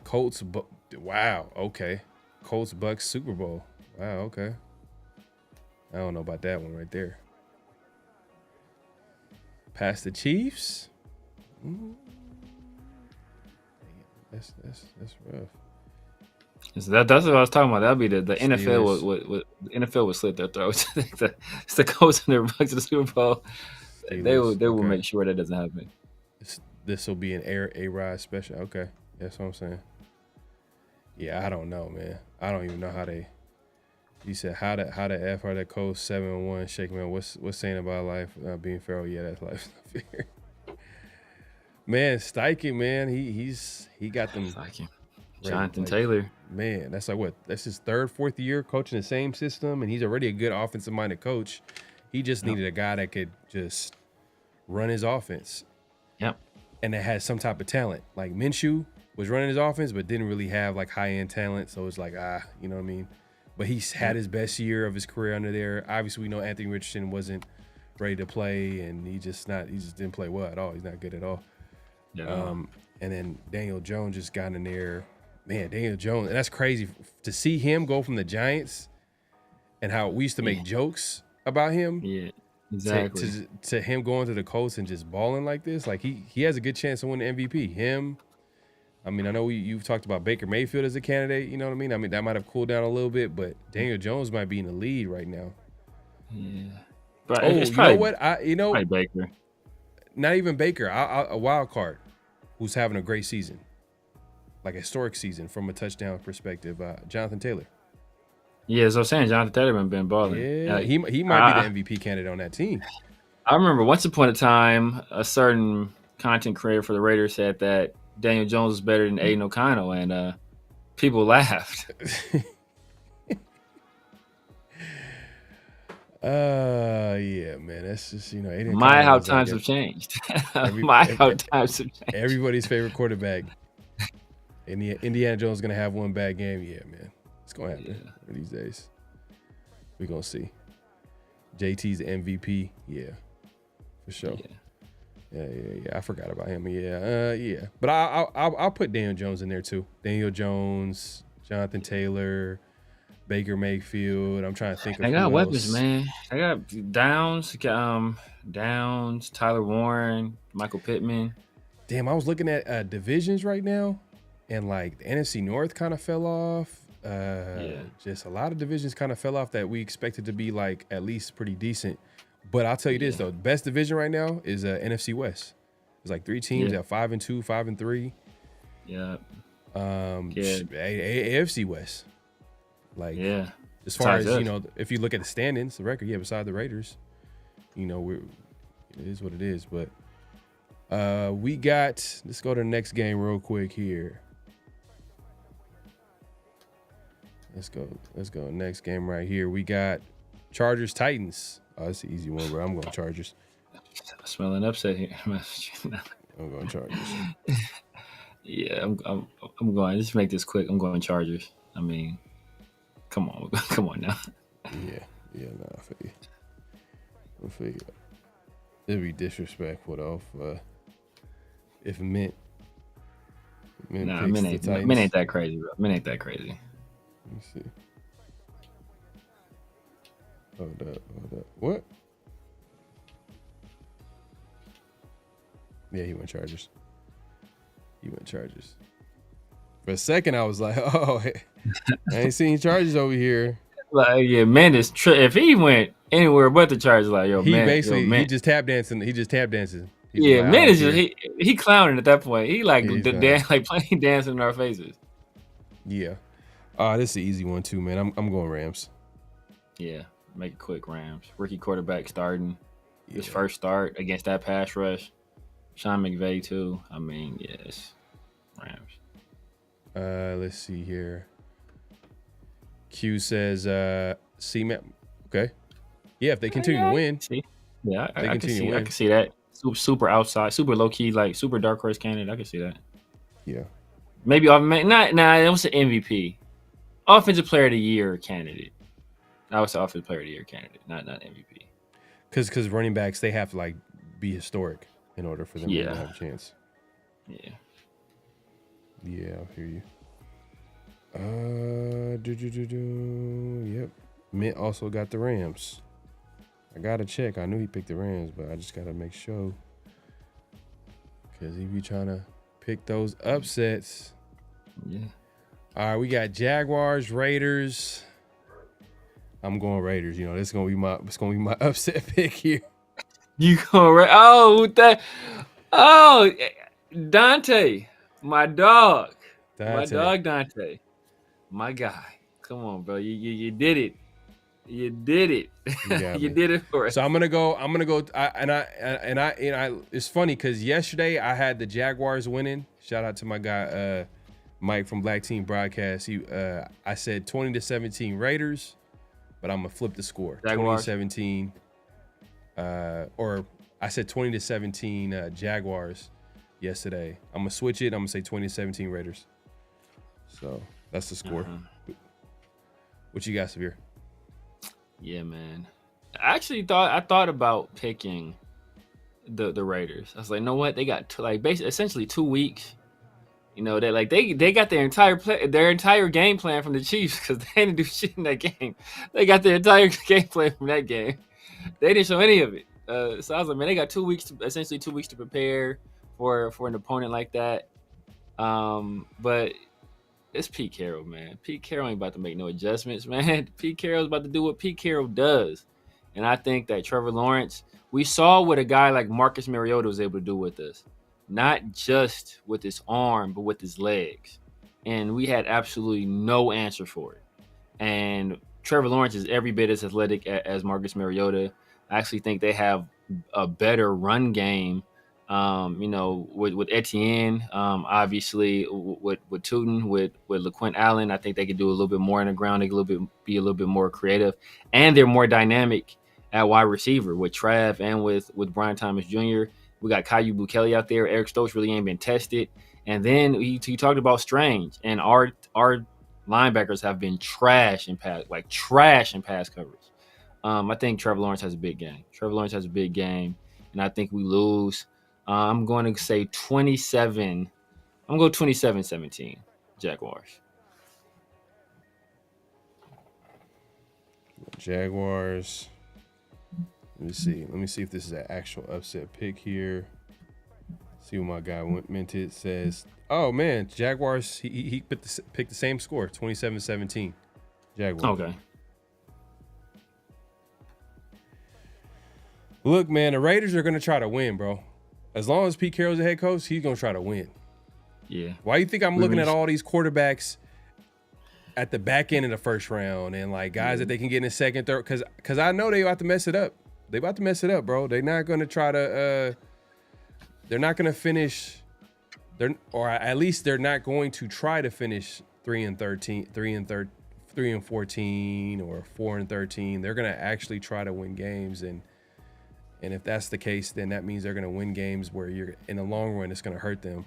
Speaker 2: Colts. Wow. Okay. Colts Bucks Super Bowl. Wow, okay. I don't know about that one right there. Past the Chiefs? That's rough.
Speaker 3: So that's what I was talking about. That'd be the NFL
Speaker 2: Steelers.
Speaker 3: would the NFL would slit their throats. It's the Colts and the Bucks to the Super Bowl. They
Speaker 2: Steelers,
Speaker 3: will
Speaker 2: okay.
Speaker 3: make sure that doesn't happen.
Speaker 2: This will be an A-Rod special. Okay, that's what I'm saying. Yeah, I don't know, man. I don't even know how they. You said how the F are that Colts 7-1 shake, man. What's saying about life being Pharaoh? Yeah, that's life. Man, Steichen, man, he got them.
Speaker 3: Steichen. Jonathan Taylor.
Speaker 2: Man, that's like what? That's his third, fourth year coaching the same system, and he's already a good offensive-minded coach. He just needed a guy that could just run his offense.
Speaker 3: Yep.
Speaker 2: And that has some type of talent. Like Minshew was running his offense, but didn't really have like high-end talent. So it's like, you know what I mean? But he's had his best year of his career under there. Obviously, we know Anthony Richardson wasn't ready to play, and he just didn't play well at all. He's not good at all.
Speaker 3: Yeah.
Speaker 2: And then Daniel Jones just got in there. Man, Daniel Jones, and that's crazy to see him go from the Giants and how we used to make jokes about him.
Speaker 3: Yeah, exactly.
Speaker 2: To him going to the Colts and just balling like this. Like he has a good chance to win the MVP. Him. I mean, I know you've talked about Baker Mayfield as a candidate. You know what I mean? I mean, that might have cooled down a little bit, but Daniel Jones might be in the lead right now.
Speaker 3: Yeah. But
Speaker 2: it's probably, you know what?
Speaker 3: Probably Baker.
Speaker 2: Not even Baker. A wild card who's having a great season. Like a historic season from a touchdown perspective. Jonathan Taylor.
Speaker 3: Yeah, so I'm saying Jonathan Taylor been balling.
Speaker 2: Yeah, he might be the MVP candidate on that team.
Speaker 3: I remember once upon a time, a certain content creator for the Raiders said that Daniel Jones was better than Aiden O'Connell, and people laughed.
Speaker 2: Yeah, man. That's just, you know, Aiden
Speaker 3: How times have changed. How times have changed.
Speaker 2: Everybody's favorite quarterback. Indiana Jones is going to have one bad game. Yeah, man. It's going to happen one of these days. We're going to see. JT's MVP. Yeah, for sure. Yeah. I forgot about him. Yeah. But I'll put Daniel Jones in there too. Daniel Jones, Jonathan Taylor, Baker Mayfield. I'm trying to think of
Speaker 3: I got weapons,
Speaker 2: else.
Speaker 3: man. I got Downs, Tyler Warren, Michael Pittman.
Speaker 2: Damn, I was looking at divisions right now, and like the NFC North kind of fell off. Just a lot of divisions kind of fell off that we expected to be like at least pretty decent. But I'll tell you this though, the best division right now is NFC West. There's like 3 teams at 5-2, 5-3.
Speaker 3: Yeah.
Speaker 2: AFC West. Like, as far as, you know, if you look at the standings, the record, beside the Raiders, you know, it is what it is. But let's go to the next game real quick here. Let's go. Next game right here. We got Chargers Titans. Oh, that's an easy one, bro. I'm going Chargers.
Speaker 3: I smell an upset here.
Speaker 2: I'm going Chargers.
Speaker 3: Yeah, I'm going. Just make this quick. I'm going Chargers. I mean, come on now.
Speaker 2: Yeah, I feel you. It'd be disrespectful though if Mint
Speaker 3: ain't that crazy, bro. Mint ain't that crazy.
Speaker 2: Let me see. Hold up. What? Yeah, he went Chargers. For a second, I was like, oh, I ain't seen Chargers over here.
Speaker 3: Like, yeah, man, if he went anywhere but the Chargers, like, yo,
Speaker 2: he just tap dancing.
Speaker 3: Yeah, like, man is just he clowning at that point. He like playing dancing in our faces.
Speaker 2: Yeah. This is an easy one too, man. I'm going Rams.
Speaker 3: Yeah, make it quick, Rams. Rookie quarterback starting his first start against that pass rush. Sean McVay too. I mean, yes, Rams.
Speaker 2: Let's see here. Q says, C-Map. Okay. Yeah, if they continue to win.
Speaker 3: See? Yeah, I can see that. Super outside, super low key, like super dark horse candidate. I can see that.
Speaker 2: Yeah.
Speaker 3: Maybe it was an MVP. Offensive player of the year candidate. I was the offensive player of the year candidate, not MVP.
Speaker 2: Because running backs, they have to like be historic in order for them to have a chance.
Speaker 3: Yeah.
Speaker 2: Yeah, I hear you. Yep. Mint also got the Rams. I gotta check. I knew he picked the Rams, but I just gotta make sure. Because he be trying to pick those upsets.
Speaker 3: Yeah.
Speaker 2: All right, we got Jaguars, Raiders. I'm going Raiders. You know, it's gonna be my upset pick here.
Speaker 3: You going right? Oh, Dante, my dog, my dog Dante, my guy. Come on, bro. You did it. You did it. You did it for us.
Speaker 2: So I'm gonna go. It's funny because yesterday I had the Jaguars winning. Shout out to my guy Mike from Black Team Broadcast. I said 20-17 Raiders, but I'm gonna flip the score.
Speaker 3: Jaguars.
Speaker 2: 20-17. Or I said 20-17 Jaguars yesterday. I'm gonna switch it. I'm gonna say 20-17 Raiders. So that's the score. What you got, Severe?
Speaker 3: Yeah, man. I thought about picking the Raiders. I was like, you know what? They got essentially 2 weeks. You know, they got their entire game plan from the Chiefs because they didn't do shit in that game. They got their entire game plan from that game. They didn't show any of it. So I was like, man, they got 2 weeks essentially 2 weeks to prepare for an opponent like that. But it's Pete Carroll, man. Pete Carroll ain't about to make no adjustments, man. Pete Carroll's about to do what Pete Carroll does. And I think that Trevor Lawrence, we saw what a guy like Marcus Mariota was able to do with us. Not just with his arm, but with his legs. And we had absolutely no answer for it. And Trevor Lawrence is every bit as athletic as Marcus Mariota. I actually think they have a better run game. You know, with Etienne, obviously with Tootin, with LaQuint Allen, I think they could do a little bit more on the ground. They could be a little bit more creative, and they're more dynamic at wide receiver with Trav and with Brian Thomas Jr. We got Caillou Bukele out there. Eric Stokes really ain't been tested. And then he talked about Strange, and our linebackers have been trash in pass coverage. I think Trevor Lawrence has a big game. And I think we lose. I'm going to say 27. I'm going to go 27-17 Jaguars.
Speaker 2: Jaguars. Let me see if this is an actual upset pick here. See what my guy Minted says. Oh man, Jaguars. He picked the same score, 27-17. Jaguars.
Speaker 3: Okay.
Speaker 2: Look, man, the Raiders are gonna try to win, bro. As long as Pete Carroll's the head coach, he's gonna try to win.
Speaker 3: Yeah.
Speaker 2: Why do you think I'm looking at all these quarterbacks at the back end of the first round and like guys that they can get in the second, third? Because I know they about to mess it up. They about to mess it up, bro. They're not gonna try to. They're not gonna finish. Or at least they're not going to try to finish 3-13, 3-14, or 4-13. They're gonna actually try to win games, and if that's the case, then that means they're gonna win games where you're in the long run it's gonna hurt them.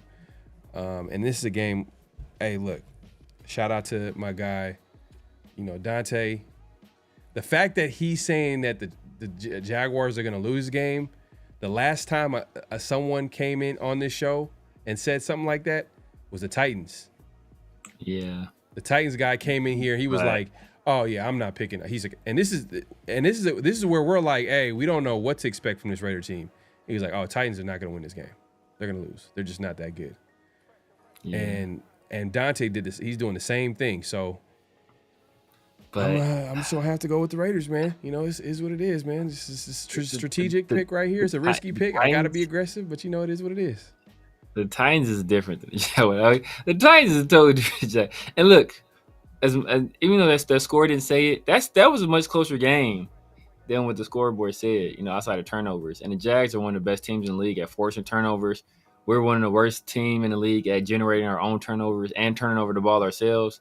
Speaker 2: And this is a game. Hey, look, shout out to my guy, Dante. The fact that he's saying that the Jaguars are gonna lose the game. The last time someone came in on this show and said something like that was the Titans.
Speaker 3: Yeah.
Speaker 2: The Titans guy came in here. He was like, "Oh yeah, I'm not picking." He's like, this is where we're like, "Hey, we don't know what to expect from this Raider team." He was like, "Oh, Titans are not going to win this game. They're going to lose. They're just not that good." Yeah. And Dante did this. He's doing the same thing. So, but I'm just gonna have to go with the Raiders, man. It is what it is, man. This is a strategic pick right here. It's a risky pick. I got to be aggressive, but it is what it is.
Speaker 3: The Titans is different than the Jaguars. The Titans is totally different. And look, as even though that score didn't say it, that was a much closer game than what the scoreboard said. Outside of turnovers, and the Jags are one of the best teams in the league at forcing turnovers. We're one of the worst team in the league at generating our own turnovers and turning over the ball ourselves.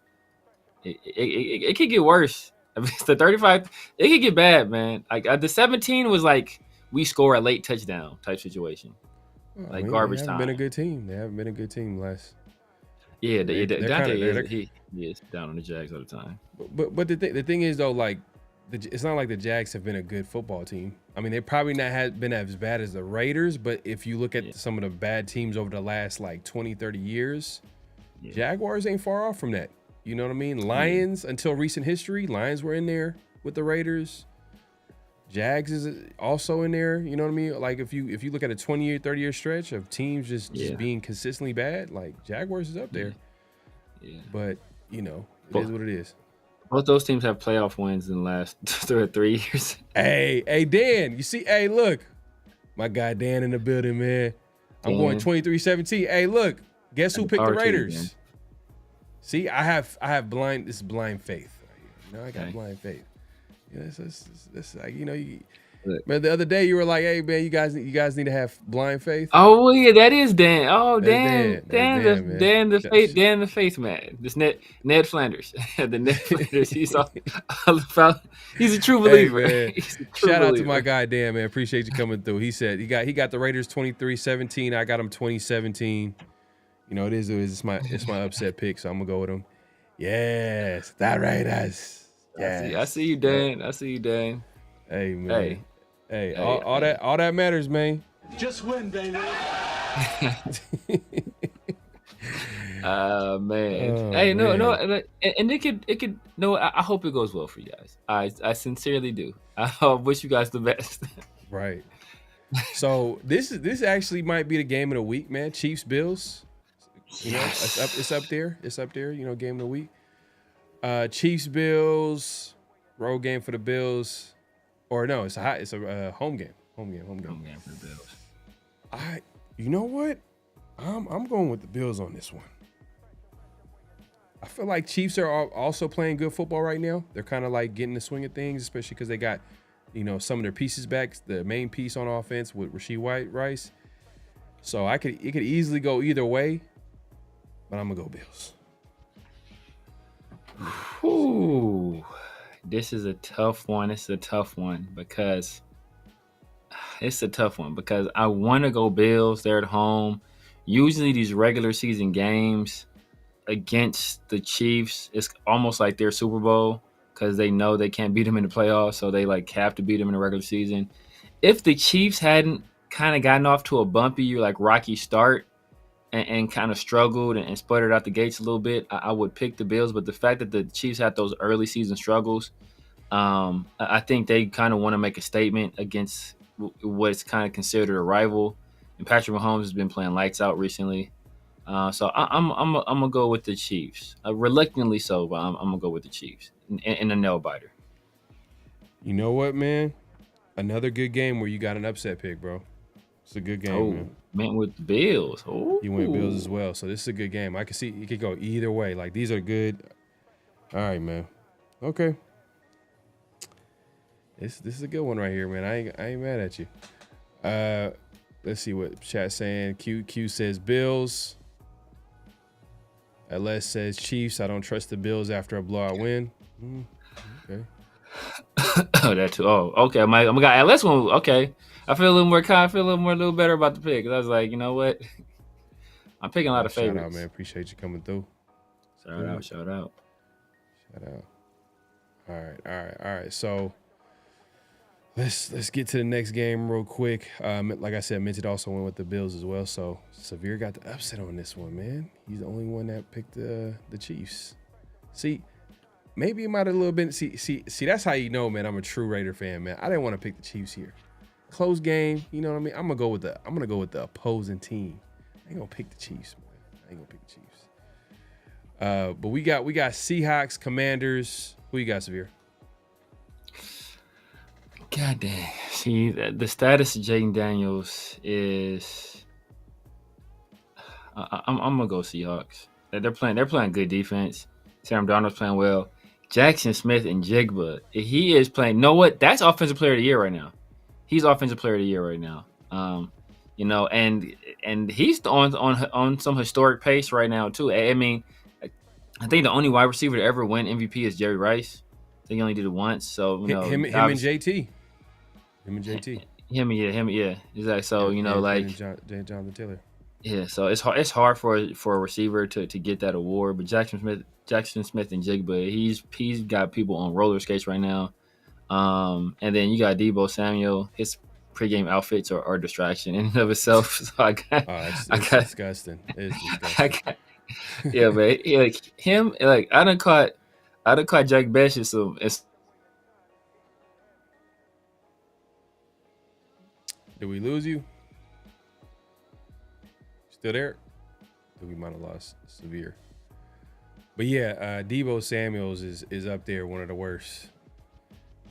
Speaker 3: It could get worse. I mean, it's the 35. It could get bad, man. Like the 17 was like we score a late touchdown type situation, garbage time.
Speaker 2: They haven't been a good team. They haven't been a good team last.
Speaker 3: Yeah, Dante is down on the Jags all the time.
Speaker 2: But the thing is though, like it's not like the Jags have been a good football team. I mean, they probably not been as bad as the Raiders, but if you look at some of the bad teams over the last like 20, 30 years, Jaguars ain't far off from that. You know what I mean? Lions, until recent history, Lions were in there with the Raiders. Jags is also in there. You know what I mean? Like if you look at a 20-year, 30-year stretch of teams just being consistently bad, like Jaguars is up there.
Speaker 3: Yeah.
Speaker 2: But, you know, it is what it is.
Speaker 3: Both those teams have playoff wins in the last 3 years.
Speaker 2: Hey, Dan, you see, hey, look. My guy Dan in the building, man. I'm going 23-17. Hey, look, guess who picked the Raiders? See, I have blind faith. You know, I got blind faith. Yeah, it's like, you know, man, the other day you were like, hey man, you guys need to have blind faith.
Speaker 3: Oh yeah, that is Dan. Oh,
Speaker 2: Dan
Speaker 3: the faith man. This Ned Flanders. The Ned Flanders. He's all about, he's a true believer.
Speaker 2: Hey, shout out to my guy Dan, man. Appreciate you coming through. He said he got the Raiders 23-17. I got him 2017. You know, it is it's my upset pick, so I'm gonna go with him. Yes, the Raiders.
Speaker 3: Yeah, I see you, Dan.
Speaker 2: Hey, man. Hey, all that matters, man.
Speaker 6: Just win, baby.
Speaker 3: Man.
Speaker 2: Hey,
Speaker 3: no, and it could. No, I hope it goes well for you guys. I sincerely do. I wish you guys the best.
Speaker 2: Right. So this actually might be the game of the week, man. Chiefs Bills. You know, it's up there. You know, game of the week. Chiefs Bills, road game for the Bills, or no, it's a home game. Home game
Speaker 3: for the Bills.
Speaker 2: You know what? I'm going with the Bills on this one. I feel like Chiefs are also playing good football right now. They're kind of like getting the swing of things, especially because they got, you know, some of their pieces back. The main piece on offense with Rashee Rice. So it could easily go either way, but I'm gonna go Bills.
Speaker 3: Ooh, this is a tough one. It's a tough one because I want to go Bills. They're at home. Usually these regular season games against the Chiefs, it's almost like their Super Bowl because they know they can't beat them in the playoffs, so they like have to beat them in the regular season. If the Chiefs hadn't kind of gotten off to a bumpy, rocky start and kind of struggled and sputtered out the gates a little bit, I would pick the Bills. But the fact that the Chiefs had those early season struggles, I think they kind of want to make a statement against what's kind of considered a rival. And Patrick Mahomes has been playing lights out recently. So I'm gonna go with the Chiefs, reluctantly so, but I'm gonna go with the Chiefs in a nail biter.
Speaker 2: You know what, man? Another good game where you got an upset pick, bro. It's a good game, man.
Speaker 3: With the Bills. Ooh.
Speaker 2: You went Bills as well, so this is a good game. I can see it could go either way. Like these are good. All right, man. Okay. This is a good one right here, man. I ain't mad at you. Let's see what chat's saying. Q says Bills. LS says Chiefs. I don't trust the Bills after a blowout win. Okay.
Speaker 3: That too. Oh, okay. My guy LS one. Okay. I feel a little better about the pick. I was like, you know what? I'm picking a lot of favorites.
Speaker 2: Shout out, man. Appreciate you coming through.
Speaker 3: Shout out.
Speaker 2: All right. So let's get to the next game real quick. Like I said, Minted also went with the Bills as well. So Severe got the upset on this one, man. He's the only one that picked the Chiefs. See, maybe it might have a little bit. See, that's how you know, man. I'm a true Raider fan, man. I didn't want to pick the Chiefs here. Close game, you know what I mean? I'm gonna go with the opposing team. I ain't gonna pick the Chiefs, man. But we got Seahawks, Commanders. Who you got, Severe?
Speaker 3: God dang. See, the status of Jaden Daniels is I'm gonna go Seahawks. They're playing good defense. Sam Darnold's playing well. Jackson Smith and Jigba, he is playing. You know what? That's offensive player of the year right now. He's offensive player of the year right now. You know, and he's on some historic pace right now too. I mean, I think the only wide receiver to ever win MVP is Jerry Rice. I think he only did it once. So you know,
Speaker 2: him and JT.
Speaker 3: Yeah. Exactly. So you know, like
Speaker 2: Jonathan Taylor.
Speaker 3: Yeah. So it's hard for a receiver to get that award. But Jackson Smith and Jigba, he's got people on roller skates right now. And then you got Deebo Samuel. His pregame outfits are a distraction in and of itself. So
Speaker 2: it's disgusting. It's disgusting.
Speaker 3: Yeah, man. Like him, like I done caught Jack Bash in some.
Speaker 2: Did we lose you? Still there? I think we might have lost Severe. But yeah, Deebo Samuels is up there, one of the worst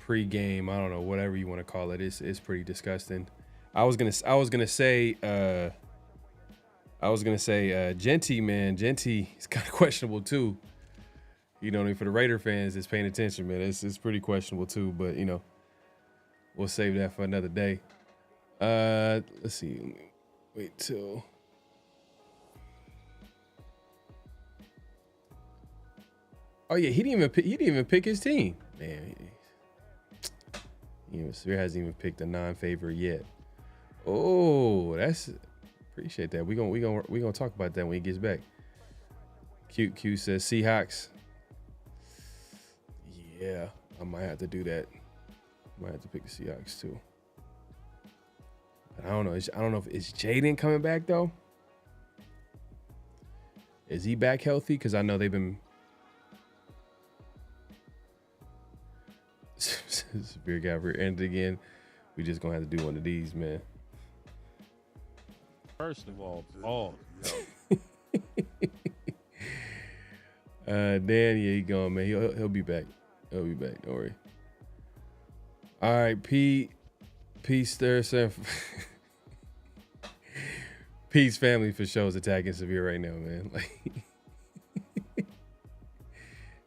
Speaker 2: pre-game. I don't know, whatever you want to call it. It's pretty disgusting. I was gonna say Genty, man. Genty is kind of questionable too. You know what I mean? For the Raider fans that's paying attention, man, it's pretty questionable too. But you know, we'll save that for another day. Let's see. Wait till. Oh yeah, he didn't even pick his team, man. Severe hasn't even picked a non-favorite yet. Oh, appreciate that. We gonna talk about that when he gets back. Q says Seahawks. Yeah, I might have to do that. Might have to pick the Seahawks too. But I don't know. I don't know if is Jaden coming back though. Is he back healthy? Because I know they've been. Severe guy ended again. We just gonna have to do one of these, man.
Speaker 7: First of all,
Speaker 2: Dan, yeah, he gone, man. He'll be back. He'll be back. Don't worry. All right, Peace there, Peace family for sure is attacking Severe right now, man. Like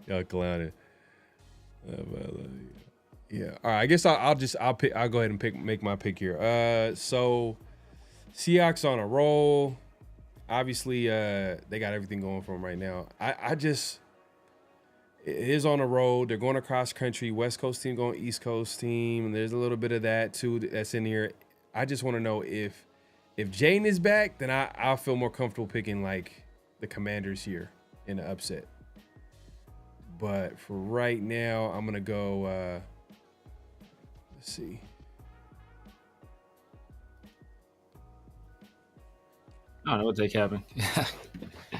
Speaker 2: y'all clowning. Yeah. All right. I guess I'll go ahead and make my pick here. So Seahawks on a roll. Obviously, they got everything going for them right now. It is on the road. They're going across country. West Coast team going East Coast team. And there's a little bit of that too that's in here. I just want to know if Jaden is back, then I'll feel more comfortable picking like the Commanders here in the upset. But for right now, I'm gonna go. Let's see.
Speaker 3: I don't know what they happened.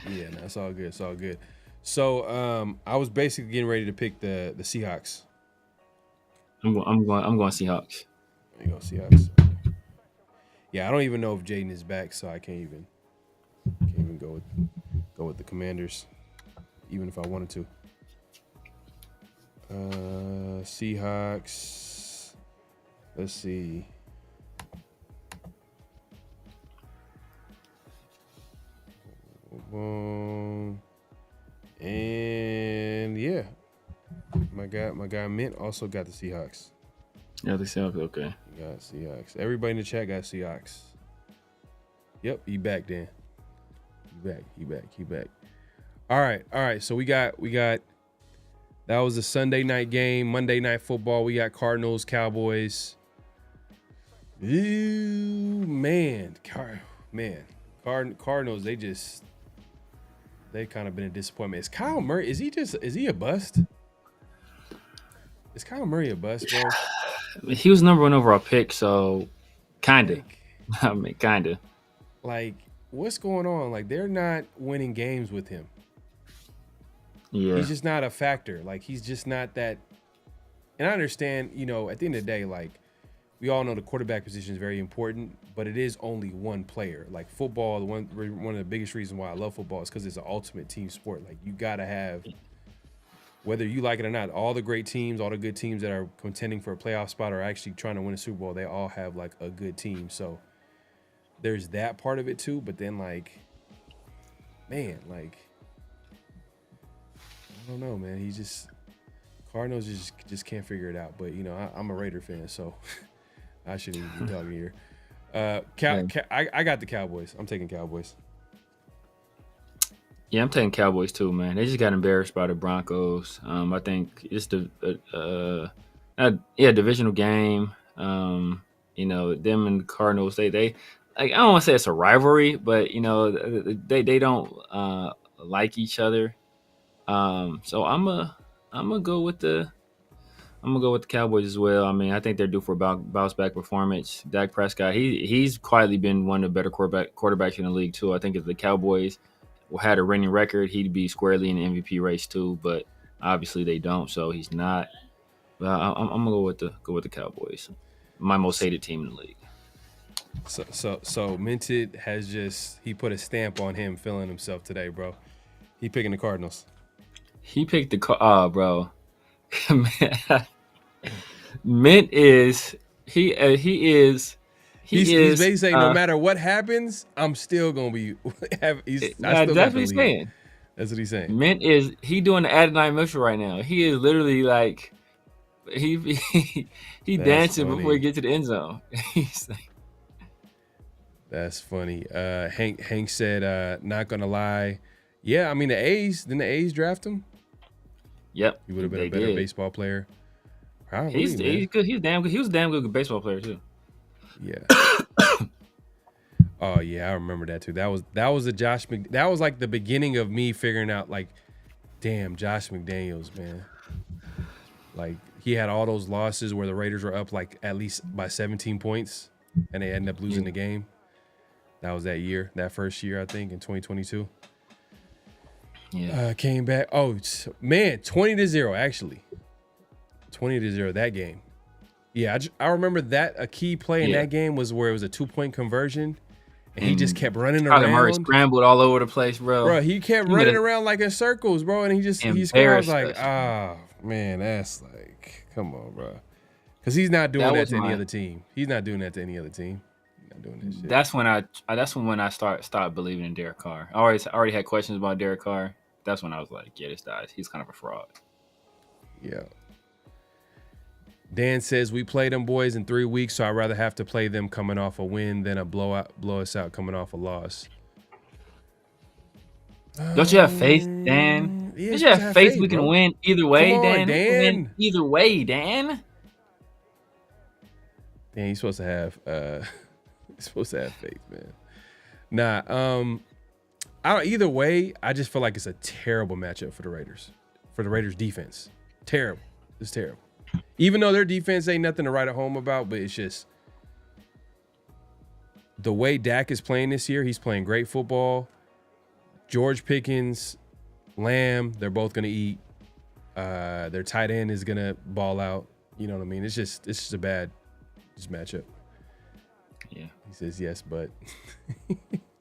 Speaker 2: Yeah, no, it's all good. It's all good. So I was basically getting ready to pick the Seahawks.
Speaker 3: I'm going Seahawks.
Speaker 2: There you go, Seahawks. Yeah, I don't even know if Jaden is back, so I can't even go with the Commanders, even if I wanted to. Seahawks. Let's see. And yeah, my guy Mint also got the Seahawks.
Speaker 3: Yeah, the Seahawks. Okay.
Speaker 2: You got Seahawks. Everybody in the chat got Seahawks. Yep, he back then. He back. All right. So we got. That was a Sunday night game. Monday Night Football. We got Cardinals, Cowboys. Ooh, man. Cardinals. They kind of been a disappointment. Is Kyle Murray? Is he a bust? Is Kyle Murray a bust, bro?
Speaker 3: He was number 1 overall pick, so kinda. I mean, kinda.
Speaker 2: Like, what's going on? Like, they're not winning games with him.
Speaker 3: Yeah.
Speaker 2: He's just not a factor. Like, he's just not that. And I understand, at the end of the day, like, we all know the quarterback position is very important, but it is only one player. Like, football, one of the biggest reasons why I love football is because it's an ultimate team sport. Like, you got to have, whether you like it or not, all the great teams, all the good teams that are contending for a playoff spot or actually trying to win a Super Bowl, they all have, like, a good team. So there's that part of it, too. But then, like, man, like, I don't know, man. Cardinals just can't figure it out. But, I'm a Raider fan, so I shouldn't even be talking here. I got the Cowboys. I'm taking Cowboys.
Speaker 3: Yeah, I'm taking Cowboys too, man. They just got embarrassed by the Broncos. I think it's divisional game. Them and the Cardinals, they like, I don't want to say it's a rivalry, but they don't like each other. So I'm gonna go with the Cowboys as well. I mean, I think they're due for a bounce back performance. Dak Prescott, he's quietly been one of the better quarterbacks in the league too. I think if the Cowboys had a winning record, he'd be squarely in the MVP race too. But obviously they don't, so he's not. I'm gonna go with the Cowboys, my most hated team in the league.
Speaker 2: So Minted has he put a stamp on him feeling himself today, bro. He picking the Cardinals.
Speaker 3: He picked the bro. Mint is he's
Speaker 2: basically saying no matter what happens, I'm still gonna be.
Speaker 3: That's what he's saying.
Speaker 2: That's what he's saying.
Speaker 3: Mint he doing the Adonai Mitchell right now. He is literally like he dancing
Speaker 2: funny.
Speaker 3: before he get to the end zone. He's like,
Speaker 2: that's funny. Hank said, not gonna lie. Yeah, I mean the A's. Didn't the A's draft him?
Speaker 3: Yep.
Speaker 2: He would have been a better baseball player. Probably,
Speaker 3: he's good. He's damn good. He was a damn good baseball player too.
Speaker 2: Yeah. Oh yeah, I remember that too. That was a that was like the beginning of me figuring out like, damn, Josh McDaniels, man. Like he had all those losses where the Raiders were up like at least by 17 points and they ended up losing the game. That was that first year, I think, in 2022.
Speaker 3: Yeah.
Speaker 2: Came back. Oh man, 20-0 actually. 20-0 that game. Yeah, I remember that a key play in that game was where it was a 2-point conversion, and he just kept running around.
Speaker 3: Kyler Murray scrambled all over the place, bro.
Speaker 2: Bro, he kept running around like in circles, bro, and he scored. I was like, man, that's like, come on, bro, because he's not doing that to any other team. He's not doing that to any other team. He's not doing that shit.
Speaker 3: That's when I stopped believing in Derek Carr. I already had questions about Derek Carr. That's when I was like, yeah, this guy, he's kind of a fraud.
Speaker 2: Yeah. Dan says we play them boys in 3 weeks, so I'd rather have to play them coming off a win than blow us out coming off a loss.
Speaker 3: Don't you have faith, Dan?
Speaker 2: Yeah,
Speaker 3: Don't you have faith we can win either way,
Speaker 2: Come on,
Speaker 3: Dan? Win either way, Dan.
Speaker 2: Dan, you're supposed to have faith, man. Nah, either way, I just feel like it's a terrible matchup for the Raiders. For the Raiders defense. Terrible. It's terrible. Even though their defense ain't nothing to write at home about, but it's just the way Dak is playing this year. He's playing great football. George Pickens, Lamb, they're both going to eat. Their tight end is going to ball out. You know what I mean? It's just a bad matchup.
Speaker 3: Yeah.
Speaker 2: He says yes, but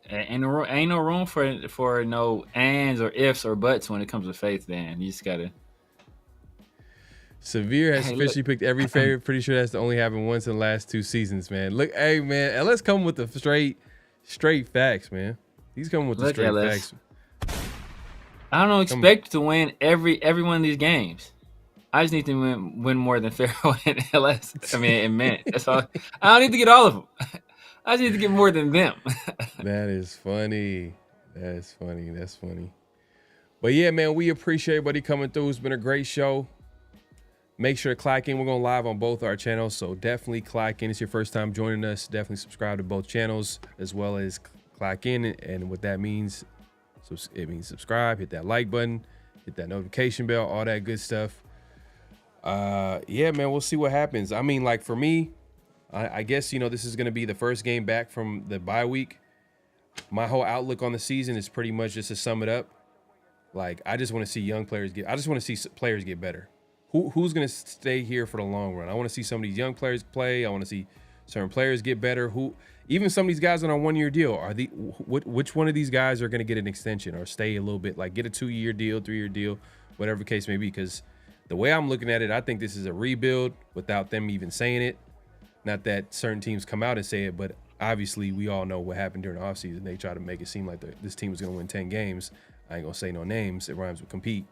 Speaker 3: ain't no room for no ands or ifs or buts when it comes to faith, Dan. You just got to.
Speaker 2: Severe has officially picked every favorite. Pretty sure that's only happened once in the last 2 seasons, man. Look, hey, man, and let's come with the straight facts, man. He's coming with the straight facts.
Speaker 3: I don't expect to win every one of these games. I just need to win more than Pharaoh and LS. I mean, and Mint. That's all. I don't need to get all of them. I just need to get more than them.
Speaker 2: That is funny. That's funny. But yeah, man, we appreciate everybody coming through. It's been a great show. Make sure to clock in. We're going live on both our channels, so definitely clock in. It's your first time joining us. Definitely subscribe to both channels as well as clock in. And what that means, so it means subscribe, hit that like button, hit that notification bell, all that good stuff. Yeah, man, we'll see what happens. I mean, like for me, I guess, this is going to be the first game back from the bye week. My whole outlook on the season is pretty much just to sum it up. Like, I just want to see players get better. Who's going to stay here for the long run? I want to see some of these young players play. I want to see certain players get better. Even some of these guys on a 1-year deal, which one of these guys are going to get an extension or stay a little bit, like get a 2-year deal, 3-year deal, whatever the case may be? Because the way I'm looking at it, I think this is a rebuild without them even saying it. Not that certain teams come out and say it, but obviously we all know what happened during the offseason. They try to make it seem like this team was going to win 10 games. I ain't going to say no names. It rhymes with compete.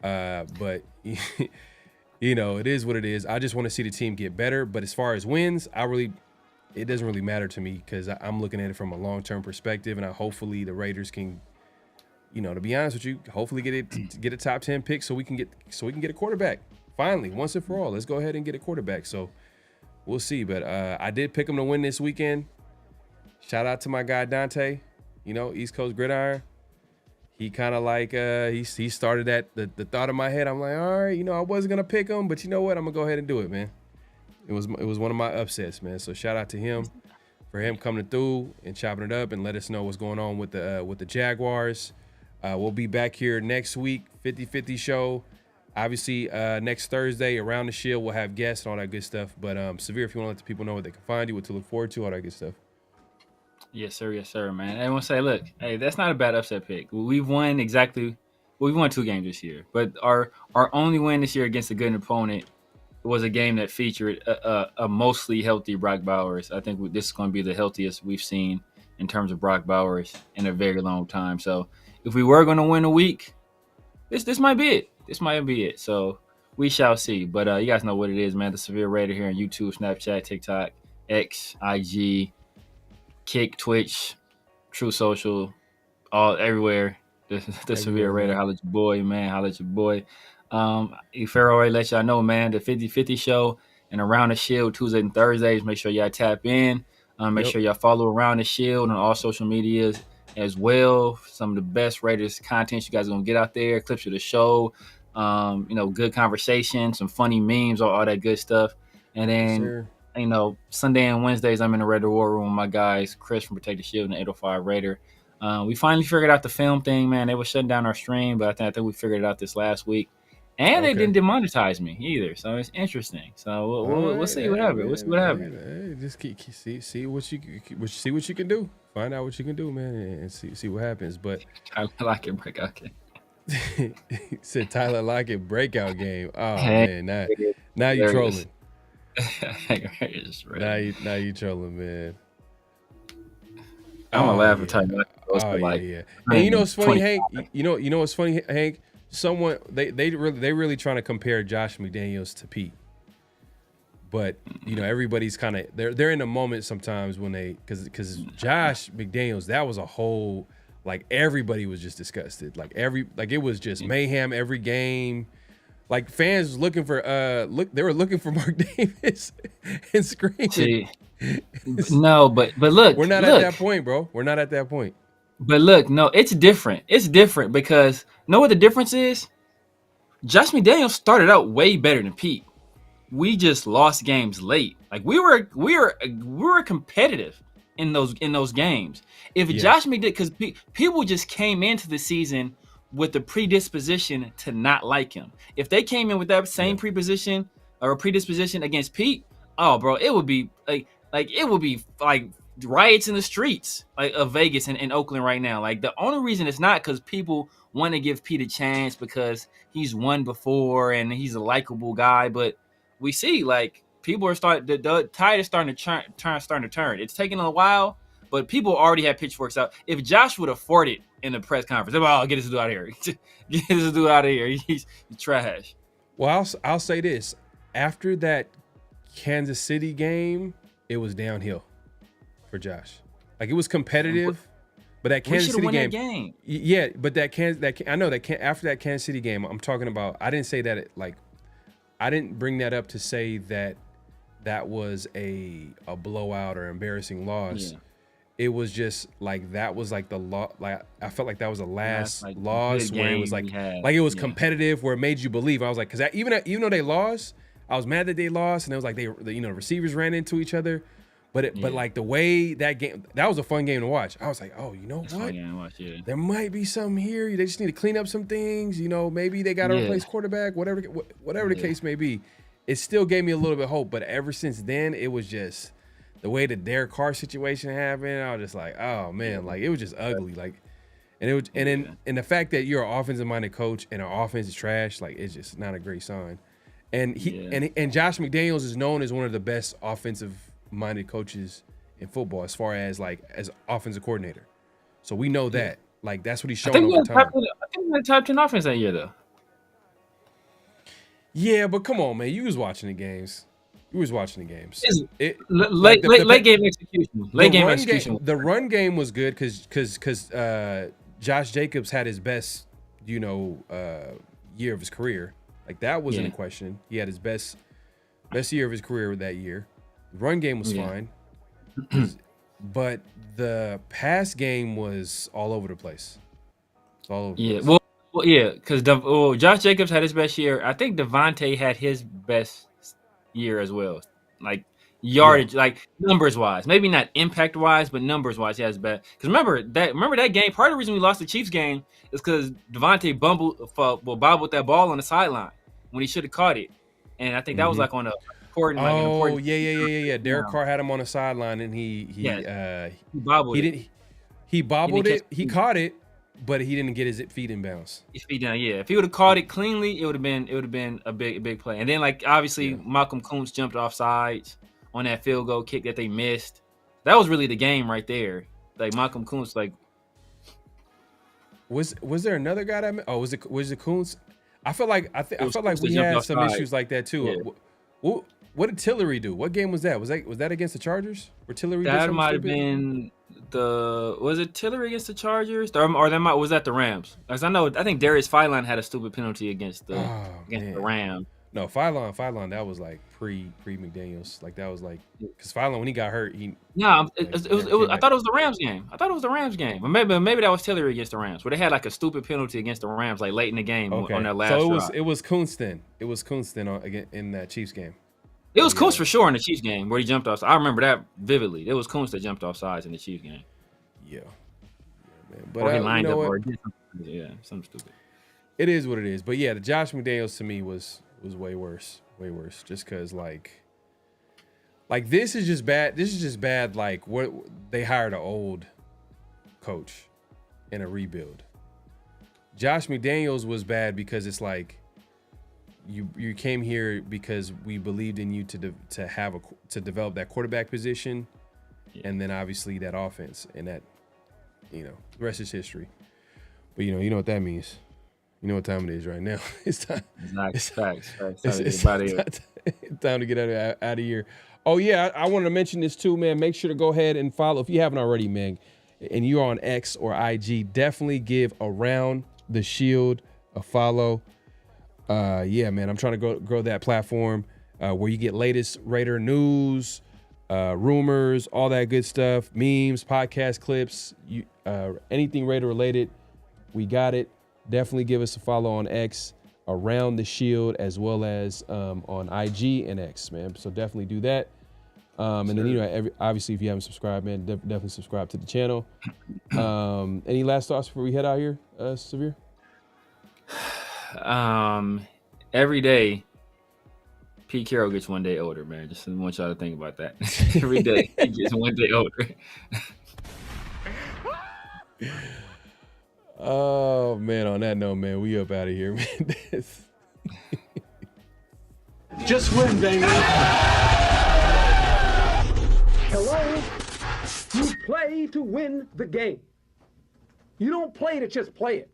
Speaker 2: But it is what it is. I just want to see the team get better. But as far as wins, it doesn't really matter to me because I'm looking at it from a long-term perspective, and hopefully the Raiders can, to be honest with you, hopefully get a top 10 pick so we can get a quarterback. Finally, once and for all, let's go ahead and get a quarterback. So we'll see. But I did pick them to win this weekend. Shout out to my guy Dante, East Coast Gridiron. He kind of like he started the thought in my head. I'm like, all right, I wasn't gonna pick him, but you know what? I'm gonna go ahead and do it, man. It was one of my upsets, man. So shout out to him for him coming through and chopping it up and let us know what's going on with the Jaguars. We'll be back here next week, 50-50 show. Obviously, next Thursday, Around the Shield, we'll have guests and all that good stuff. But, Severe, if you want to let the people know what they can find you, what to look forward to, all that good stuff.
Speaker 3: Yes, sir, man. I want to say, look, hey, that's not a bad upset pick. We've won we've won 2 games this year. But our only win this year against a good opponent was a game that featured a mostly healthy Brock Bowers. I think this is going to be the healthiest we've seen in terms of Brock Bowers in a very long time. So if we were going to win a week, this might be it. This might be it. So we shall see. But you guys know what it is, man. The Severe Raider here on YouTube, Snapchat, TikTok, X, IG, Kick, Twitch, True Social, all everywhere. The Severe Raider. Holla at your boy, man. Holla at your boy. Pharaoh already let y'all know, man. The 50-50 show and Around the Shield Tuesdays and Thursdays. Make sure y'all tap in. Make sure y'all follow Around the Shield on all social medias as well. Some of the best Raiders content you guys are gonna get out there. Clips of the show. Good conversation, some funny memes, all that good stuff. And then Sunday and Wednesdays, I'm in the Raider War Room with my guys, Chris from Protect the Shield and 805 Raider. We finally figured out the film thing, man. They were shutting down our stream, but I think we figured it out this last week. And they didn't demonetize me either, so it's interesting. So we'll see what happens. We'll see what happens.
Speaker 2: Just see what you can do. Find out what you can do, man, and see what happens. But
Speaker 3: Tyler Lockett breakout game.
Speaker 2: Said Tyler Lockett breakout game. Oh man, now you trolling. Now you trolling, man.
Speaker 3: I'm gonna laugh at Tyler Lockett.
Speaker 2: Yeah. And you know what's funny, Hank? You know what's funny, Hank? Someone they really trying to compare Josh McDaniels to Pete, but everybody's kind of they're in a moment sometimes when because Josh McDaniels, that was a whole, like, everybody was just disgusted, like it was just mayhem every game, like fans was looking for they were looking for Mark Davis and screaming.
Speaker 3: No, but look,
Speaker 2: we're not at that point, bro. We're not at that point.
Speaker 3: But look, no, it's different. It's different because know what the difference is? Josh McDaniels started out way better than Pete. We just lost games late. Like we were competitive in those games. If Josh McDaniels, because people just came into the season with the predisposition to not like him. If they came in with that same predisposition against Pete, oh, bro, it would be like riots in the streets of Vegas and Oakland right now. Like, the only reason it's not because people want to give Pete a chance because he's won before and he's a likable guy. But we see, like, people are the tide is starting to turn. It's taking a while, but people already have pitchforks out. If Josh would have fought it in the press conference, get this dude out of here. Get this dude out of here. He's trash.
Speaker 2: Well, I'll say this. After that Kansas City game, it was downhill for Josh. Like, it was competitive, but that Kansas City game, yeah. But after that Kansas City game, I'm talking about. I didn't say that I didn't bring that up to say that was a blowout or embarrassing loss. Yeah. It was just like that was like the loss. Like, I felt like that was the last loss where it was like it was competitive, where it made you believe. I was like, because even though they lost, I was mad that they lost, and it was like receivers ran into each other. But like the way that was a fun game to watch. I was like, oh, you know what? Fun game to watch, yeah. There might be something here. They just need to clean up some things. Maybe they got to replace quarterback. Whatever the case may be, it still gave me a little bit of hope. But ever since then, it was just the way the Derek Carr situation happened. I was just like, oh man, like it was just ugly. Like, and the fact that you're an offensive minded coach and our offense is trash, like, it's just not a great sign. And and Josh McDaniels is known as one of the best offensive minded coaches in football as far as as offensive coordinator. So we know that. Like, that's what he's showing over time. I think
Speaker 3: we had top 10 offense that year though.
Speaker 2: Yeah, but come on, man. You was watching the games. Late
Speaker 3: game execution.
Speaker 2: The run game was good because Josh Jacobs had his best, year of his career. Like, that wasn't a question. He had his best year of his career that year. The run game was fine, but the pass game was all over the place. It's all over the place.
Speaker 3: Well, because Josh Jacobs had his best year. I think Devontae had his best year as well. Like, yardage, like numbers wise, maybe not impact wise, but numbers wise, he has bad. Because remember that game. Part of the reason we lost the Chiefs game is because Devontae bobbled that ball on the sideline when he should have caught it, and I think that was like on a important.
Speaker 2: Yeah. Derek Carr had him on the sideline, and he
Speaker 3: bobbled
Speaker 2: it. He bobbled it. He caught it, but he didn't get his feet in bounds.
Speaker 3: His feet down, yeah. If he would have caught it cleanly, it would have been a big play. And then like obviously Malcolm Kuntz jumped off sides on that field goal kick that they missed. That was really the game right there. Like Malcolm Kuntz, like
Speaker 2: was there another guy that was it Kuntz? I felt like we had some issues like that too. Yeah. What did Tillery do? What game was that? Was that against the Chargers? Where Tillery
Speaker 3: that might have been was it Tillery against the Chargers? Or that was that the Rams? As I think Darius Philon had a stupid penalty against the Rams.
Speaker 2: No, Philon, that was like pre McDaniels. Like that was like because Philon when he got hurt, it was. I thought it was the Rams game. Or maybe that was Tillery against the Rams, where they had like a stupid penalty against the Rams like late in the game on their last. So it was Kuntz then. It was Kuntz then again in that Chiefs game.
Speaker 3: It was Kuntz for sure in the Chiefs game where he jumped off. I remember that vividly. It was Kuntz that jumped off sides in the Chiefs game.
Speaker 2: Yeah man. But
Speaker 3: or he lined up or did something. Something stupid.
Speaker 2: It is what it is. But yeah, the Josh McDaniels to me was way worse. Just because like this is just bad. Like what they hired an old coach in a rebuild. Josh McDaniels was bad because it's like you came here because we believed in you to develop that quarterback position, and then obviously that offense and that the rest is history. But you know what that means. You know what time it is right now. It's time.
Speaker 3: Facts.
Speaker 2: It's time to get out of here. Oh, yeah, I wanted to mention this too, man. Make sure to go ahead and follow. If you haven't already, man, and you're on X or IG, definitely give Around the Shield a follow. Yeah, man, I'm trying to grow that platform where you get latest Raider news, rumors, all that good stuff, memes, podcast clips, anything Raider related, we got it. Definitely give us a follow on X, Around the Shield, as well as on IG and X, man. So definitely do that. And then, obviously, if you haven't subscribed, man, definitely subscribe to the channel. Any last thoughts before we head out here, Severe?
Speaker 3: Every day, Pete Carroll gets one day older, man. Just want y'all to think about that. Every day, he gets one day older.
Speaker 2: Oh, man, on that note, man, we up out of here, man.
Speaker 6: Just win, baby.
Speaker 7: Hello? You play to win the game. You don't play to just play it.